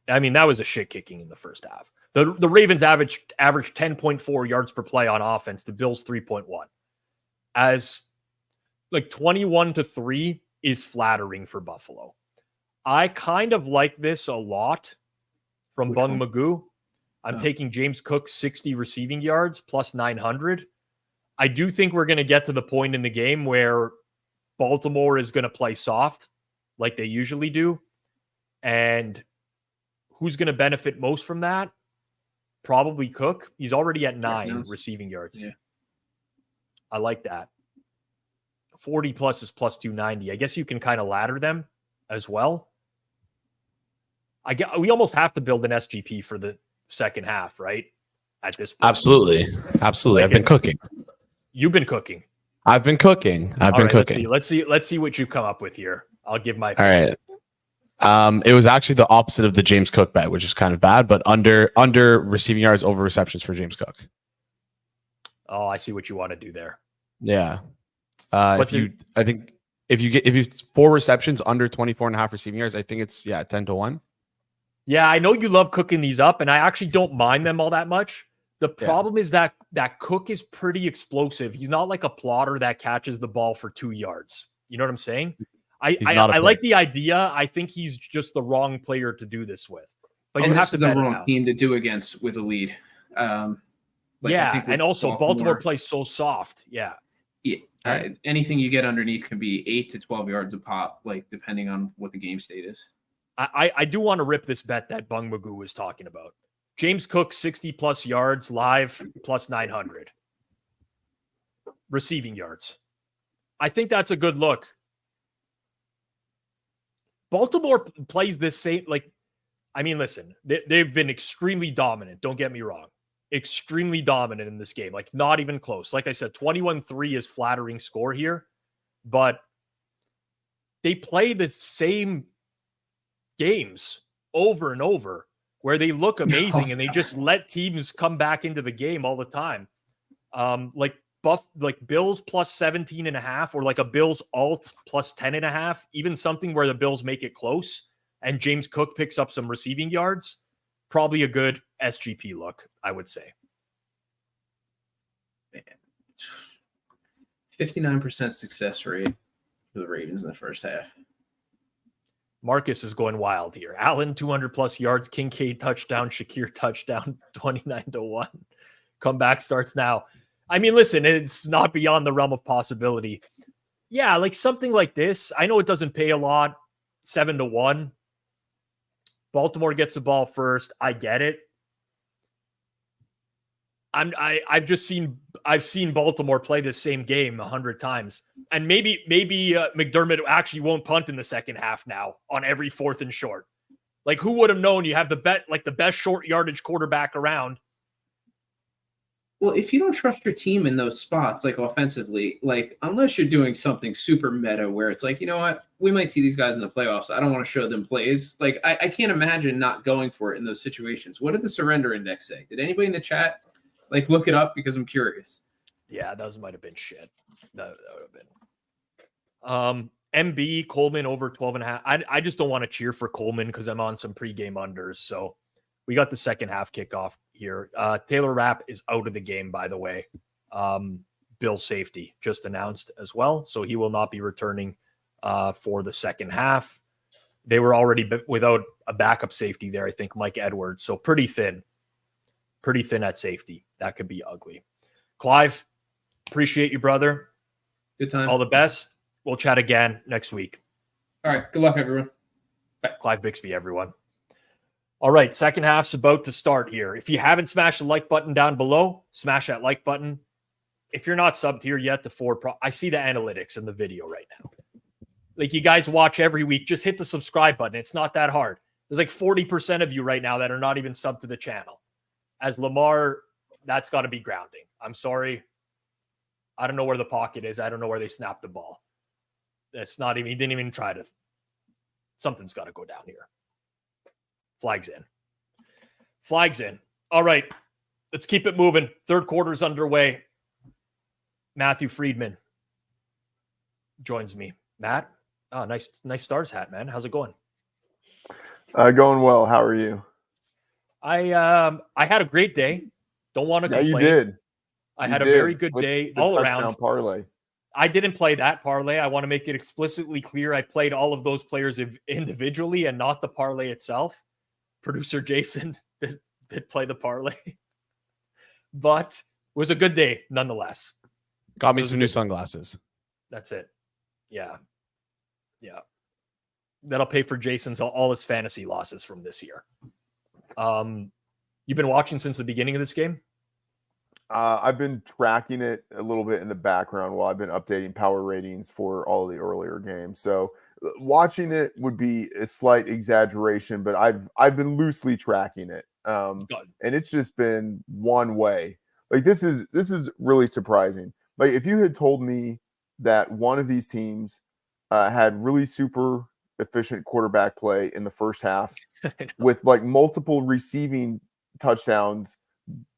that was a shit kicking in the first half. The Ravens averaged 10.4 yards per play on offense. The Bills 3.1. As 21-3 is flattering for Buffalo. I kind of like this a lot from Bung Magoo. I'm taking James Cook 60 receiving yards plus 900. I do think we're going to get to the point in the game where Baltimore is going to play soft like they usually do. And who's going to benefit most from that? Probably Cook. He's already at 9 receiving yards. Yeah. I like that. 40 plus is plus 290. I guess you can kind of ladder them as well. We almost have to build an SGP for the second half, right? At this point. Absolutely. I've been cooking. You've been cooking. I've been cooking. Let's see what you come up with here. I'll give my All right. It was actually the opposite of the James Cook bet, which is kind of bad, but under receiving yards over receptions for James Cook. Oh, I see what you want to do there. Yeah. If you 4 receptions under 24.5 receiving yards, I think it's 10-1. Yeah, I know you love cooking these up, and I actually don't mind them all that much. The problem is that Cook is pretty explosive. He's not like a plotter that catches the ball for 2 yards. You know what I'm saying? I like the idea. I think he's just the wrong player to do this with. But you have to the wrong team to do against with a lead. And also Baltimore plays so soft. Yeah. Yeah. Anything you get underneath can be 8 to 12 yards a pop, depending on what the game state is. I do want to rip this bet that Bung Magoo was talking about. James Cook, 60 plus yards live, plus 900. Receiving yards. I think that's a good look. Baltimore plays this same, listen, they've been extremely dominant. Don't get me wrong. Extremely dominant in this game. Not even close. Like I said, 21-3 is flattering score here, but they play the same games over and over where they look amazing and they just let teams come back into the game all the time. Bills plus 17.5 or a Bills alt plus 10.5, even something where the Bills make it close and James Cook picks up some receiving yards. Probably a good SGP look, I would say. 59% success rate for the Ravens in the first half. Marcus is going wild here. Allen, 200 plus yards. Kincaid touchdown. Shakir touchdown. 29-1. Comeback starts now. I mean, listen, it's not beyond the realm of possibility. Yeah, something like this. I know it doesn't pay a lot. 7-1. Baltimore gets the ball first. I get it. I've seen Baltimore play this same game 100 times, and maybe McDermott actually won't punt in the second half now on every 4th and short. Like, who would have known you have the best short yardage quarterback around? Well, if you don't trust your team in those spots, like offensively, like unless you're doing something super meta where it's like, you know what, we might see these guys in the playoffs. I don't want to show them plays. Like, I can't imagine not going for it in those situations. What did the surrender index say? Did anybody in the chat like look it up? Because I'm curious. Yeah, those might have been shit. That would have been. MB Coleman over 12.5. I just don't want to cheer for Coleman because I'm on some pregame unders. So we got the second half kickoff here. Taylor Rapp is out of the game, by the way. Bill safety just announced as well. So he will not be returning for the second half. They were already without a backup safety there, I think, Mike Edwards. So pretty thin at safety. That could be ugly. Clive, appreciate you, brother. Good time. All the best. We'll chat again next week. All right. Good luck, everyone. Clive Bixby, everyone. All right, second half's about to start here. If you haven't smashed the like button down below, smash that like button. If you're not subbed here yet to Ford Pro, I see the analytics in the video right now. Like, you guys watch every week, just hit the subscribe button. It's not that hard. There's like 40% of you right now that are not even subbed to the channel. As Lamar, that's got to be grounding. I'm sorry. I don't know where the pocket is. I don't know where they snapped the ball. That's not even, he didn't even try to. Something's got to go down here. Flags in. Flags in. All right. Let's keep it moving. Third quarter's underway. Matthew Friedman joins me. Matt? Oh, nice Stars hat, man. How's it going? Going well. How are you? I had a great day. Don't want to complain. You did. I had a very good day all around. Parlay. I didn't play that parlay. I want to make it explicitly clear I played all of those players individually and not the parlay itself. Producer Jason did play the parlay. But it was a good day nonetheless. Got me some new sunglasses. That's it. Yeah. Yeah. That'll pay for Jason's all his fantasy losses from this year. You've been watching since the beginning of this game? I've been tracking it a little bit in the background while I've been updating power ratings for all of the earlier games. So watching it would be a slight exaggeration, but I've been loosely tracking it. And it's just been one way. Like, this is really surprising. Like, if you had told me that one of these teams had really super efficient quarterback play in the first half with like multiple receiving touchdowns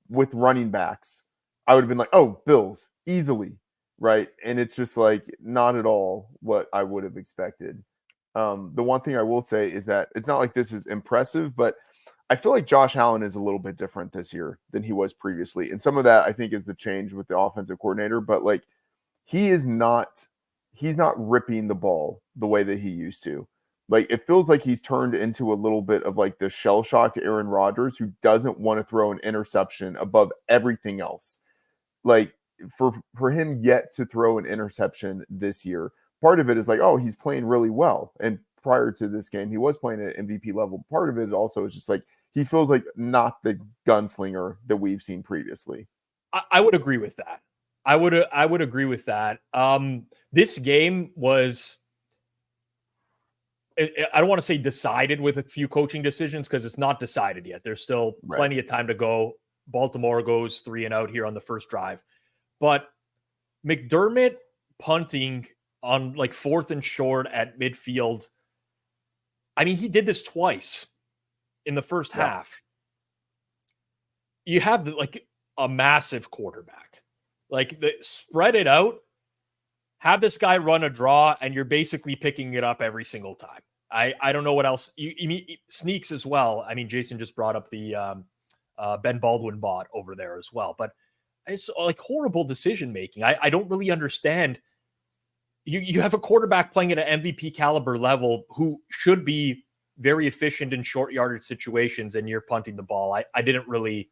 with running backs, I would have been like, oh, Bills, easily, right? And it's just like not at all what I would have expected. The one thing I will say is that it's not like this is impressive, but I feel like Josh Allen is a little bit different this year than he was previously. And some of that, I think, is the change with the offensive coordinator, but like he's not ripping the ball the way that he used to. Like, it feels like he's turned into a little bit of like the shell shocked Aaron Rodgers who doesn't want to throw an interception above everything else. Like, for him yet to throw an interception this year, part of it is like, oh, he's playing really well. And prior to this game, he was playing at MVP level. Part of it also is just like he feels like not the gunslinger that we've seen previously. I would agree with that. I would agree with that. This game was, I don't want to say decided with a few coaching decisions because it's not decided yet. There's still plenty of time to go. Baltimore goes 3 and out here on the first drive. But McDermott punting on like 4th and short at midfield. I mean, he did this twice in the first half. You have like a massive quarterback. Like, spread it out. Have this guy run a draw, and you're basically picking it up every single time. I don't know what else. You sneaks as well. I mean, Jason just brought up the Ben Baldwin bot over there as well. But it's like horrible decision making. I don't really understand. You have a quarterback playing at an MVP caliber level who should be very efficient in short yardage situations, and you're punting the ball. I didn't really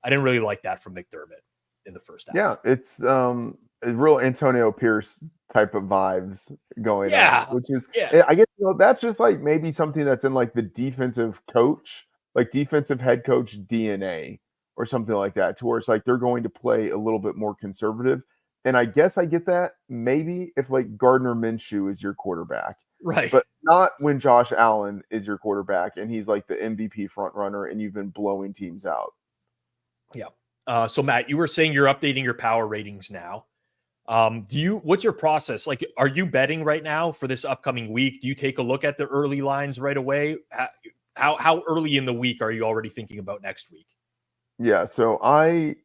like that from McDermott in the first half. Yeah, it's a real Antonio Pierce type of vibes going on, which is, I guess, that's just like maybe something that's in like the defensive coach, like defensive head coach DNA or something like that, to where it's like they're going to play a little bit more conservative. And I guess I get that maybe if like Gardner Minshew is your quarterback. Right. but not when Josh Allen is your quarterback and he's like the MVP front runner and you've been blowing teams out. Yeah. So Matt, you were saying you're updating your power ratings now. What's your process? Like, are you betting right now for this upcoming week? Do you take a look at the early lines right away? How early in the week are you already thinking about next week? Yeah. So I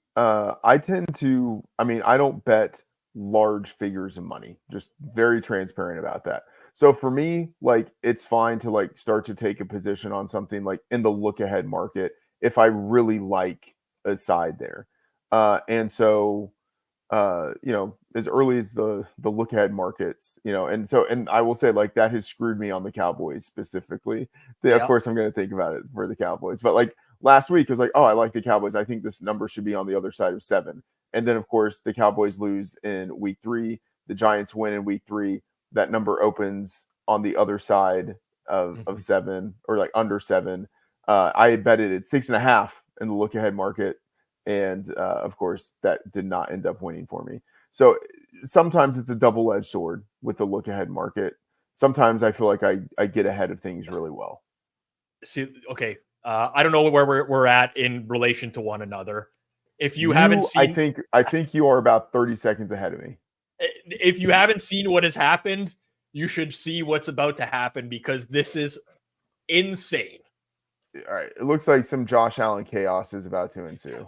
tend to, I don't bet large figures of money, just very transparent about that. So for me, like, it's fine to like start to take a position on something like in the look ahead market if I really like a side there. And so, as early as the look ahead markets, and I will say like that has screwed me on the Cowboys specifically. Of course, I'm going to think about it for the Cowboys, but like last week, I was like, oh, I like the Cowboys. I think this number should be on the other side of 7. And then, of course, the Cowboys lose in week 3. The Giants win in week 3. That number opens on the other side of 7 or like under 7. I had betted at 6.5 in the look ahead market. And of course, that did not end up winning for me. So sometimes it's a double-edged sword with the look ahead market. Sometimes I feel like I get ahead of things really well. See, okay. I don't know where we're at in relation to one another. If you haven't seen, I think you are about 30 seconds ahead of me. If you haven't seen what has happened, you should see what's about to happen because this is insane. All right. It looks like some Josh Allen chaos is about to ensue.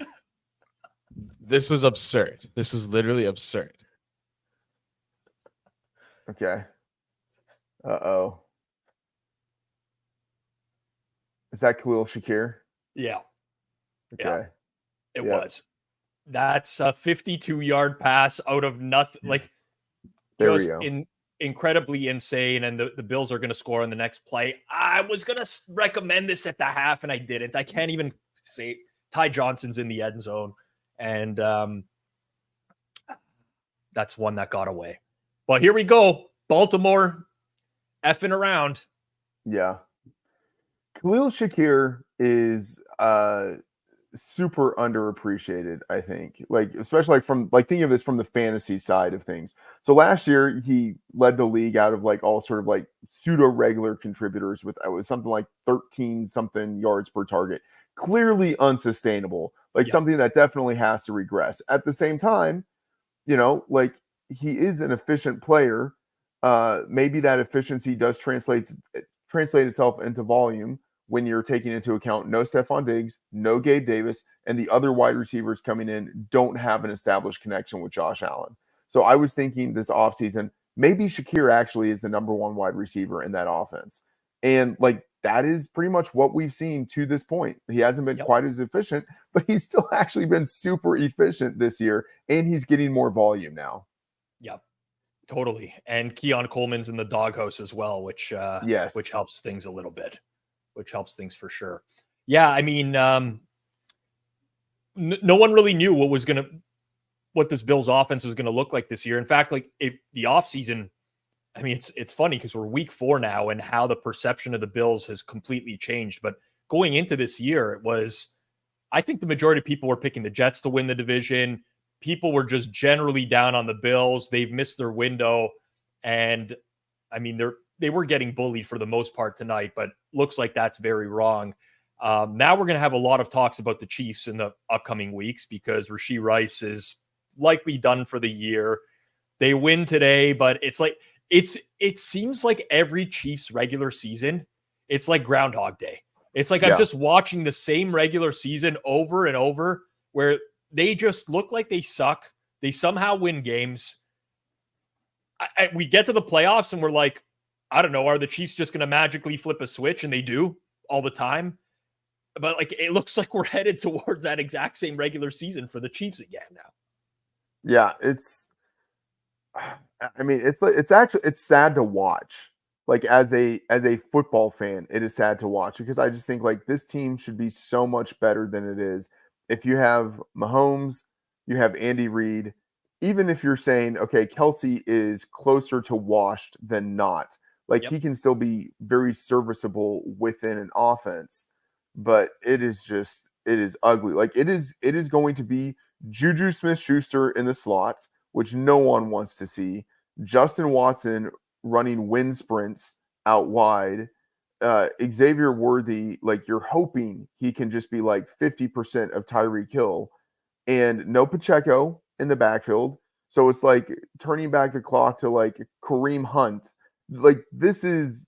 This was absurd. This was literally absurd. Okay. Uh-oh. Is that Khalil Shakir? Yeah. Okay. Yeah. It was. That's a 52-yard pass out of nothing. Like, there just incredibly insane. And the Bills are going to score on the next play. I was going to recommend this at the half, and I didn't. I can't even say Ty Johnson's in the end zone. And that's one that got away. But here we go. Baltimore effing around. Yeah. Khalil Shakir is super underappreciated, I think. Like, especially from like thinking of this from the fantasy side of things. So last year he led the league out of like all sort of like pseudo regular contributors with it was something like 13 something yards per target. Clearly unsustainable. Like something that definitely has to regress. At the same time, like he is an efficient player. Maybe that efficiency does translate itself into volume when you're taking into account no Stephon Diggs, no Gabe Davis, and the other wide receivers coming in don't have an established connection with Josh Allen. So I was thinking this offseason, maybe Shakir actually is the number 1 wide receiver in that offense. And like that is pretty much what we've seen to this point. He hasn't been quite as efficient, but he's still actually been super efficient this year, and he's getting more volume now. Yep, totally. And Keon Coleman's in the doghouse as well, which helps things a little bit, which helps things for sure. Yeah, I mean, no one really knew what this Bills offense was going to look like this year. In fact, like the offseason, I mean, it's funny because we're week 4 now and how the perception of the Bills has completely changed. But going into this year, I think the majority of people were picking the Jets to win the division. People were just generally down on the Bills. They've missed their window. And I mean, they were getting bullied for the most part tonight, but looks like that's very wrong. Now we're going to have a lot of talks about the Chiefs in the upcoming weeks because Rashee Rice is likely done for the year. They win today, but it's like, it seems like every Chiefs regular season, it's like Groundhog Day. It's like I'm just watching the same regular season over and over where they just look like they suck. They somehow win games. We get to the playoffs and we're like, I don't know, are the Chiefs just going to magically flip a switch? And they do all the time. But like, it looks like we're headed towards that exact same regular season for the Chiefs again now. Yeah, it's sad to watch. Like as a football fan, it is sad to watch because I just think like this team should be so much better than it is. If you have Mahomes, you have Andy Reid, even if you're saying, okay, Kelsey is closer to washed than not, like he can still be very serviceable within an offense, but it is ugly. Like it is going to be Juju Smith-Schuster in the slot, which no one wants to see. Justin Watson running wind sprints out wide. Xavier Worthy, like you're hoping he can just be like 50% of Tyreek Hill, and no Pacheco in the backfield. So it's like turning back the clock to like Kareem Hunt. Like this is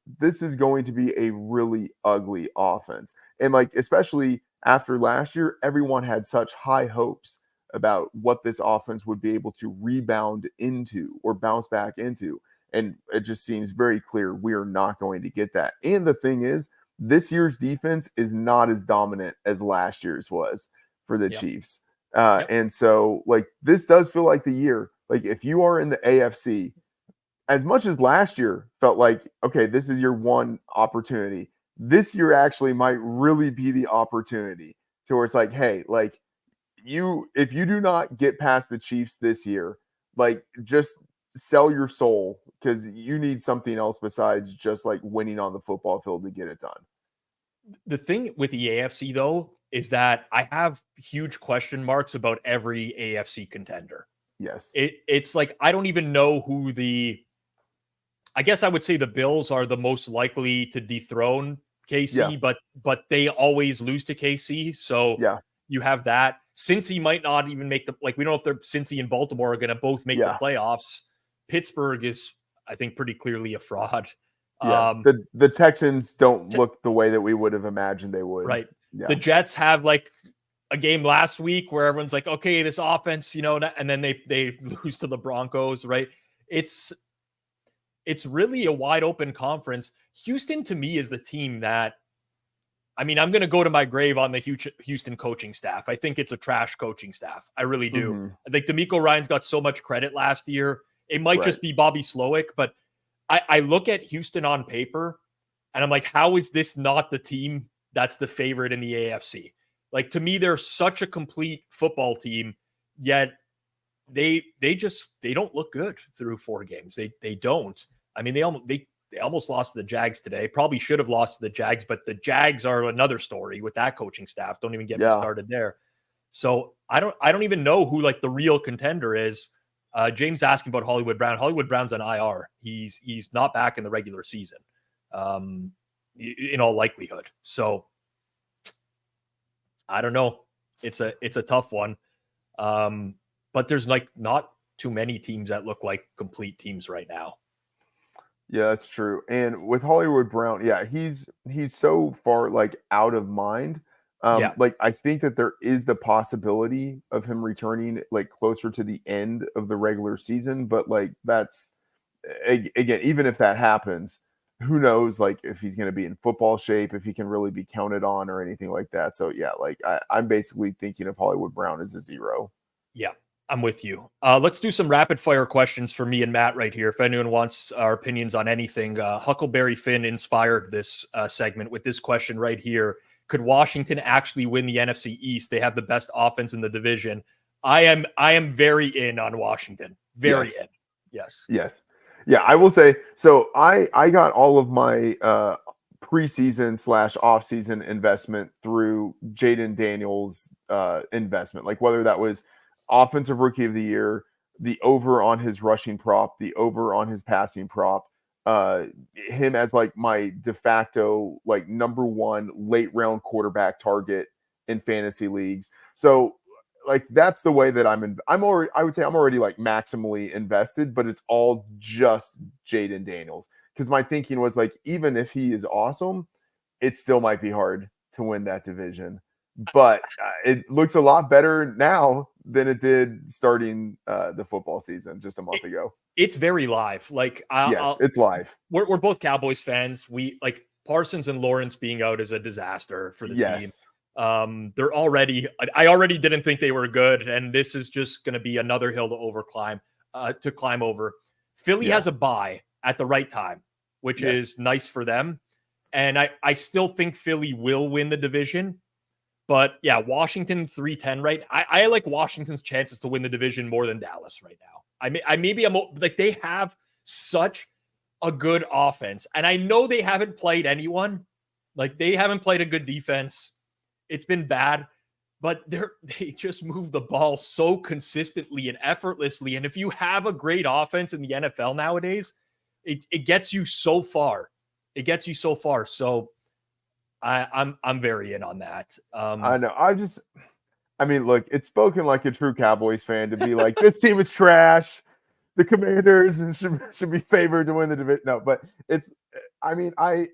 going to be a really ugly offense. And like especially after last year, everyone had such high hopes about what this offense would be able to rebound into or bounce back into. And it just seems very clear we are not going to get that. And the thing is, this year's defense is not as dominant as last year's was for the Chiefs. And so, like, this does feel like the year. Like, if you are in the AFC, as much as last year felt like, okay, this is your one opportunity, this year actually might really be the opportunity to where it's like, hey, like, if you do not get past the Chiefs this year, like, just sell your soul because you need something else besides just like winning on the football field to get it done. The thing with the AFC though is that I have huge question marks about every AFC contender. Yes. It's like I don't even know who I guess I would say the Bills are the most likely to dethrone KC, but they always lose to KC. So you have that. Cincy might not even make we don't know if Cincy and Baltimore are going to both make the playoffs. Pittsburgh is, I think, pretty clearly a fraud. Yeah, the Texans don't look the way that we would have imagined they would. Right. Yeah. The Jets have like a game last week where everyone's like, okay, this offense, and then they lose to the Broncos, right? It's really a wide open conference. Houston to me is the team that, I mean, I'm going to go to my grave on the Houston coaching staff. I think it's a trash coaching staff. I really do. Mm-hmm. I think DeMeco Ryans got so much credit last year. It might just be Bobby Slowick, but I look at Houston on paper and I'm like, how is this not the team that's the favorite in the AFC? Like, to me, they're such a complete football team, yet they don't look good through 4 games. They don't. I mean, they almost lost to the Jags today. Probably should have lost to the Jags, but the Jags are another story with that coaching staff. Don't even get me started there. So I don't even know who like the real contender is. James asking about Hollywood Brown. Hollywood Brown's on IR. He's not back in the regular season, in all likelihood. So I don't know. It's a tough one. But there's like not too many teams that look like complete teams right now. Yeah, that's true. And with Hollywood Brown, he's so far like out of mind. Like I think that there is the possibility of him returning like closer to the end of the regular season, but like that's again, even if that happens, who knows like if he's going to be in football shape, if he can really be counted on or anything like that. So like I'm basically thinking of Hollywood Brown as a 0. Yeah, I'm with you. Let's do some rapid fire questions for me and Matt right here. If anyone wants our opinions on anything, Huckleberry Finn inspired this segment with this question right here. Could Washington actually win the NFC East? They have the best offense in the division. I am very in on Washington. Very in. Yes. Yes. Yeah, I will say, so I got all of my preseason / offseason investment through Jaden Daniels' investment, like whether that was offensive rookie of the year, the over on his rushing prop, the over on his passing prop, him as like my de facto like number 1 late round quarterback target in fantasy leagues. So like that's the way that I would say I'm already like maximally invested, but it's all just Jaden Daniels, because my thinking was like, even if he is awesome, it still might be hard to win that division. But it looks a lot better now than it did starting the football season just a month ago. It's very live. Like, it's live. We're both Cowboys fans. We like Parsons and Lawrence being out is a disaster for the team. They're already. I already didn't think they were good, and this is just going to be another hill to climb over. Philly has a bye at the right time, which is nice for them, and I still think Philly will win the division. But yeah, Washington 3-10, right? I like Washington's chances to win the division more than Dallas right now. I'm like, they have such a good offense, and I know they haven't played anyone. Like, they haven't played a good defense. It's been bad, but they just move the ball so consistently and effortlessly. And if you have a great offense in the NFL nowadays, it gets you so far. It gets you so far. So I'm very in on that. I know. I mean, look, it's spoken like a true Cowboys fan to be like, this team is trash. The Commanders and should be favored to win the division. No, but it's. I mean, I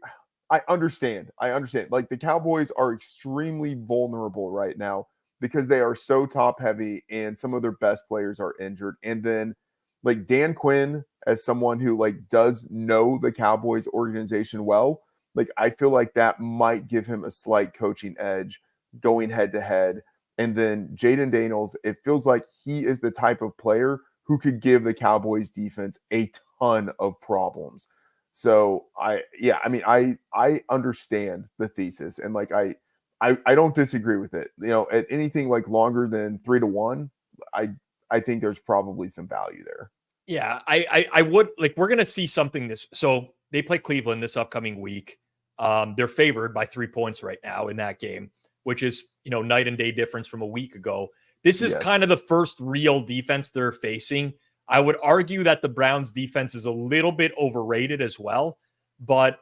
understand. I understand. Like the Cowboys are extremely vulnerable right now because they are so top heavy and some of their best players are injured. And then like Dan Quinn, as someone who like does know the Cowboys organization well, like I feel like that might give him a slight coaching edge going head to head. And then Jaden Daniels, it feels like he is the type of player who could give the Cowboys defense a ton of problems. So I understand the thesis, and like I don't disagree with it. You know, at anything like longer than 3-1, I think there's probably some value there. Yeah, I would like, we're gonna see something this. So they play Cleveland this upcoming week. They're favored by 3 points right now in that game, which is, you know, night and day difference from a week ago. This is kind of the first real defense they're facing. I would argue that the Browns defense is a little bit overrated as well. But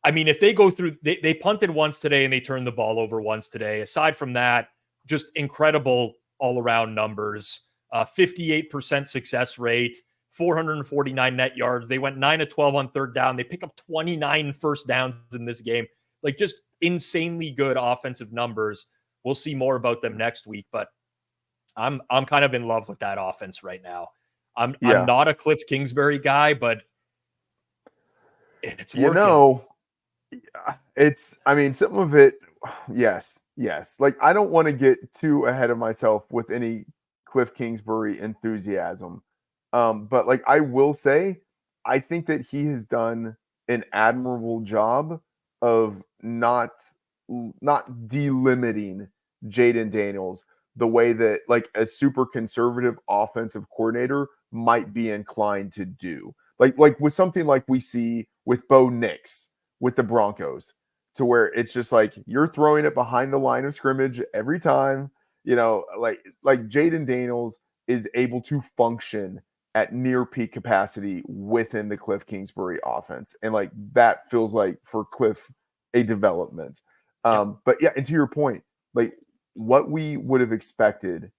I mean, if they go through, they punted once today and they turned the ball over once today. Aside from that, just incredible all around numbers. 58% success rate, 449 net yards. They went 9 of 12 on third down. They pick up 29 first downs in this game. Like just insanely good offensive numbers. We'll see more about them next week, but I'm kind of in love with that offense right now. I'm not a Cliff Kingsbury guy, but it's working. You know, I mean, some of it, yes. Like, I don't want to get too ahead of myself with any Cliff Kingsbury enthusiasm. But like, I will say, I think that he has done an admirable job of not delimiting Jaden Daniels the way that like a super conservative offensive coordinator might be inclined to do. Like with something like we see with Bo Nix with the Broncos, to where it's just like you're throwing it behind the line of scrimmage every time, you know, like Jaden Daniels is able to function at near peak capacity within the Cliff Kingsbury offense. And like that feels like for Cliff a development. But yeah, and to your point, like what we would have expected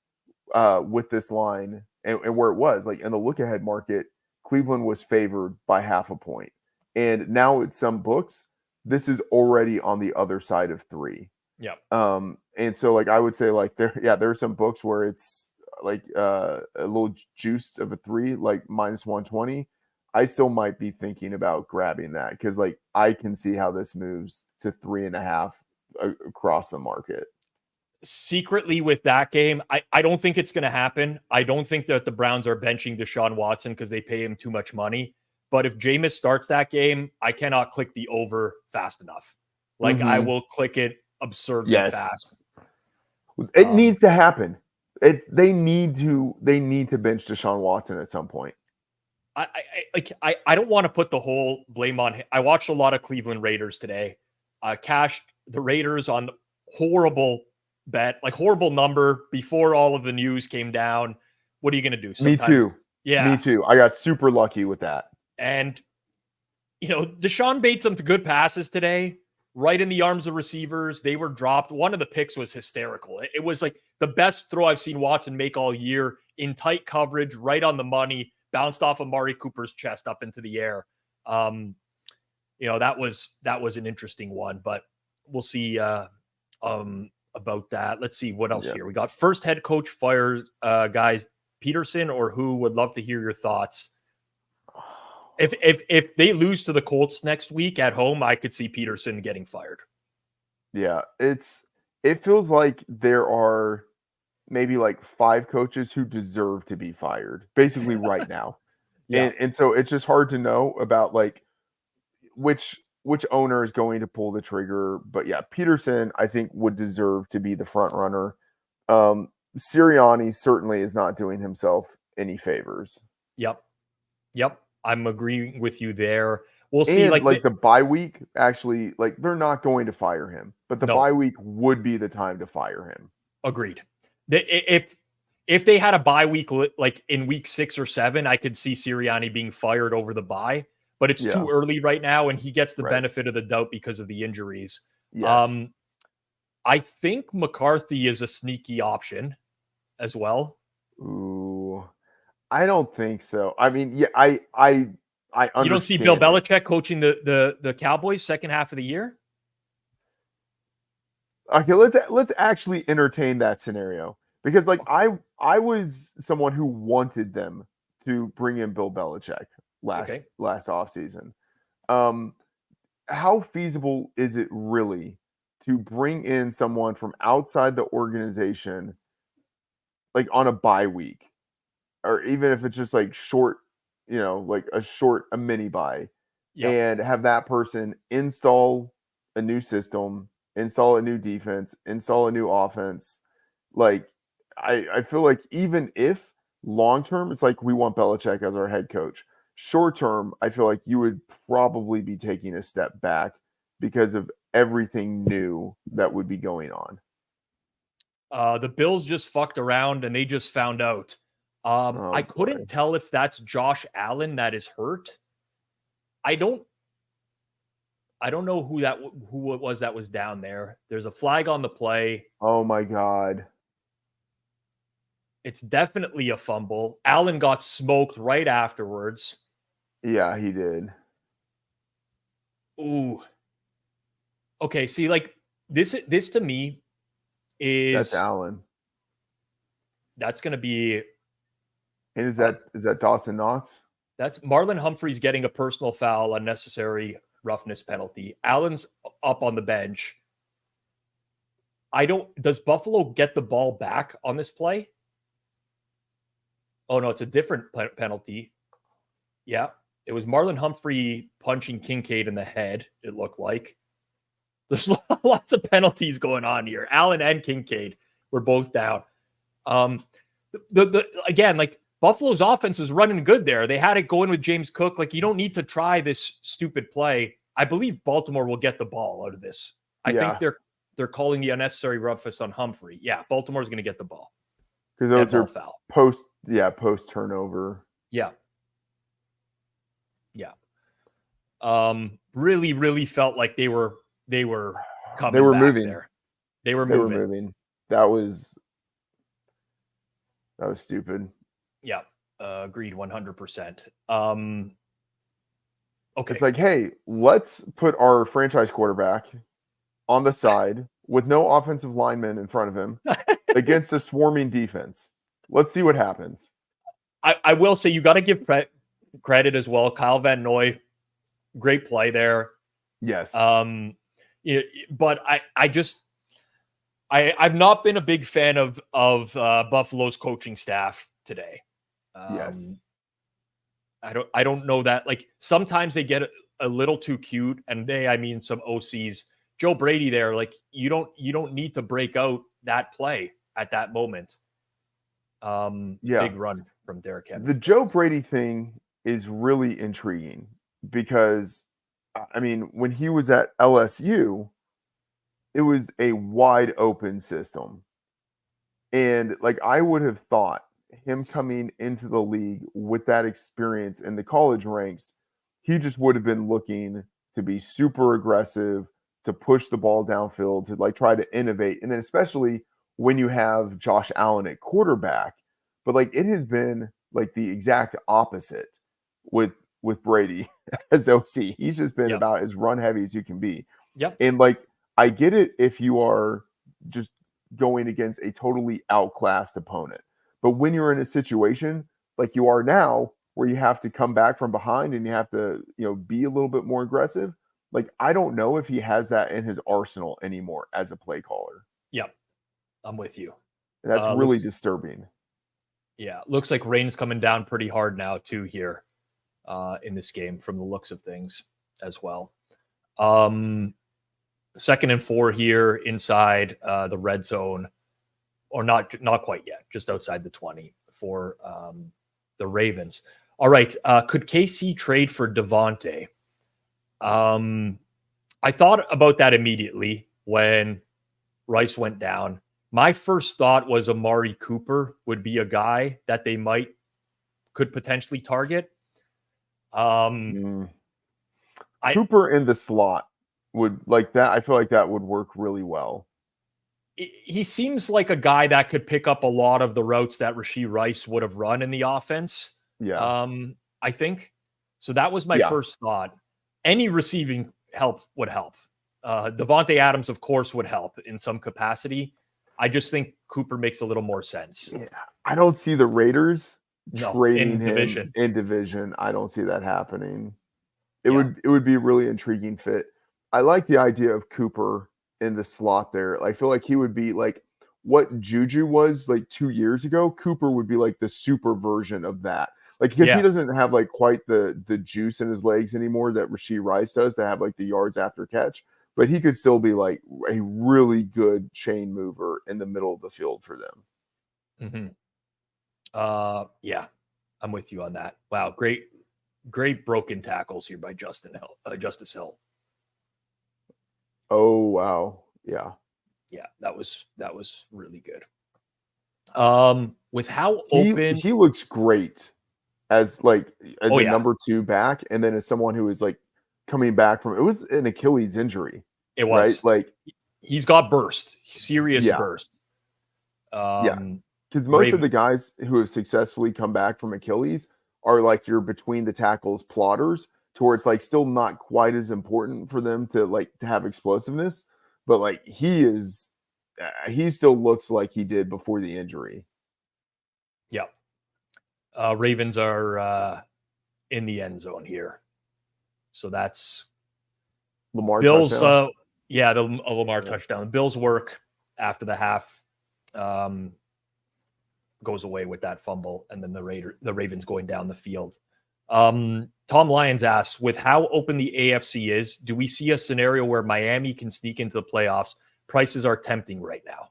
with this line and where it was, like in the look ahead market, Cleveland was favored by 0.5 point. And now at some books, this is already on the other side of 3. Yeah. And so like I would say like there are some books where it's like a little juiced of a 3, like -120. I still might be thinking about grabbing that because like I can see how this moves to 3.5 across the market. Secretly with that game, I don't think it's going to happen. I don't think that the Browns are benching Deshaun Watson because they pay him too much money. But if Jameis starts that game, I cannot click the over fast enough. Like I will click it absurdly fast. It needs to happen. They need to bench Deshaun Watson at some point. I don't want to put the whole blame on him. I watched a lot of Cleveland Raiders today. Cashed the Raiders on horrible bet, like horrible number before all of the news came down. What are you going to do? Sometimes, me too. Yeah. Me too. I got super lucky with that. And, you know, Deshaun made some good passes today, right in the arms of receivers. They were dropped. One of the picks was hysterical. It was like the best throw I've seen Watson make all year, in tight coverage, right on the money, bounced off of Amari Cooper's chest up into the air. You know, that was an interesting one, but we'll see about that. Let's see what else here. We got first head coach fires, guys, Peterson or who? Would love to hear your thoughts. If they lose to the Colts next week at home, I could see Peterson getting fired. Yeah, it feels like there are maybe like 5 coaches who deserve to be fired basically right now. And so it's just hard to know about like which owner is going to pull the trigger. But yeah, Peterson, I think, would deserve to be the front runner. Sirianni certainly is not doing himself any favors. Yep. I'm agreeing with you there. We'll see. Like the bye week, actually, like they're not going to fire him, but the bye week would be the time to fire him. Agreed. If they had a bye week, like in week 6 or 7, I could see Sirianni being fired over the bye. but it's too early right now, and he gets the Right. benefit of the doubt because of the injuries. Yes. I think McCarthy is a sneaky option as well. Ooh, I don't think so. I mean, yeah, I understand. You don't see Bill it. Belichick coaching the Cowboys second half of the year? Okay, let's actually entertain that scenario, because like I was someone who wanted them to bring in Bill Belichick last offseason. How feasible is it really to bring in someone from outside the organization, like on a bye week, or even if it's just like short, like a mini bye, and have that person install a new system, install a new defense, install a new offense? Like, I feel like even if long term, it's like we want Belichick as our head coach. Short term, I feel like you would probably be taking a step back because of everything new that would be going on. The Bills just fucked around and they just found out. I couldn't tell if that's Josh Allen that is hurt. I don't know who it was that was down there. There's a flag on the play. Oh my God. It's definitely a fumble. Allen got smoked right afterwards. Yeah, he did. Ooh. Okay, see, like this to me is That's Allen. That's going to be. And is that Dawson Knox? That's Marlon Humphrey's getting a personal foul, unnecessary roughness penalty. Allen's up on the bench. Does Buffalo get the ball back on this play? Oh no, it's a different penalty. Yeah, it was Marlon Humphrey punching Kincaid in the head, it looked like. There's lots of penalties going on here. Allen and Kincaid were both down. Again, like Buffalo's offense is running good there. They had it going with James Cook. Like, you don't need to try this stupid play. I believe Baltimore will get the ball out of this. I think they're calling the unnecessary roughness on Humphrey. Yeah, Baltimore's going to get the ball. Because those are foul. post turnover. Yeah. Really, really felt like they were coming. They were back moving. There. They were moving. That was stupid. Yeah. Agreed 100%. Okay. It's like, hey, let's put our franchise quarterback on the side with no offensive lineman in front of him against a swarming defense. Let's see what happens. I will say you got to give credit as well. Kyle Van Noy, great play there. Yes. But I've not been a big fan of Buffalo's coaching staff today. Yes. I don't know that. Like, sometimes they get a little too cute, and I mean some OCs. Joe Brady there, like you don't need to break out that play at that moment. Big run from Derrick Henry. The Joe Brady thing is really intriguing because, I mean, when he was at LSU, it was a wide open system. And like, I would have thought him coming into the league with that experience in the college ranks, he just would have been looking to be super aggressive, to push the ball downfield, to like try to innovate. And then especially when you have Josh Allen at quarterback, but like it has been like the exact opposite with Brady as OC. He's just been about as run heavy as you can be. Yep. And like, I get it if you are just going against a totally outclassed opponent. But when you're in a situation like you are now, where you have to come back from behind and you have to, be a little bit more aggressive, like, I don't know if he has that in his arsenal anymore as a play caller. Yep. I'm with you. And that's really disturbing. Yeah. Looks like rain's coming down pretty hard now too here in this game from the looks of things as well. 2nd and 4 here inside the red zone, or not quite yet, just outside the 20 for the Ravens. All right. Could KC trade for Devontae? I thought about that immediately when Rice went down. My first thought was Amari Cooper would be a guy that they could potentially target. Cooper in the slot would like that. I feel like that would work really well. He seems like a guy that could pick up a lot of the routes that Rashee Rice would have run in the offense. Yeah. I think. So that was my first thought. Any receiving help would help. Devontae Adams, of course, would help in some capacity. I just think Cooper makes a little more sense. Yeah. I don't see the Raiders trading him division. in division. I don't see that happening. It would be a really intriguing fit. I like the idea of Cooper in the slot there. I feel like he would be like what Juju was like 2 years ago. Cooper would be like the super version of that. Like, because he doesn't have like quite the juice in his legs anymore that Rashee Rice does to have like the yards after catch, but he could still be like a really good chain mover in the middle of the field for them. Yeah, I'm with you on that. Wow. Great broken tackles here by Justice Hill. Oh, wow. Yeah. Yeah, that was really good. With how open he looks great as a yeah. number 2 back, and then as someone who is like coming back from, it was an Achilles injury. It was right? Like he's got burst, serious burst. Because most of the guys who have successfully come back from Achilles are like your between the tackles plotters, to where it's like still not quite as important for them to have explosiveness, but like he still looks like he did before the injury. Yeah. Ravens are in the end zone here. So that's Lamar Bills. Touchdown. The Lamar touchdown. Bills work after the half goes away with that fumble, and then the Ravens going down the field. Tom Lyons asks, with how open the AFC is, do we see a scenario where Miami can sneak into the playoffs? Prices are tempting right now.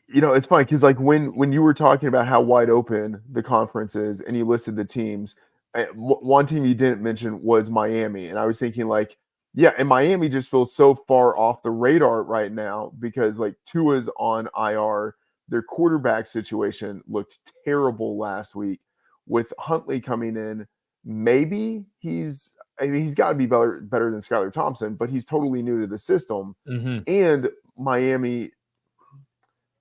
It's funny because like when you were talking about how wide open the conference is and you listed the teams, one team you didn't mention was Miami. And I was thinking like, yeah, and Miami just feels so far off the radar right now because like Tua's on IR. Their quarterback situation looked terrible last week. With Huntley coming in, maybe he's got to be better than Skylar Thompson, but he's totally new to the system. And Miami,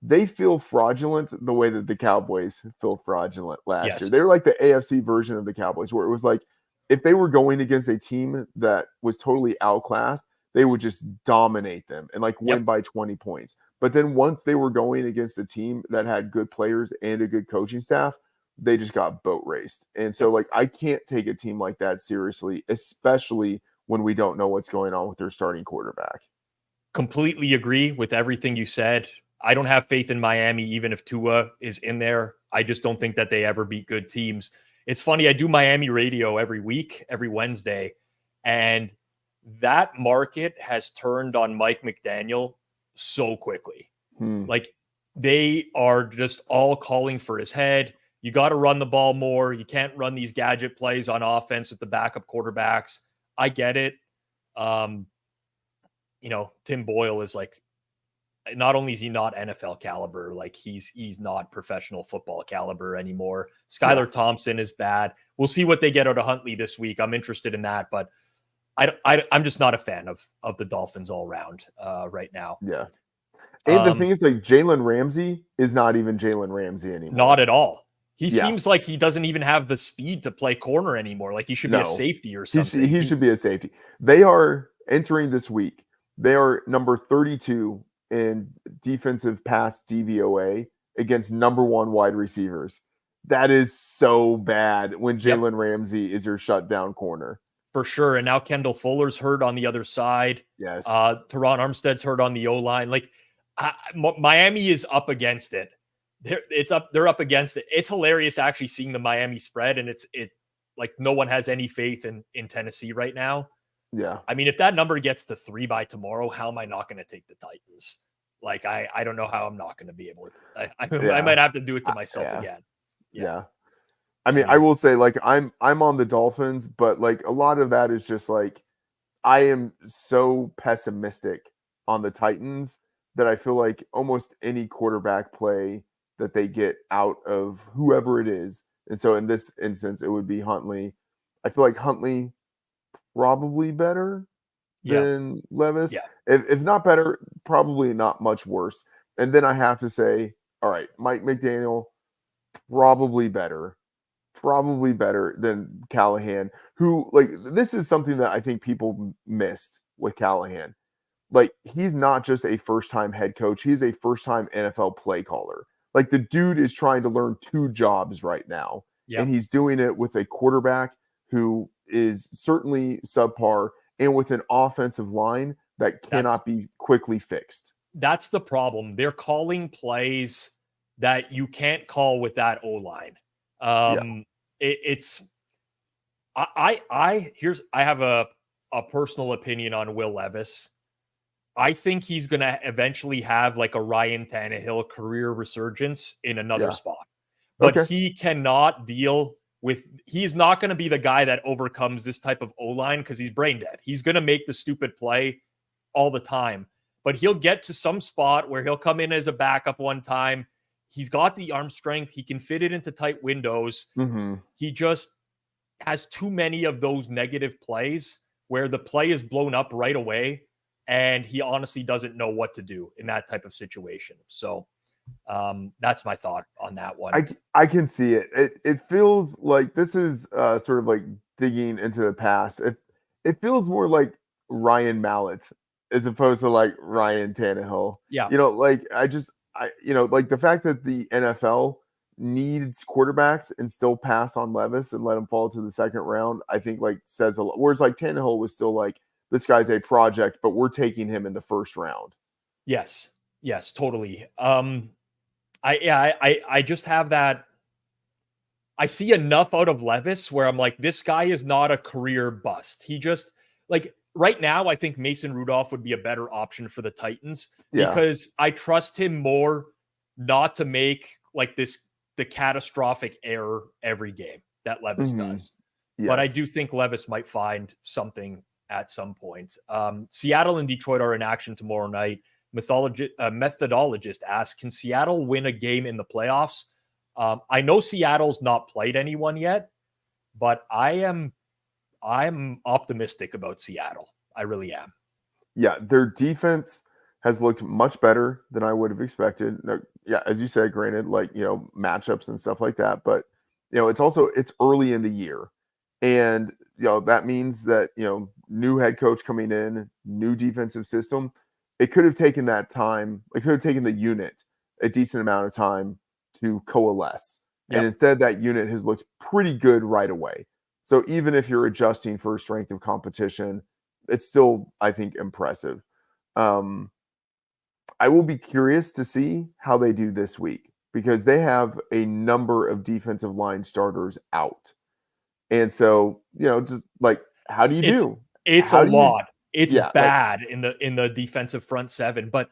they feel fraudulent the way that the Cowboys feel fraudulent last year. They're like the AFC version of the Cowboys, where it was like if they were going against a team that was totally outclassed, they would just dominate them and like win by 20 points. But then once they were going against a team that had good players and a good coaching staff, they just got boat raced. And so like I can't take a team like that seriously, especially when we don't know what's going on with their starting quarterback. Completely agree with everything you said. I don't have faith in Miami, even if Tua is in there. I just don't think that they ever beat good teams. It's funny, I do Miami radio every week, every Wednesday, and that market has turned on Mike McDaniel so quickly. Like they are just all calling for his head. You got to run the ball more. You can't run these gadget plays on offense with the backup quarterbacks. I get it. Tim Boyle is like, not only is he not NFL caliber, like he's not professional football caliber anymore. Skylar Thompson is bad. We'll see what they get out of Huntley this week. I'm interested in that, but I'm just not a fan of the Dolphins all around right now. Yeah. And the thing is, like, Jalen Ramsey is not even Jalen Ramsey anymore. Not at all. He seems like he doesn't even have the speed to play corner anymore. Like he should be a safety or something. He should be a safety. They are entering this week. They are number 32 in defensive pass DVOA against number 1 wide receivers. That is so bad when Jalen Ramsey is your shutdown corner. For sure. And now Kendall Fuller's hurt on the other side. Yes. Teron Armstead's hurt on the O-line. Like Miami is up against it. They're up against it. It's hilarious actually seeing the Miami spread, and it's like no one has any faith in Tennessee right now. Yeah. I mean, if that number gets to 3 by tomorrow, how am I not going to take the Titans? Like, I don't know how I'm not going to be able to. I might have to do it to myself again. Yeah. I mean, I will say, like, I'm on the Dolphins, but like a lot of that is just like I am so pessimistic on the Titans that I feel like almost any quarterback play that they get out of whoever it is. And so in this instance, it would be Huntley. I feel like Huntley probably better than Levis. Yeah. If not better, probably not much worse. And then I have to say, all right, Mike McDaniel, probably better than Callahan, who, like, this is something that I think people missed with Callahan. Like, he's not just a first-time head coach, he's a first-time NFL play caller. Like, the dude is trying to learn 2 jobs right now, and he's doing it with a quarterback who is certainly subpar and with an offensive line that cannot be quickly fixed. That's the problem. They're calling plays that you can't call with that O-line. I have a personal opinion on Will Levis. I think he's going to eventually have like a Ryan Tannehill career resurgence in another spot, but he cannot deal with, he's not going to be the guy that overcomes this type of O-line because he's brain dead. He's going to make the stupid play all the time, but he'll get to some spot where he'll come in as a backup one time. He's got the arm strength. He can fit it into tight windows. He just has too many of those negative plays where the play is blown up right away, and he honestly doesn't know what to do in that type of situation. So that's my thought on that one. I can see it. It feels like this is sort of like digging into the past. It feels more like Ryan Mallett as opposed to like Ryan Tannehill. Yeah. Like like the fact that the NFL needs quarterbacks and still pass on Levis and let him fall to the second round, I think like says a lot. Whereas like Tannehill was still like, this guy's a project, but we're taking him in the first round. Yes, totally. I just have that. I see enough out of Levis where I'm like, this guy is not a career bust. He just, like, right now, I think Mason Rudolph would be a better option for the Titans because I trust him more not to make like the catastrophic error every game that Levis does. Yes. But I do think Levis might find something at some point. Seattle and Detroit are in action tomorrow night. Methodologist asks, can Seattle win a game in the playoffs? I know Seattle's not played anyone yet, but I'm optimistic about Seattle. I really am. Yeah, their defense has looked much better than I would have expected. Yeah, as you said, granted, like, matchups and stuff like that, but it's early in the year. And that means that new head coach coming in, new defensive system. It could have taken that time. It could have taken the unit a decent amount of time to coalesce. Yep. And instead, that unit has looked pretty good right away. So even if you're adjusting for strength of competition, it's still, I think, impressive. I will be curious to see how they do this week because they have a number of defensive line starters out. And so, just like, how do you do? It's a lot. It's bad in the defensive front seven. But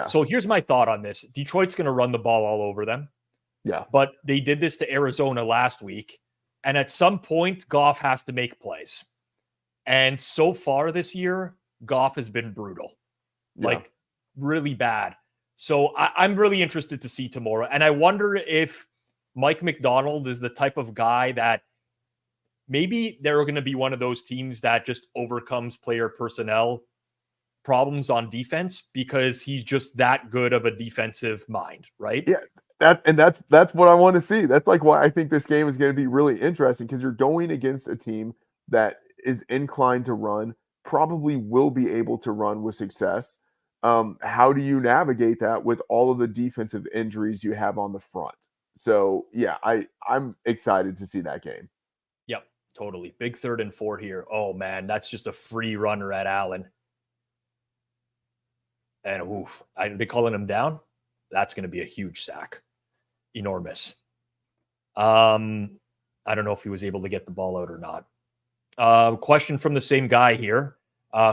so here's my thought on this. Detroit's going to run the ball all over them. Yeah. But they did this to Arizona last week. And at some point, Goff has to make plays. And so far this year, Goff has been brutal. Like, really bad. So I'm really interested to see tomorrow. And I wonder if Mike McDonald is the type of guy that maybe they're going to be one of those teams that just overcomes player personnel problems on defense because he's just that good of a defensive mind, right? Yeah, that's what I want to see. That's like why I think this game is going to be really interesting because you're going against a team that is inclined to run, probably will be able to run with success. How do you navigate that with all of the defensive injuries you have on the front? So yeah, I'm excited to see that game. Yep, totally. Big 3rd and 4 here. Oh man, that's just a free runner at Allen. And oof, they calling him down. That's going to be a huge sack. Enormous. I don't know if he was able to get the ball out or not. Question from the same guy here.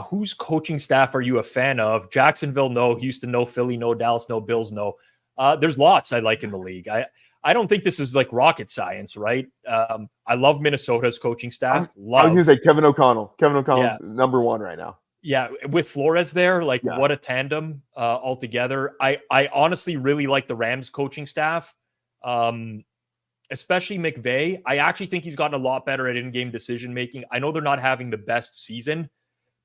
Whose coaching staff are you a fan of? Jacksonville, no. Houston, no. Philly, no. Dallas, no. Bills, no. There's lots I like in the league. I don't think this is like rocket science, right? I love Minnesota's coaching staff. I was going to say Kevin O'Connell. Kevin O'Connell, number one right now. Yeah, with Flores there, what a tandem altogether. I honestly really like the Rams coaching staff, especially McVay. I actually think he's gotten a lot better at in-game decision-making. I know they're not having the best season,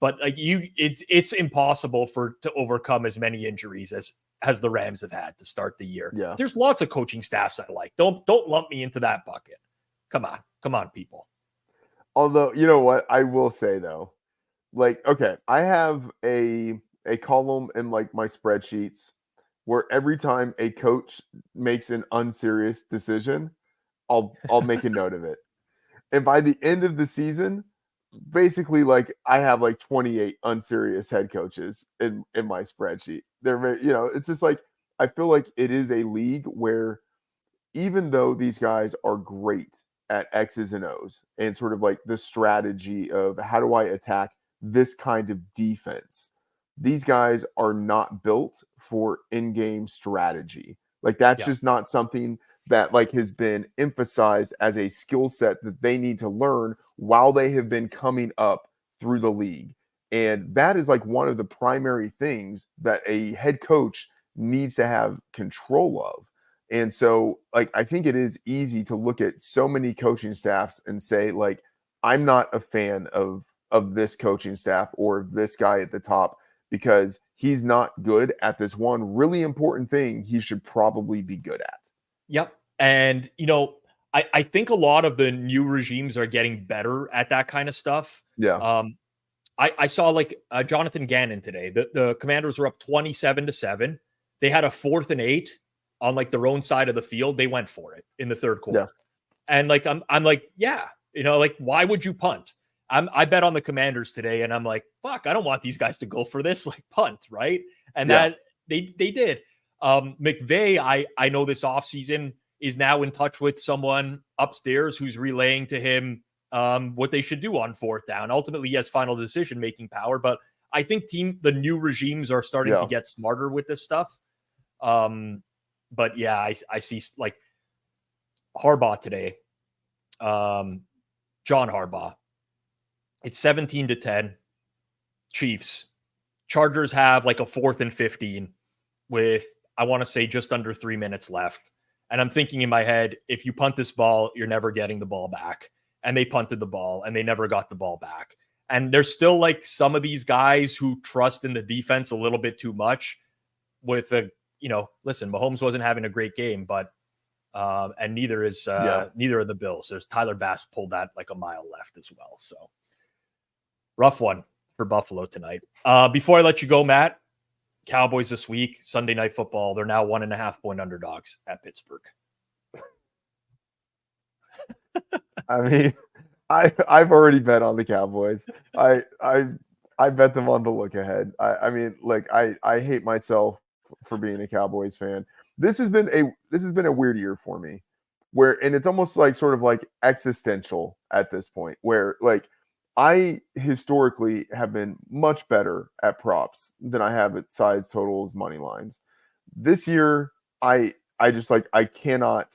but like it's impossible to overcome as many injuries as the Rams have had to start the year. Yeah. There's lots of coaching staffs I like. Don't lump me into that bucket. Come on, people. Although, you know what? I will say though, like, okay, I have a column in like my spreadsheets where every time a coach makes an unserious decision, I'll make a note of it. And by the end of the season, basically like I have like 28 unserious head coaches in my spreadsheet. They're very, it's just like I feel like it is a league where even though these guys are great at X's and O's and sort of like the strategy of how do I attack this kind of defense, these guys are not built for in-game strategy. Like that's just not something that like has been emphasized as a skill set that they need to learn while they have been coming up through the league. And that is like one of the primary things that a head coach needs to have control of. And so like I think it is easy to look at so many coaching staffs and say like I'm not a fan of this coaching staff or this guy at the top because he's not good at this one really important thing he should probably be good at. Yep. And, I think a lot of the new regimes are getting better at that kind of stuff. Yeah. I saw like Jonathan Gannon today. The Commanders were up 27-7. They had a 4th and 8 on like their own side of the field. They went for it in the third quarter. Yeah. And like, I'm like, yeah, like why would you punt? I bet on the Commanders today and I'm like, fuck, I don't want these guys to go for this, like punt. Right. And that they did. McVay, I know this offseason is now in touch with someone upstairs who's relaying to him what they should do on 4th down. Ultimately, he has final decision-making power, but I think the new regimes are starting to get smarter with this stuff. But yeah, I see like Harbaugh today, John Harbaugh. It's 17-10 Chiefs. Chargers have like a 4th and 15 with, I want to say, just under 3 minutes left. And I'm thinking in my head, if you punt this ball, you're never getting the ball back. And they punted the ball and they never got the ball back. And there's still like some of these guys who trust in the defense a little bit too much with listen, Mahomes wasn't having a great game, but and neither of the Bills. There's Tyler Bass pulled that like a mile left as well. So rough one for Buffalo tonight. Before I let you go, Matt, Cowboys this week, Sunday Night Football. They're now 1.5-point underdogs at Pittsburgh. I mean, I've already bet on the Cowboys. I bet them on the look ahead. I mean, like I hate myself for being a Cowboys fan. This has been a weird year for me, and it's almost like sort of like existential at this point, where like I historically have been much better at props than I have at sides, totals, money lines. This year, I just like I cannot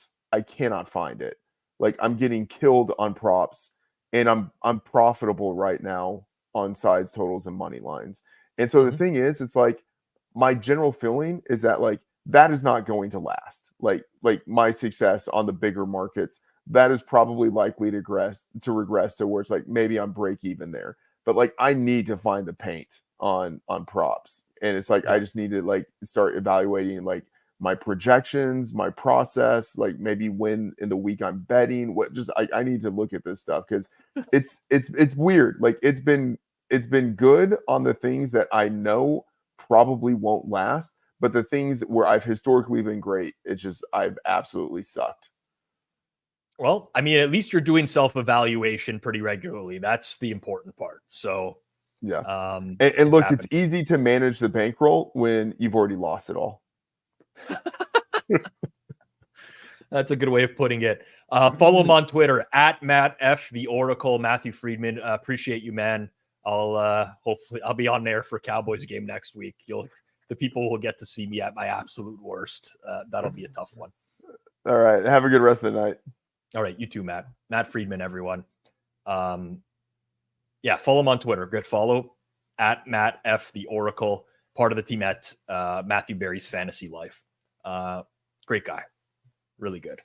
find it. Like I'm getting killed on props, and I'm profitable right now on sides, totals, and money lines. And so the thing is, it's like my general feeling is that like that is not going to last. Like my success on the bigger markets, that is probably likely to regress to where it's like maybe I'm break even there. But like I need to find the paint on props. And it's like I just need to like start evaluating like my projections, my process, like maybe when in the week I'm betting, I need to look at this stuff because it's weird. Like it's been good on the things that I know probably won't last, but the things where I've historically been great, I've absolutely sucked. Well, I mean, at least you're doing self-evaluation pretty regularly. That's the important part. So yeah. And look, it's easy to manage the bankroll when you've already lost it all. That's a good way of putting it. Follow him on Twitter at Matt F the Oracle. Matthew Friedman, appreciate you, man. Hopefully I'll be on there for Cowboys game next week. The people will get to see me at my absolute worst. That'll be a tough one. All right, have a good rest of the night. All right, you too, Matt. Matt Friedman, everyone. Follow him on Twitter. Good follow at Matt F the Oracle. Part of the team at Matthew Berry's Fantasy Life. Great guy. Really good.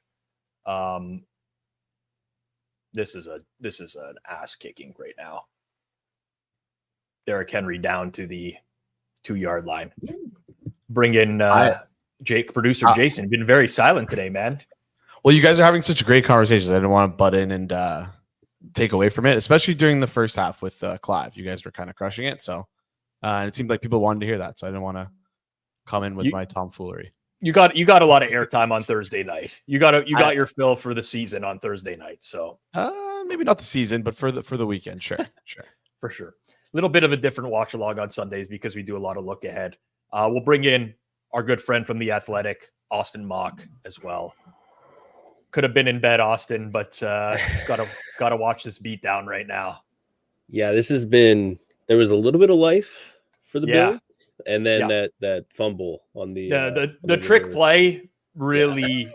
This is an ass kicking right now. Derrick Henry down to the 2-yard line. Bring in producer Jason. Been very silent today, man. Well, you guys are having such great conversations. I didn't want to butt in and take away from it, especially during the first half with Clive. You guys were kind of crushing it. So it seemed like people wanted to hear that. So I didn't want to come in with my tomfoolery. You got a lot of airtime on Thursday night. You got your fill for the season on Thursday night. So maybe not the season, but for the weekend, sure. For sure. A little bit of a different watch along on Sundays because we do a lot of look ahead. We'll bring in our good friend from The Athletic, Austin Mock, as well. Could have been in bed, Austin, but gotta watch this beat down right now. Yeah, there was a little bit of life for the Bills. And then that fumble on the trick play really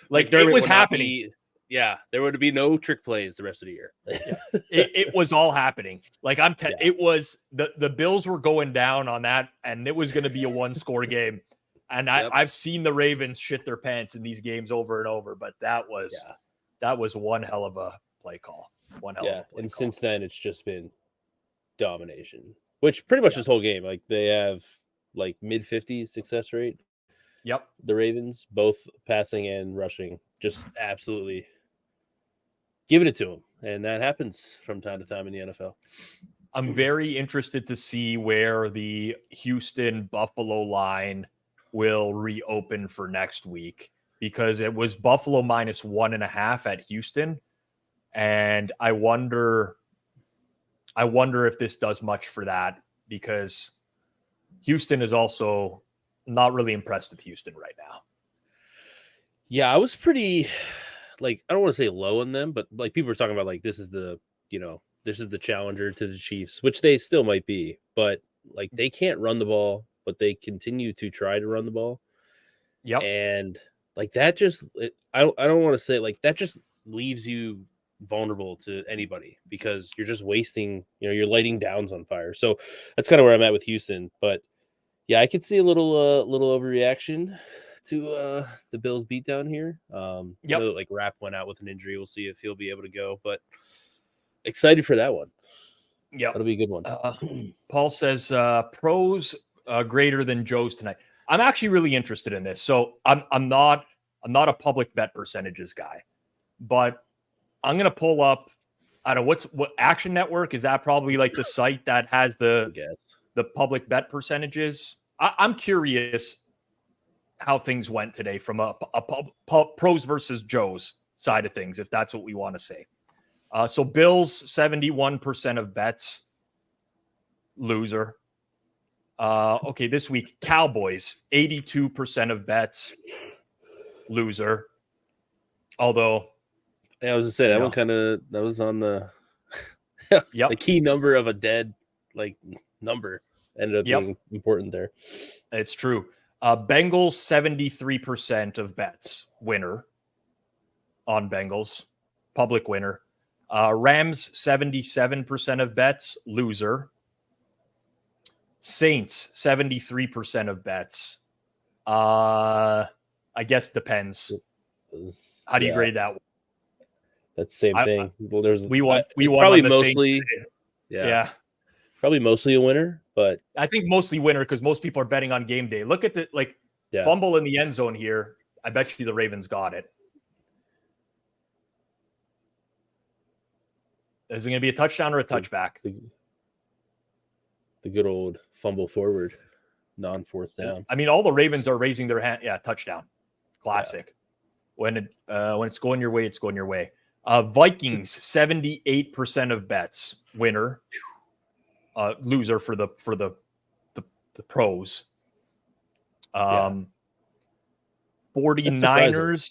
like it was happening. There would be no trick plays the rest of the year. It was all happening. Like it was the Bills were going down on that, and it was going to be a 1-score game. And I've seen the Ravens shit their pants in these games over and over, but that was one hell of a play call. And since then it's just been domination. Which pretty much this whole game, like they have like mid-50s success rate. Yep. The Ravens, both passing and rushing, just absolutely giving it to them. And that happens from time to time in the NFL. I'm very interested to see where the Houston-Buffalo line will reopen for next week, because it was Buffalo minus 1.5 at Houston. And I wonder if this does much for that, because Houston is also not really impressed with Houston right now. Yeah, I was pretty, like, I don't want to say low on them, but like people were talking about like this is the challenger to the Chiefs, which they still might be, but like they can't run the ball, but they continue to try to run the ball. Yep. And like that I don't want to say like that just leaves you vulnerable to anybody, because you're just wasting, you're lighting downs on fire. So that's kind of where I'm at with Houston. But yeah, I could see a little overreaction to the Bills beatdown here. Yep. Like Rapp went out with an injury. We'll see if he'll be able to go, but excited for that one. Yeah, that'll be a good one. Paul says pros greater than Joe's tonight. I'm actually really interested in this. So I'm not a public bet percentages guy, but I'm going to pull up, I don't know, what Action Network, is that probably like the site that has the public bet percentages? I'm curious how things went today from a pros versus Joe's side of things, if that's what we want to say. So Bills, 71% of bets, loser. Okay, this week, Cowboys, 82% of bets, loser. Although, I was gonna say that one that was on the the key number of a dead number ended up being important there. It's true. Bengals, 73% of bets, winner on Bengals, public winner. Rams, 77% of bets, loser. Saints, 73% of bets. I guess depends. How do you grade that one? That's the same thing. Well, we want probably mostly, probably mostly a winner, but I think mostly winner because most people are betting on game day. Look at the fumble in the end zone here. I bet you the Ravens got it. Is it going to be a touchdown or a touchback? The good old fumble forward, non-fourth down. I mean, all the Ravens are raising their hand. Yeah, touchdown. Classic. Yeah. When it's going your way, it's going your way. Vikings, 78% of bets, winner. Loser for the pros. 49ers,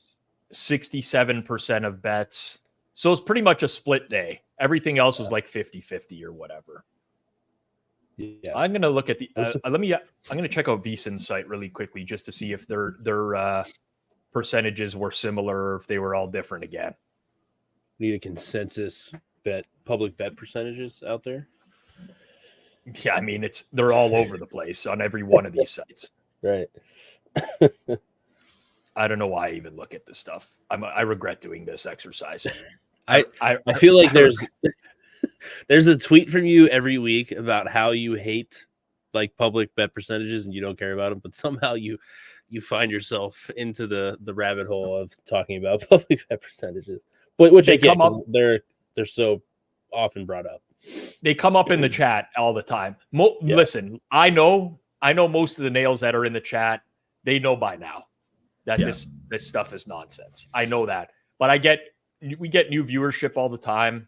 67% of bets. So it's pretty much a split day. Everything else is like 50-50 or whatever. Yeah. I'm going to look at the I'm going to check out VSiN's site really quickly just to see if their percentages were similar or if they were all different again. Need a consensus public bet percentages out there. Yeah, I mean they're all over the place on every one of these sites. Right. I don't know why I even look at this stuff. I regret doing this exercise. I feel like there's there's a tweet from you every week about how you hate like public bet percentages and you don't care about them, but somehow you find yourself into the rabbit hole of talking about public bet percentages, which They I get come up- because they're so often brought up. They come up in the chat all the time. Listen, I know most of the nails that are in the chat. They know by now that this stuff is nonsense. I know that, but we get new viewership all the time.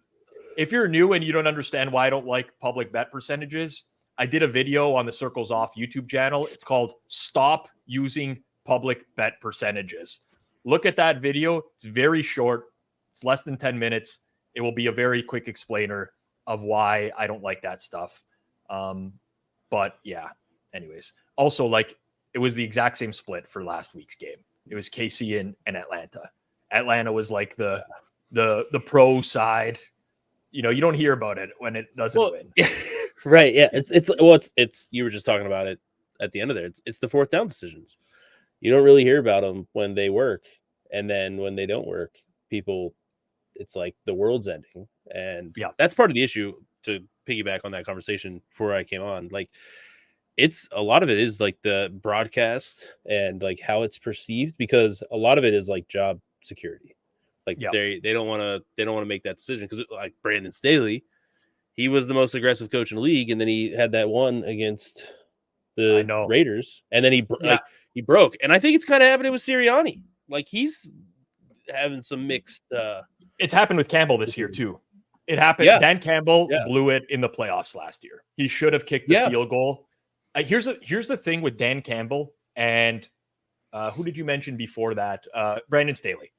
If you're new and you don't understand why I don't like public bet percentages, I did a video on the Circles Off YouTube channel. It's called "Stop Using Public Bet Percentages." Look at that video. It's very short. It's less than 10 minutes. It will be a very quick explainer of why I don't like that stuff. But yeah, anyways. Also, like, it was the exact same split for last week's game. It was KC and Atlanta. Atlanta was like the pro side. You don't hear about it when it doesn't win. Right. Yeah. It's you were just talking about it at the end of there. It's the fourth down decisions. You don't really hear about them when they work. And then when they don't work, it's like the world's ending. And that's part of the issue, to piggyback on that conversation before I came on. Like, a lot of it is like the broadcast and like how it's perceived, because a lot of it is like job security. Like they don't want to make that decision, because like Brandon Staley, he was the most aggressive coach in the league, and then he had that one against the Raiders, and then he broke. And I think it's kind of happening with Sirianni. Like, he's having some mixed. It's happened with Campbell this year too. It happened. Yeah. Dan Campbell blew it in the playoffs last year. He should have kicked the field goal. Here's the thing with Dan Campbell and who did you mention before that? Brandon Staley.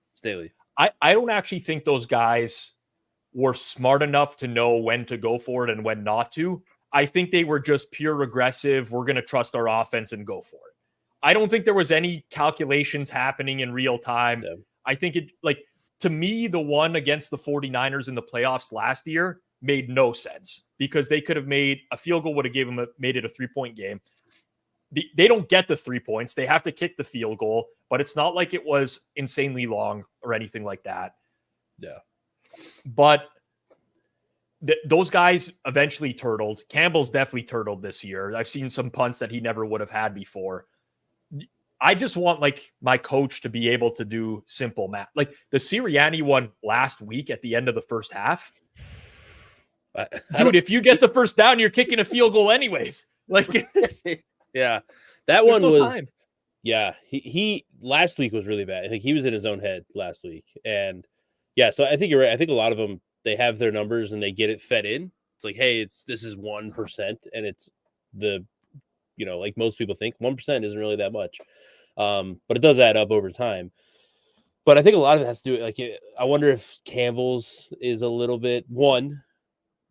I don't actually think those guys were smart enough to know when to go for it and when not to. I think they were just pure aggressive. We're going to trust our offense and go for it. I don't think there was any calculations happening in real time. Yeah. I think to me, the one against the 49ers in the playoffs last year made no sense, because they could have made a field goal, would have made it a 3-point game. They don't get the 3 points. They have to kick the field goal, but it's not like it was insanely long or anything like that. Yeah. But those guys eventually turtled. Campbell's definitely turtled this year. I've seen some punts that he never would have had before. I just want like my coach to be able to do simple math. Like the Sirianni one last week at the end of the first half. Dude, if you get the first down, you're kicking a field goal anyways. Like, yeah, that one was time. Yeah. He last week was really bad. I think he was in his own head last week, and yeah. So I think you're right. I think a lot of them, they have their numbers and they get it fed in. It's like, hey, this is 1%, and it's like most people think 1% isn't really that much, but it does add up over time. But I think a lot of it has to do with, I wonder if Campbell's is a little bit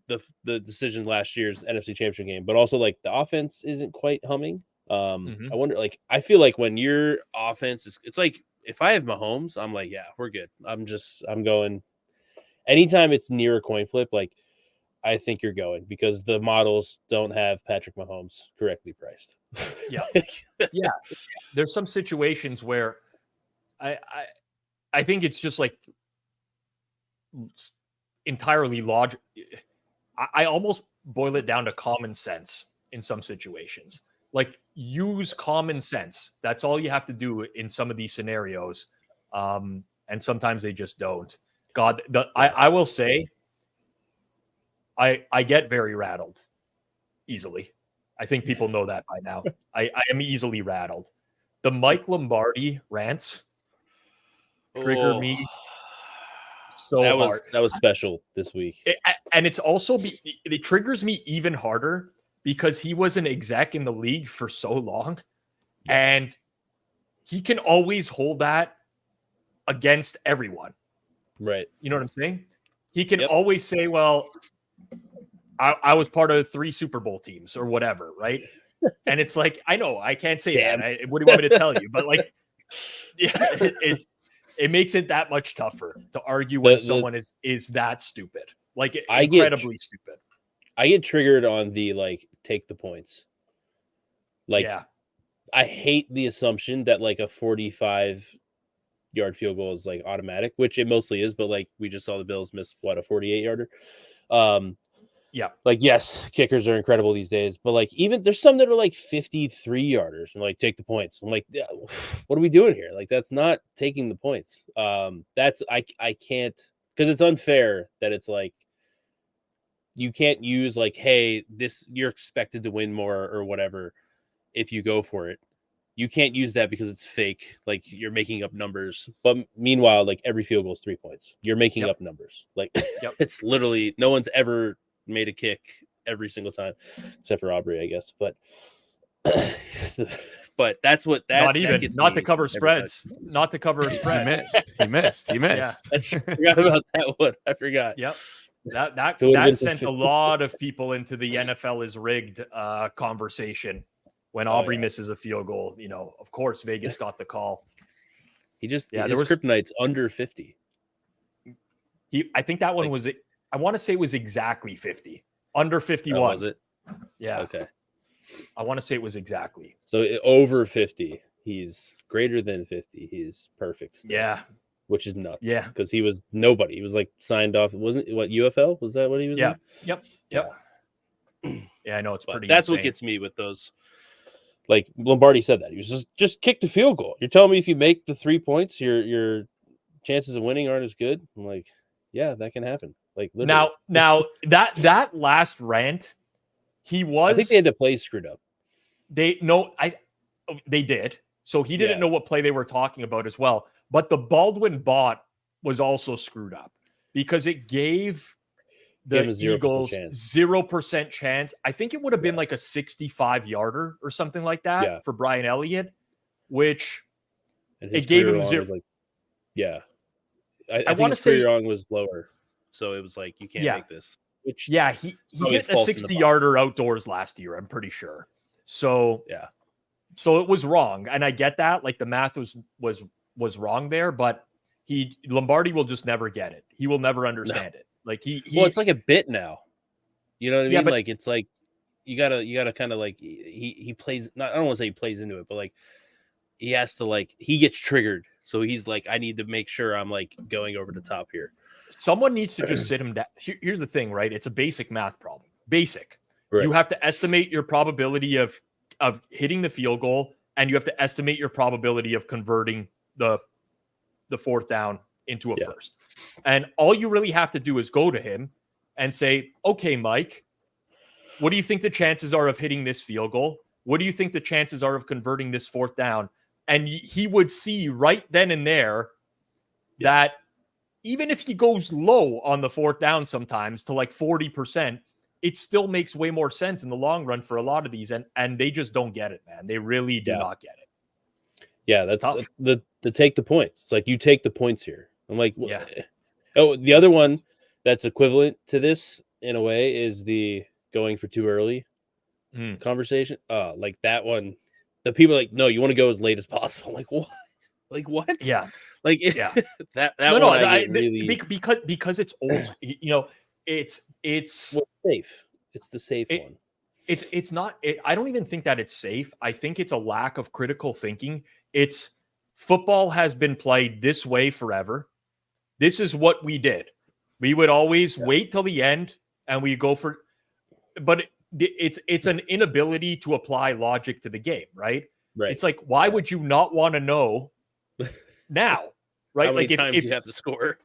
the decision last year's NFC Championship game, but also like the offense isn't quite humming. I wonder, I feel like when your offense it's like, if I have Mahomes, I'm like, yeah, we're good. I'm going. Anytime it's near a coin flip, like, I think you're going, because the models don't have Patrick Mahomes correctly priced. Yeah. Yeah. There's some situations where I think it's just like entirely logic. I almost boil it down to common sense in some situations. Like, use common sense. That's all you have to do in some of these scenarios. And sometimes they just don't. God, I will say, I get very rattled easily. I think people know that by now. I am easily rattled. The Mike Lombardi rants trigger me so hard. That was special this week. And it's also, it triggers me even harder because he was an exec in the league for so long, and he can always hold that against everyone. Right. You know what I'm saying? He can always say, well, I was part of 3 Super Bowl teams or whatever, right? And it's like, I know I can't say that. What do you want me to tell you? But like, yeah, it makes it that much tougher to argue when someone is that stupid, like incredibly stupid. I get triggered on the take the points. Like, I hate the assumption that like a 45-yard field goal is like automatic, which it mostly is, but like we just saw the Bills miss a 48-yarder. Yeah. Like, yes, kickers are incredible these days, but like even there's some that are like 53 yarders and like take the points. I'm like, yeah, what are we doing here? Like, that's not taking the points. That's I can't, because it's unfair that it's like you can't use like, hey, this you're expected to win more or whatever if you go for it. You can't use that because it's fake. Like, you're making up numbers. But meanwhile, like every field goal is 3 points. You're making up numbers. Like it's literally no one's ever made a kick every single time, except for Aubrey, I guess. But but that's what that not even that gets not me to cover every spreads, time. not to cover a spread. He missed. Yeah. I forgot about that one. I forgot. Yep. That If it would've been sent a lot of people into the NFL is rigged conversation when Aubrey misses a field goal. You know, of course, Vegas got the call. He just there his was kryptonite's under 50. I think that one was. I want to say it was exactly 50, under 51. Was it? Yeah. Okay. I want to say it was exactly. So over 50, he's greater than 50. He's perfect. Still, Yeah. which is nuts. Yeah. Because he was nobody. He was like signed off. Wasn't what UFL? Was that what he was? Yeah. In? Yep. Yep. Yeah, I know it's But pretty. that's insane. what gets me with those. Like Lombardi said that he was just kick the field goal. You're telling me if you make the 3 points, your chances of winning aren't as good. I'm like, yeah, that can happen. Like literally. now that last rant, he was. I think they had the play screwed up. They did. So he didn't know what play they were talking about as well. But the Baldwin bot was also screwed up because it gave the Eagles 0% chance. I think it would have been like a 65-yarder or something like that for Brian Elliott, which it gave him zero. Like, I want to say wrong was lower, so it was like you can't make this. Which he hit a 60-yarder outdoors last year. I'm pretty sure. So so it was wrong, and I get that. Like the math was wrong there, but Lombardi will just never get it. He will never understand it. Like well, it's like a bit now. You know what I mean? But, like it's like you gotta kind of like he plays. Not I don't want to say he plays into it, but like he has to like he gets triggered. So he's like, I need to make sure I'm like going over the top here. Someone needs to just sit him down. Here's the thing, right? It's a basic math problem. Basic. Right. You have to estimate your probability of hitting the field goal, and you have to estimate your probability of converting the fourth down into a first. And all you really have to do is go to him and say, okay, Mike, what do you think the chances are of hitting this field goal? What do you think the chances are of converting this fourth down? And he would see right then and there that even if he goes low on the fourth down sometimes to like 40%, it still makes way more sense in the long run for a lot of these. And they just don't get it, man. They really do not get it. Yeah, that's the take the points. It's like you take the points here. I'm like, oh, the other one that's equivalent to this in a way is the going for too early conversation. Like that one, the people are like, no, you want to go as late as possible. I'm like, what? Like what? Yeah. Like that really because it's old. You know, it's safe. It's the safe one. It's not. I don't even think that it's safe. I think it's a lack of critical thinking. It's football has been played this way forever. This is what we did. We would always wait till the end and we go for. But it's an inability to apply logic to the game, right? Right. It's like, why would you not want to know now? Right? How many like times if you have to score.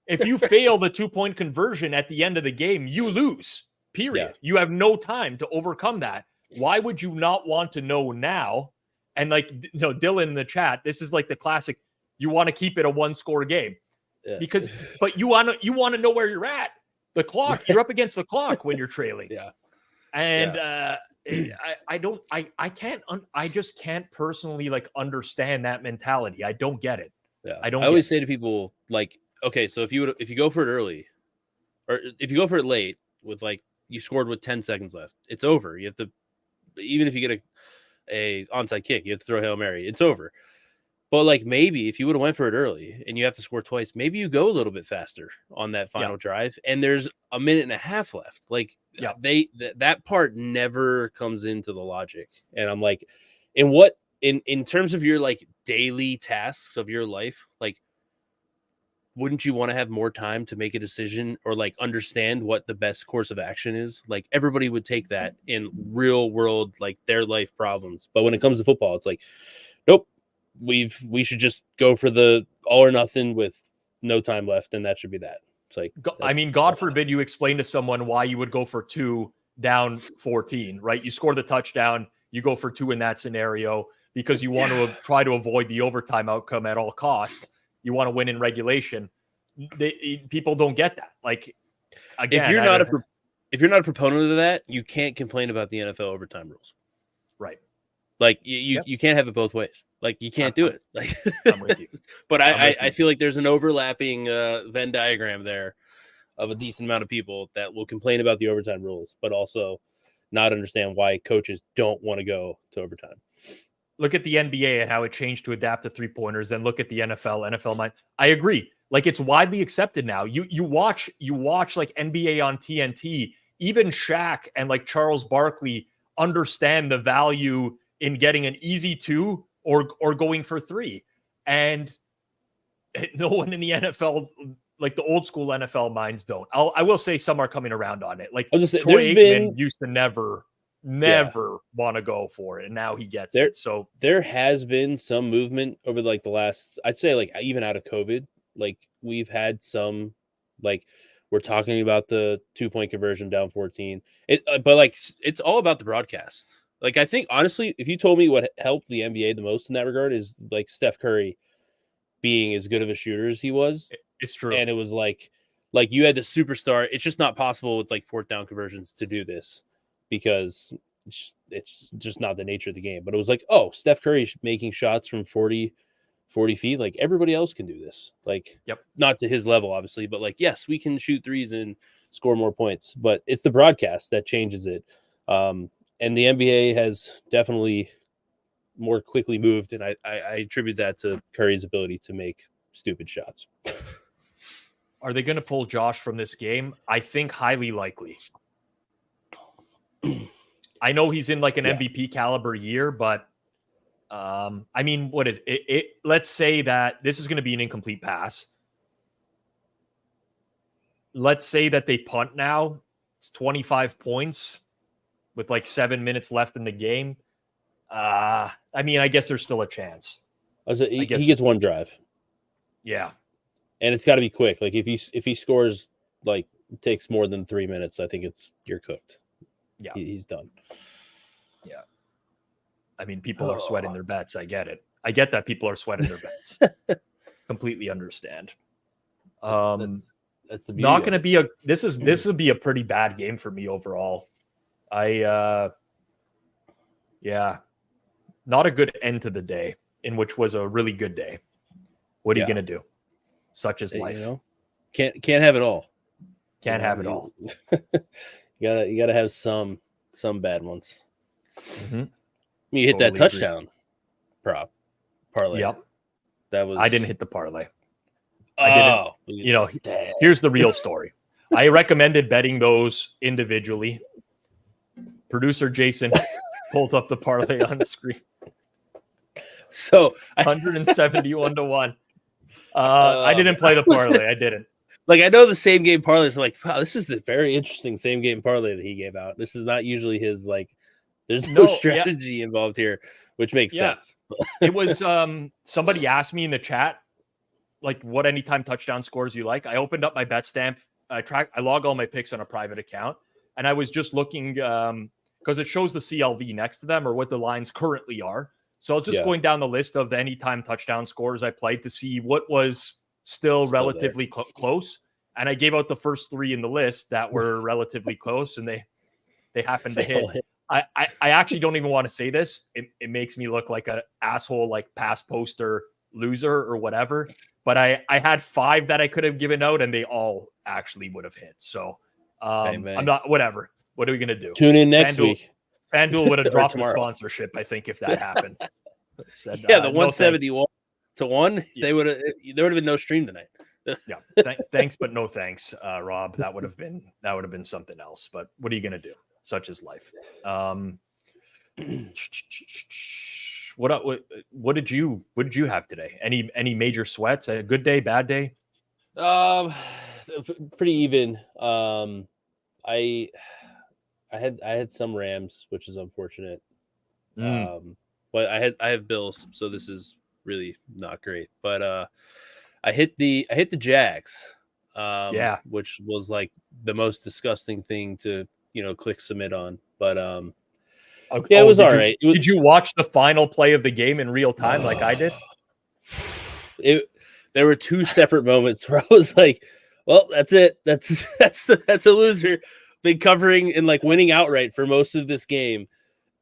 If you fail the 2-point conversion at the end of the game, you lose. Period. You have no time to overcome that. Why would you not want to know now? And like, you know, Dylan in the chat, this is like the classic. You want to keep it a 1-score game because, but you want to know where you're at. The clock, you're up against the clock when you're trailing. And I just can't personally like understand that mentality. I don't get it. I always say to people like, okay, so if you go for it early or if you go for it late with like you scored with 10 seconds left, it's over. You have to, even if you get a onside kick, you have to throw Hail Mary, it's over. But like maybe if you would have went for it early and you have to score twice, maybe you go a little bit faster on that final drive and there's a minute and a half left. Like that part never comes into the logic. And I'm like, in terms of your like daily tasks of your life, like wouldn't you want to have more time to make a decision or like understand what the best course of action is? Like everybody would take that in real world, like their life problems. But when it comes to football, it's like, nope, we should just go for the all or nothing with no time left, and that should be that. It's like, I mean, God forbid you explain to someone why you would go for 2 down 14, right? You score the touchdown, you go for 2 in that scenario because you want to try to avoid the overtime outcome at all costs. You want to win in regulation. People don't get that. Like, again, if you're not a proponent of that, you can't complain about the NFL overtime rules. Right. Like you can't have it both ways. Like you can't do it. Like I'm with you. But I feel like there's an overlapping Venn diagram there of a decent amount of people that will complain about the overtime rules, but also not understand why coaches don't want to go to overtime. Look at the NBA and how it changed to adapt to 3-pointers, and look at the NFL. I agree. Like, it's widely accepted now. You watch like NBA on TNT. Even Shaq and like Charles Barkley understand the value in getting an easy 2 or going for 3. And no one in the NFL, like the old school NFL minds, don't. I will say some are coming around on it. Like Troy Aikman used to never want to go for it, and now he gets it. So there has been some movement over like the last, I'd say, like even out of COVID, like we've had some, like we're talking about the 2-point conversion down 14. But like it's all about the broadcast. Like I think honestly, if you told me what helped the NBA the most in that regard is like Steph Curry being as good of a shooter as he was. It's true, and it was like you had the superstar. It's just not possible with like 4th down conversions to do this, because it's just not the nature of the game. But it was like, oh, Steph Curry making shots from 40 feet. Like everybody else can do this. Like, not to his level, obviously, but like, yes, we can shoot threes and score more points. But it's the broadcast that changes it. And the NBA has definitely more quickly moved. And I attribute that to Curry's ability to make stupid shots. Are they going to pull Josh from this game? I think highly likely. I know he's in like an MVP caliber year, but I mean, what is it? Let's say that this is going to be an incomplete pass. Let's say that they punt now. It's 25 points with like 7 minutes left in the game. I mean, I guess there's still a chance. He gets one drive. Yeah. And it's got to be quick. Like if he scores, like it takes more than 3 minutes, I think you're cooked. Yeah. He's done. Yeah. I mean, people are sweating their bets. I get it. I get that people are sweating their bets. Completely understand. That's the beauty. Not going to be this would be a pretty bad game for me overall. Not a good end to the day, in which was a really good day. What are you going to do? Such is life. You know, can't have it all. Can't have it all. You gotta have some bad ones. Mm-hmm. You hit that touchdown parlay. Yep. I didn't hit the parlay. I didn't. You know, here's the real story. I recommended betting those individually. Producer Jason pulled up the parlay on the screen. So 171 to 1. I didn't play the parlay. I didn't. Like, I know the same game parlays. I'm like, wow, this is a very interesting same game parlay that he gave out. This is not usually his, like, there's no strategy involved here, which makes sense. It was somebody asked me in the chat, like, what anytime touchdown scores you like. I opened up my bet stamp. I log all my picks on a private account, and I was just looking because it shows the CLV next to them or what the lines currently are. So I was just going down the list of the anytime touchdown scores I played to see what was still relatively close. And I gave out the first 3 in the list that were relatively close, and they happened to hit. I actually don't even want to say this. It makes me look like an asshole, like pass poster loser or whatever. But I had 5 that I could have given out, and they all actually would have hit. So I'm not, whatever. What are we going to do? Tune in next week. FanDuel would have dropped the sponsorship, I think, if that happened. Said, the 171 to 1, there would have been no stream tonight. Thanks, but no thanks, Rob. That would have been something else. But what are you going to do? Such is life. What did you have today? Any major sweats? A good day, bad day? Pretty even. I had some Rams, which is unfortunate. But I have Bills, so this is really not great. But I hit the Jags. Which was like the most disgusting thing to click submit on. But it was all right. Did you watch the final play of the game in real time like I did? There were two separate moments where I was like, well, that's it. That's a loser. Been covering and like winning outright for most of this game.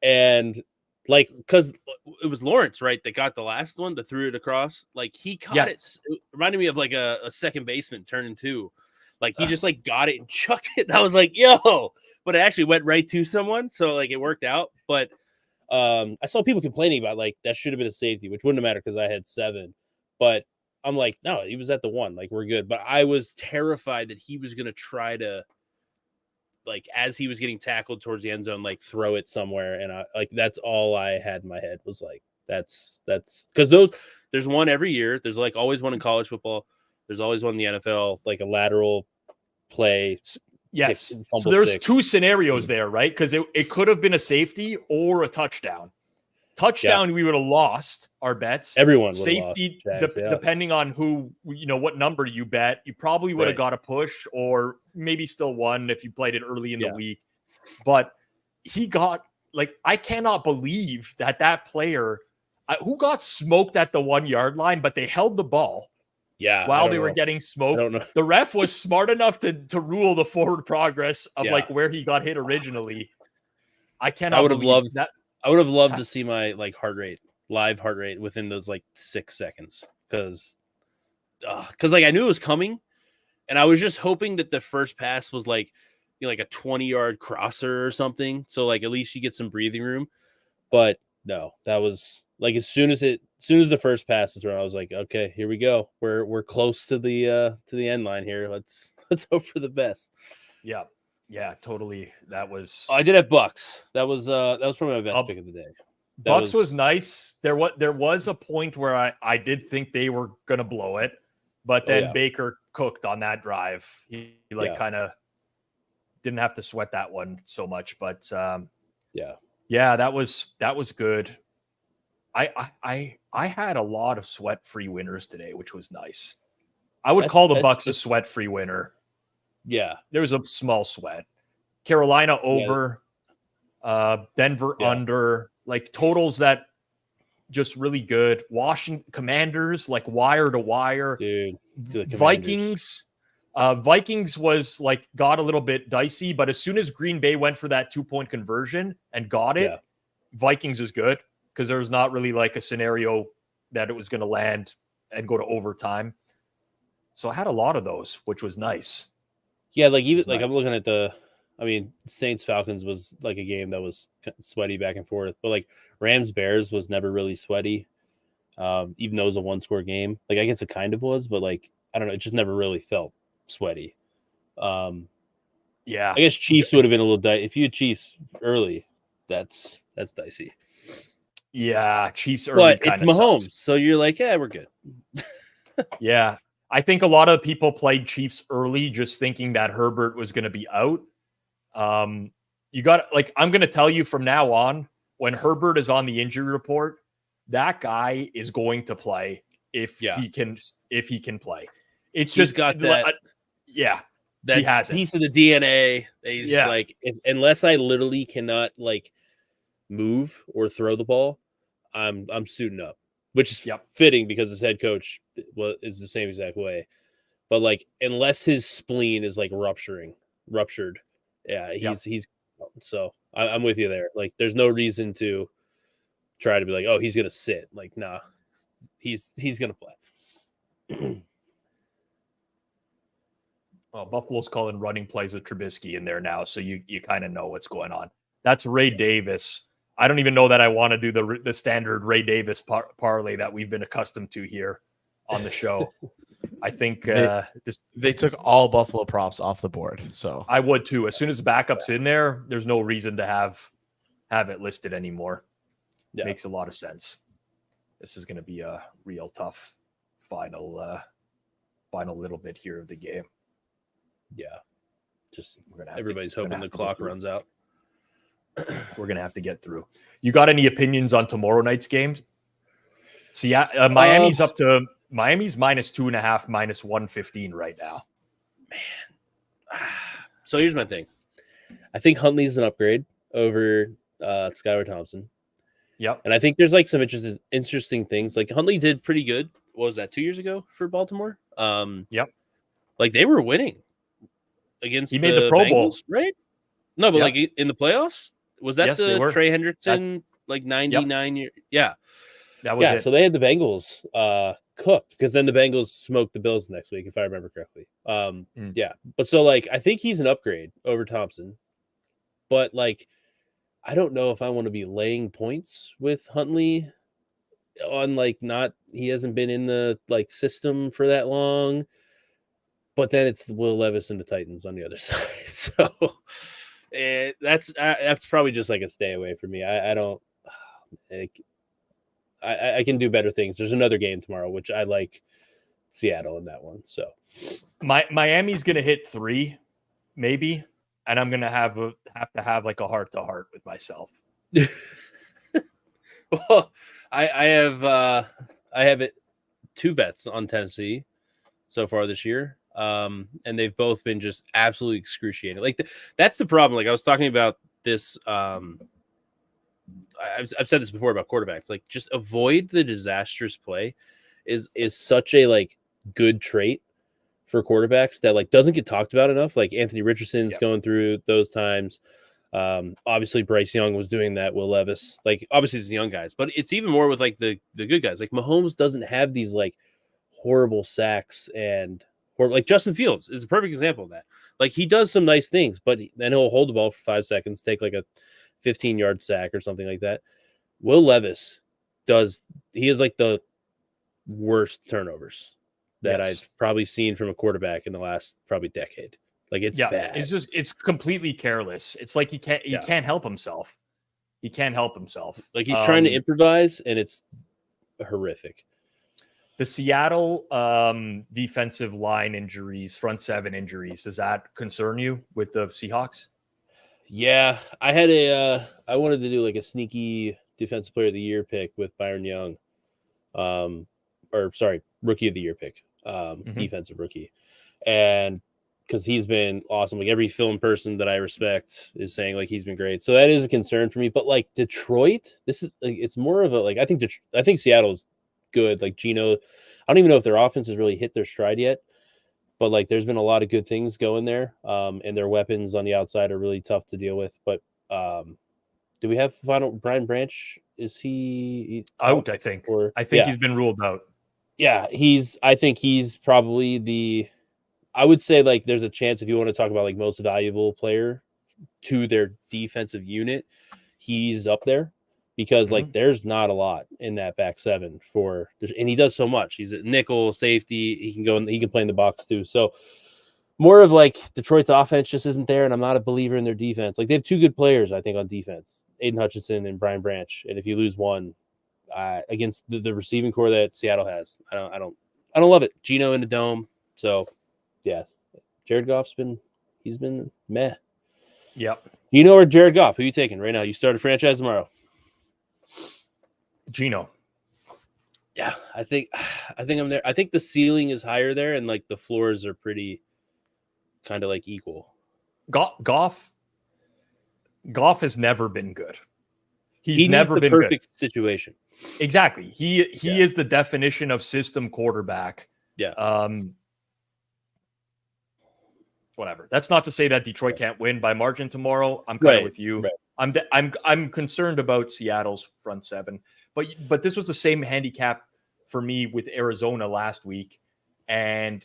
And like, because it was Lawrence, right, that got the last one that threw it across. Like he caught it. It reminded me of like a second baseman turning two. Like he just like got it and chucked it. And I was like, yo, but it actually went right to someone. So like it worked out. But I saw people complaining about like that should have been a safety, which wouldn't have mattered because I had 7. But I'm like, no, he was at the 1. Like we're good. But I was terrified that he was gonna try to, like, as he was getting tackled towards the end zone, like throw it somewhere. And I like that's all I had in my head was like that's because there's one every year. There's like always one in college football. There's always one in the NFL, like a lateral play. Yes. So there's 2 scenarios there, right? Because it could have been a safety or a touchdown. Touchdown, we would have lost our bets. Everyone safety, would have lost. Depending on who, what number you bet, you probably would have got a push or maybe still won if you played it early in the week. But he got, like, I cannot believe that player who got smoked at the 1 yard line, but they held the ball. Yeah. While they were getting smoked, the ref was smart enough to rule the forward progress of like where he got hit originally. I would have loved that. I would have loved to see my like live heart rate within those like 6 seconds because like I knew it was coming, and I was just hoping that the first pass was like like a 20-yard crosser or something, so like at least you get some breathing room. But no, that was like as soon as the first pass was thrown, I was like, okay, here we go. We're close to the end line here. Let's hope for the best. Yeah, totally. That was. I did have Bucks. That was probably my best pick of the day. Bucks was nice. There was a point where I did think they were gonna blow it, but then Baker cooked on that drive. He kind of didn't have to sweat that one so much. But that was good. I had a lot of sweat-free winners today, which was nice. I would call the Bucks a sweat-free winner. Yeah, there was a small sweat. Carolina over, Denver under, like totals that just really good. Washington Commanders, like wire to wire. Dude, Vikings was like got a little bit dicey, but as soon as Green Bay went for that 2-point conversion and got it, Vikings is good because there was not really like a scenario that it was going to land and go to overtime. So I had a lot of those, which was nice. Yeah, like even like I'm looking at Saints Falcons was like a game that was sweaty back and forth, but like Rams Bears was never really sweaty, even though it was a 1-score game. Like I guess it kind of was, but like I don't know, it just never really felt sweaty. I guess Chiefs would have been a little dicey. If you had Chiefs early, that's dicey. Yeah, Chiefs early, but it's Mahomes, sucks. So you're like, yeah, we're good. Yeah. I think a lot of people played Chiefs early just thinking that Herbert was going to be out. You got like I'm going to tell you from now on, when Herbert is on the injury report, that guy is going to play if he can play. It's just got that. That he has piece of the DNA. He's like, unless I literally cannot like move or throw the ball, I'm suiting up. Which is fitting because his head coach is the same exact way. But like, unless his spleen is like ruptured, he's so I'm with you there. Like, there's no reason to try to be like, oh, he's gonna sit. Like, nah, he's gonna play. Well, Buffalo's calling running plays with Trubisky in there now, so you kind of know what's going on. That's Ray Davis. I don't even know that I want to do the standard Ray Davis parlay that we've been accustomed to here on the show. I think they took all Buffalo props off the board. So I would too. As soon as the backup's in there, there's no reason to have it listed anymore. Yeah. Makes a lot of sense. This is going to be a real tough final final little bit here of the game. Yeah. Just We're gonna have everybody's to, hoping the clock runs out. We're gonna have to get through. You got any opinions on tomorrow night's games? See, Miami's up to Miami's -2.5, -115 right now. So here's my thing. I think Huntley's an upgrade over Skylar Thompson. Yep. And I think there's like some interesting things. Like Huntley did pretty good. What was that, 2 years ago for Baltimore? Yep. Like they were winning against He made the Pro Bowl, Bengals, right? No, but Yep. like in the playoffs, was that Yes, they the were. Trey Hendrickson like 99 year? Yeah. That was it. So they had the Bengals cooked because then the Bengals smoked the Bills next week, if I remember correctly. Yeah. But so like I think he's an upgrade over Thompson. But like I don't know if I want to be laying points with Huntley on like he hasn't been in the like system for that long. But then it's Will Levis and the Titans on the other side. So that's probably just like a stay away for me. I don't I can do better things. There's another game tomorrow, which I like Seattle in that one. So Miami's gonna hit 3, maybe, and I'm gonna have to have like a heart-to-heart with myself. Well, I have 2 bets on Tennessee so far this year. And they've both been just absolutely excruciating. Like that's the problem. Like I was talking about this. I've said this before about quarterbacks. Like just avoid the disastrous play is such a like good trait for quarterbacks that like doesn't get talked about enough. Like Anthony Richardson's going through those times. Obviously Bryce Young was doing that. Will Levis, like obviously it's the young guys, but it's even more with like the good guys. Like Mahomes doesn't have these like horrible sacks or like Justin Fields is a perfect example of that. Like he does some nice things, but then he'll hold the ball for 5 seconds, take like a 15-yard sack or something like that. Will Levis he is like the worst turnovers that I've probably seen from a quarterback in the last probably decade. Like it's bad. It's completely careless. It's like he can't help himself. He can't help himself. Like he's trying to improvise and it's horrific. The Seattle defensive line injuries, front 7 injuries, does that concern you with the Seahawks? Yeah, I had I wanted to do like a sneaky defensive player of the year pick with Byron Young. Rookie of the year pick, defensive rookie. And because he's been awesome. Like every film person that I respect is saying like he's been great. So that is a concern for me. But like Detroit, this is like it's more of a like I think Seattle's good. Like Geno, I don't even know if their offense has really hit their stride yet, but like there's been a lot of good things going there. And their weapons on the outside are really tough to deal with. But do we have final Brian Branch? Is he out? I think he's been ruled out. Yeah, I think he's probably I would say like there's a chance if you want to talk about like most valuable player to their defensive unit, he's up there. Because like there's not a lot in that back 7 and he does so much. He's a nickel safety. He can play in the box too. So more of like Detroit's offense just isn't there, and I'm not a believer in their defense. Like they have 2 good players, I think, on defense, Aiden Hutchinson and Brian Branch. And if you lose one against the receiving core that Seattle has, I don't love it. Geno in the dome. So yeah, Jared Goff's been meh. Yep. Geno or Jared Goff? Who are you taking right now? You start a franchise tomorrow. Geno. Yeah, I think I'm there. I think the ceiling is higher there, and like the floors are pretty kind of like equal. Goff has never been good. He never been perfect good. Situation. Exactly. He is the definition of system quarterback. Yeah. Whatever. That's not to say that Detroit can't win by margin tomorrow. I'm kind of with you. Right. I'm concerned about Seattle's front 7. But this was the same handicap for me with Arizona last week. And,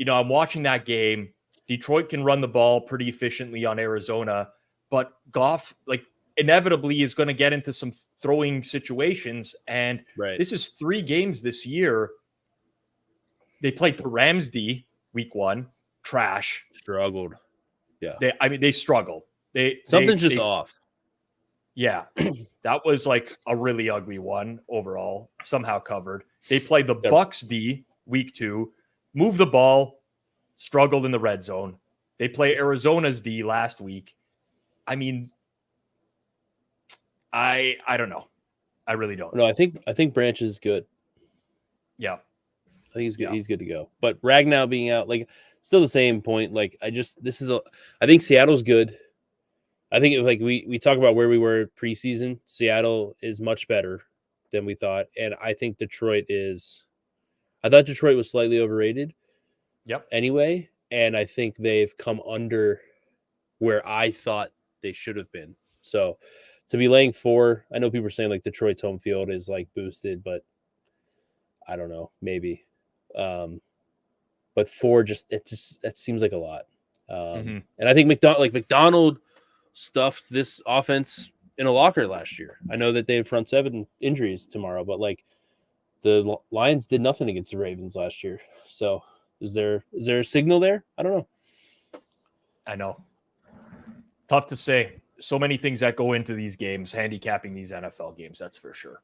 I'm watching that game. Detroit can run the ball pretty efficiently on Arizona, but Goff, like, inevitably is going to get into some throwing situations. And this is 3 games this year. They played the Rams D week 1. Trash. Struggled. Yeah. They struggled. Something's just off. Yeah, that was like a really ugly one overall, somehow covered. They played the Bucks D week 2. move the ball, struggled in the red zone. They play Arizona's D last week. I mean, I don't know. I really don't. No, I think Branch is good. Yeah. I think he's good. Yeah. He's good to go. But Ragnow being out, like, still the same point. Like, I think Seattle's good. I think like we talk about where we were preseason. Seattle is much better than we thought, and I think I thought Detroit was slightly overrated. Yep. Anyway, and I think they've come under where I thought they should have been. So to be laying 4, I know people are saying like Detroit's home field is like boosted, but I don't know, maybe. But 4 that seems like a lot. And I think McDonald stuffed this offense in a locker last year. I know that they have front 7 injuries tomorrow, but like the Lions did nothing against the Ravens last year. So is there a signal there? I don't know. I know. Tough to say. So many things that go into these games, handicapping these NFL games, that's for sure.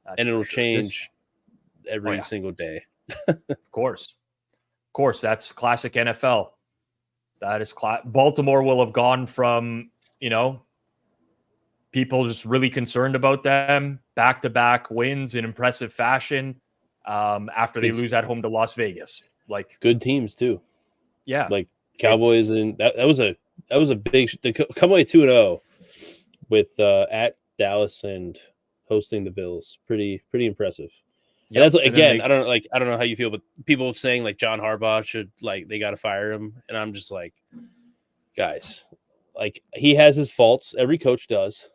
And it'll change every single day. Of course. That's classic NFL. That is Baltimore will have gone from, people just really concerned about them, back-to-back wins in impressive fashion after they lose at home to Las Vegas. Like good teams too. Yeah. Like Cowboys, and that was a big – they come away 2-0 with at Dallas and hosting the Bills. Pretty impressive. Yeah, that's again. I don't know how you feel, but people saying like John Harbaugh should they got to fire him, and I'm just like, guys, like he has his faults. Every coach does.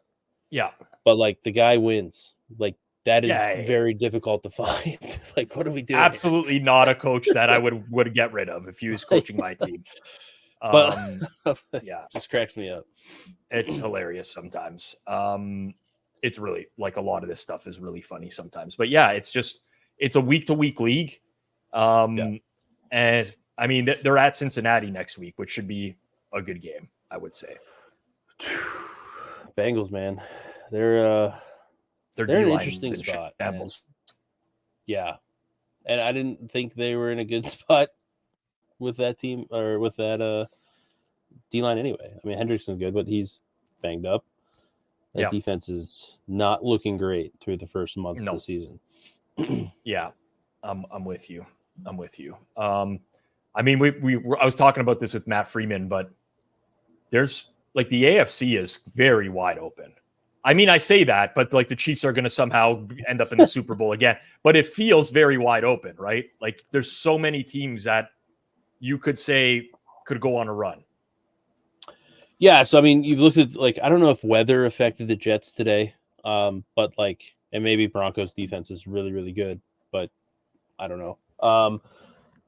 Yeah, but like the guy wins. Like that is very difficult to find. Like, what are we doing? Absolutely not a coach that I would get rid of if he was coaching my team. But just cracks me up. It's hilarious sometimes. It's really like a lot of this stuff is really funny sometimes, but yeah, it's a week-to-week league. And I mean, they're at Cincinnati next week, which should be a good game, I would say. Bengals, man, they're in an interesting spot. Yeah. And I didn't think they were in a good spot with that team or with that D-line anyway. I mean, Hendrickson's good, but he's banged up. That defense is not looking great through the first month of the season. Yeah, I'm with you. I mean, I was talking about this with Matt Freeman, but there's like the AFC is very wide open. I mean, I say that, but like the Chiefs are going to somehow end up in the Super Bowl again, but it feels very wide open, right? Like there's so many teams that you could say could go on a run. Yeah, so I mean, you've looked at I don't know if weather affected the Jets today, but and maybe Broncos defense is really, really good, but I don't know.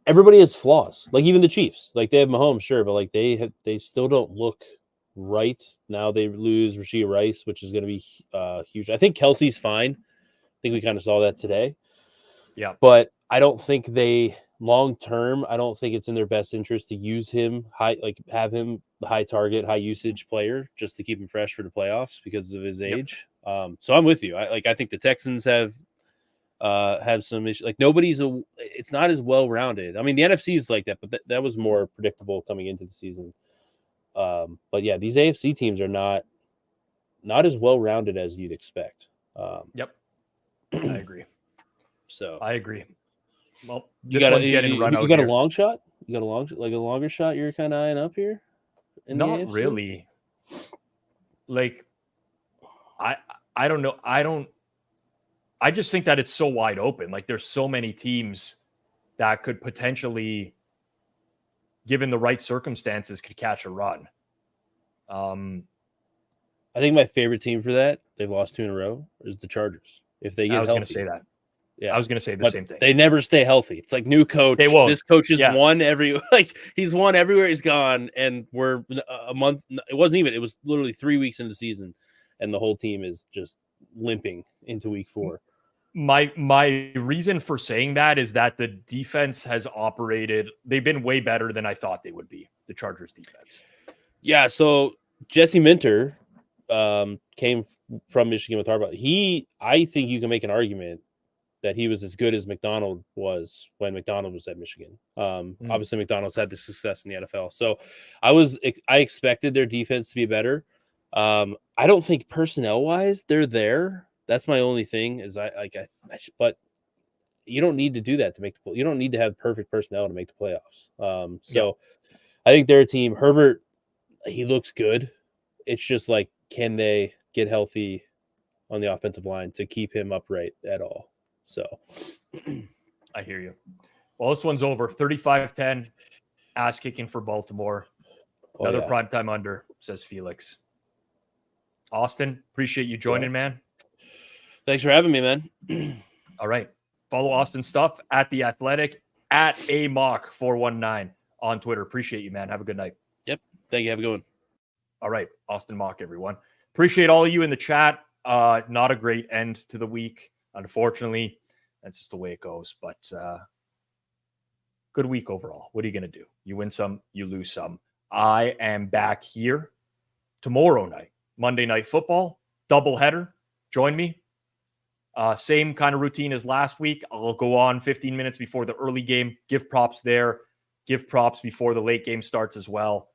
Everybody has flaws, like even the Chiefs. Like they have Mahomes, sure, but they still don't look right. Now they lose Rashee Rice, which is going to be huge. I think Kelsey's fine. I think we kind of saw that today. Yeah, but I don't think long term. I don't think it's in their best interest to use him have him the high target, high usage player just to keep him fresh for the playoffs because of his age. So I'm with you. I think the Texans have some issues. Like it's not as well rounded. I mean, the NFC is like that, but that was more predictable coming into the season. But yeah, these AFC teams are not as well rounded as you'd expect. Yep, I agree. So I agree. Well, you got a long shot. You got a longer shot. You're kind of eyeing up here. Not really. Like, I don't know. I just think that it's so wide open. Like, there's so many teams that could potentially, given the right circumstances, could catch a run. I think my favorite team for that, they've lost 2 in a row, is the Chargers. If they get healthy. I was going to say that. Yeah, I was going to say the same thing. They never stay healthy. It's like new coach. They won't. This coach has won he's won everywhere he's gone, and we're a month. It wasn't even. It was literally 3 weeks into the season, and the whole team is just limping into week 4. My reason for saying that is that the defense has operated. They've been way better than I thought they would be. The Chargers defense. Yeah. So Jesse Minter came from Michigan with Harbaugh. I think you can make an argument that he was as good as McDonald was when McDonald was at Michigan. Obviously, McDonald's had the success in the NFL, so I expected their defense to be better. I don't think personnel wise they're there. That's my only thing is but you don't need to do that to make you don't need to have perfect personnel to make the playoffs. So I think they're a team. Herbert, he looks good. It's just like, can they get healthy on the offensive line to keep him upright at all? So I hear you. Well, this one's over. 35-10, ass kicking for Baltimore. Another primetime under, says Felix. Austin, appreciate you joining, man. Thanks for having me, man. All right. Follow Austin's stuff at The Athletic, at AMock419 on Twitter. Appreciate you, man. Have a good night. Yep. Thank you. Have a good one. All right. Austin Mock, everyone. Appreciate all of you in the chat. Not a great end to the week, unfortunately. That's just the way it goes. But good week overall. What are you going to do? You win some, you lose some. I am back here tomorrow night, Monday Night Football, doubleheader. Join me. Same kind of routine as last week. I'll go on 15 minutes before the early game, give props there, give props before the late game starts as well.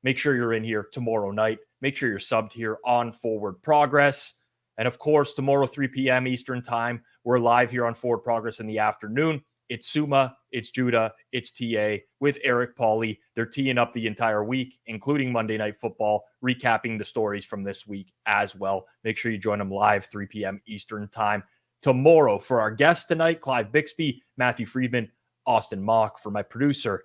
Make sure you're in here tomorrow night. Make sure you're subbed here on Forward Progress. And of course, tomorrow, 3 p.m. Eastern time, we're live here on Forward Progress in the afternoon. It's Suma, it's Judah, it's TA with Eric Pauly. They're teeing up the entire week, including Monday Night Football, recapping the stories from this week as well. Make sure you join them live, 3 p.m. Eastern time tomorrow. For our guests tonight, Clive Bixby, Matthew Friedman, Austin Mock. For my producer,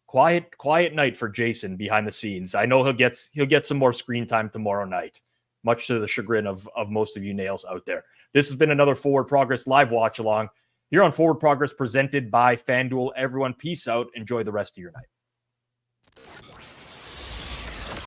quiet night for Jason behind the scenes. I know he'll get some more screen time tomorrow night, much to the chagrin of most of you nails out there. This has been another Forward Progress live watch along here on Forward Progress presented by Fanduel. Everyone, peace out. Enjoy the rest of your night.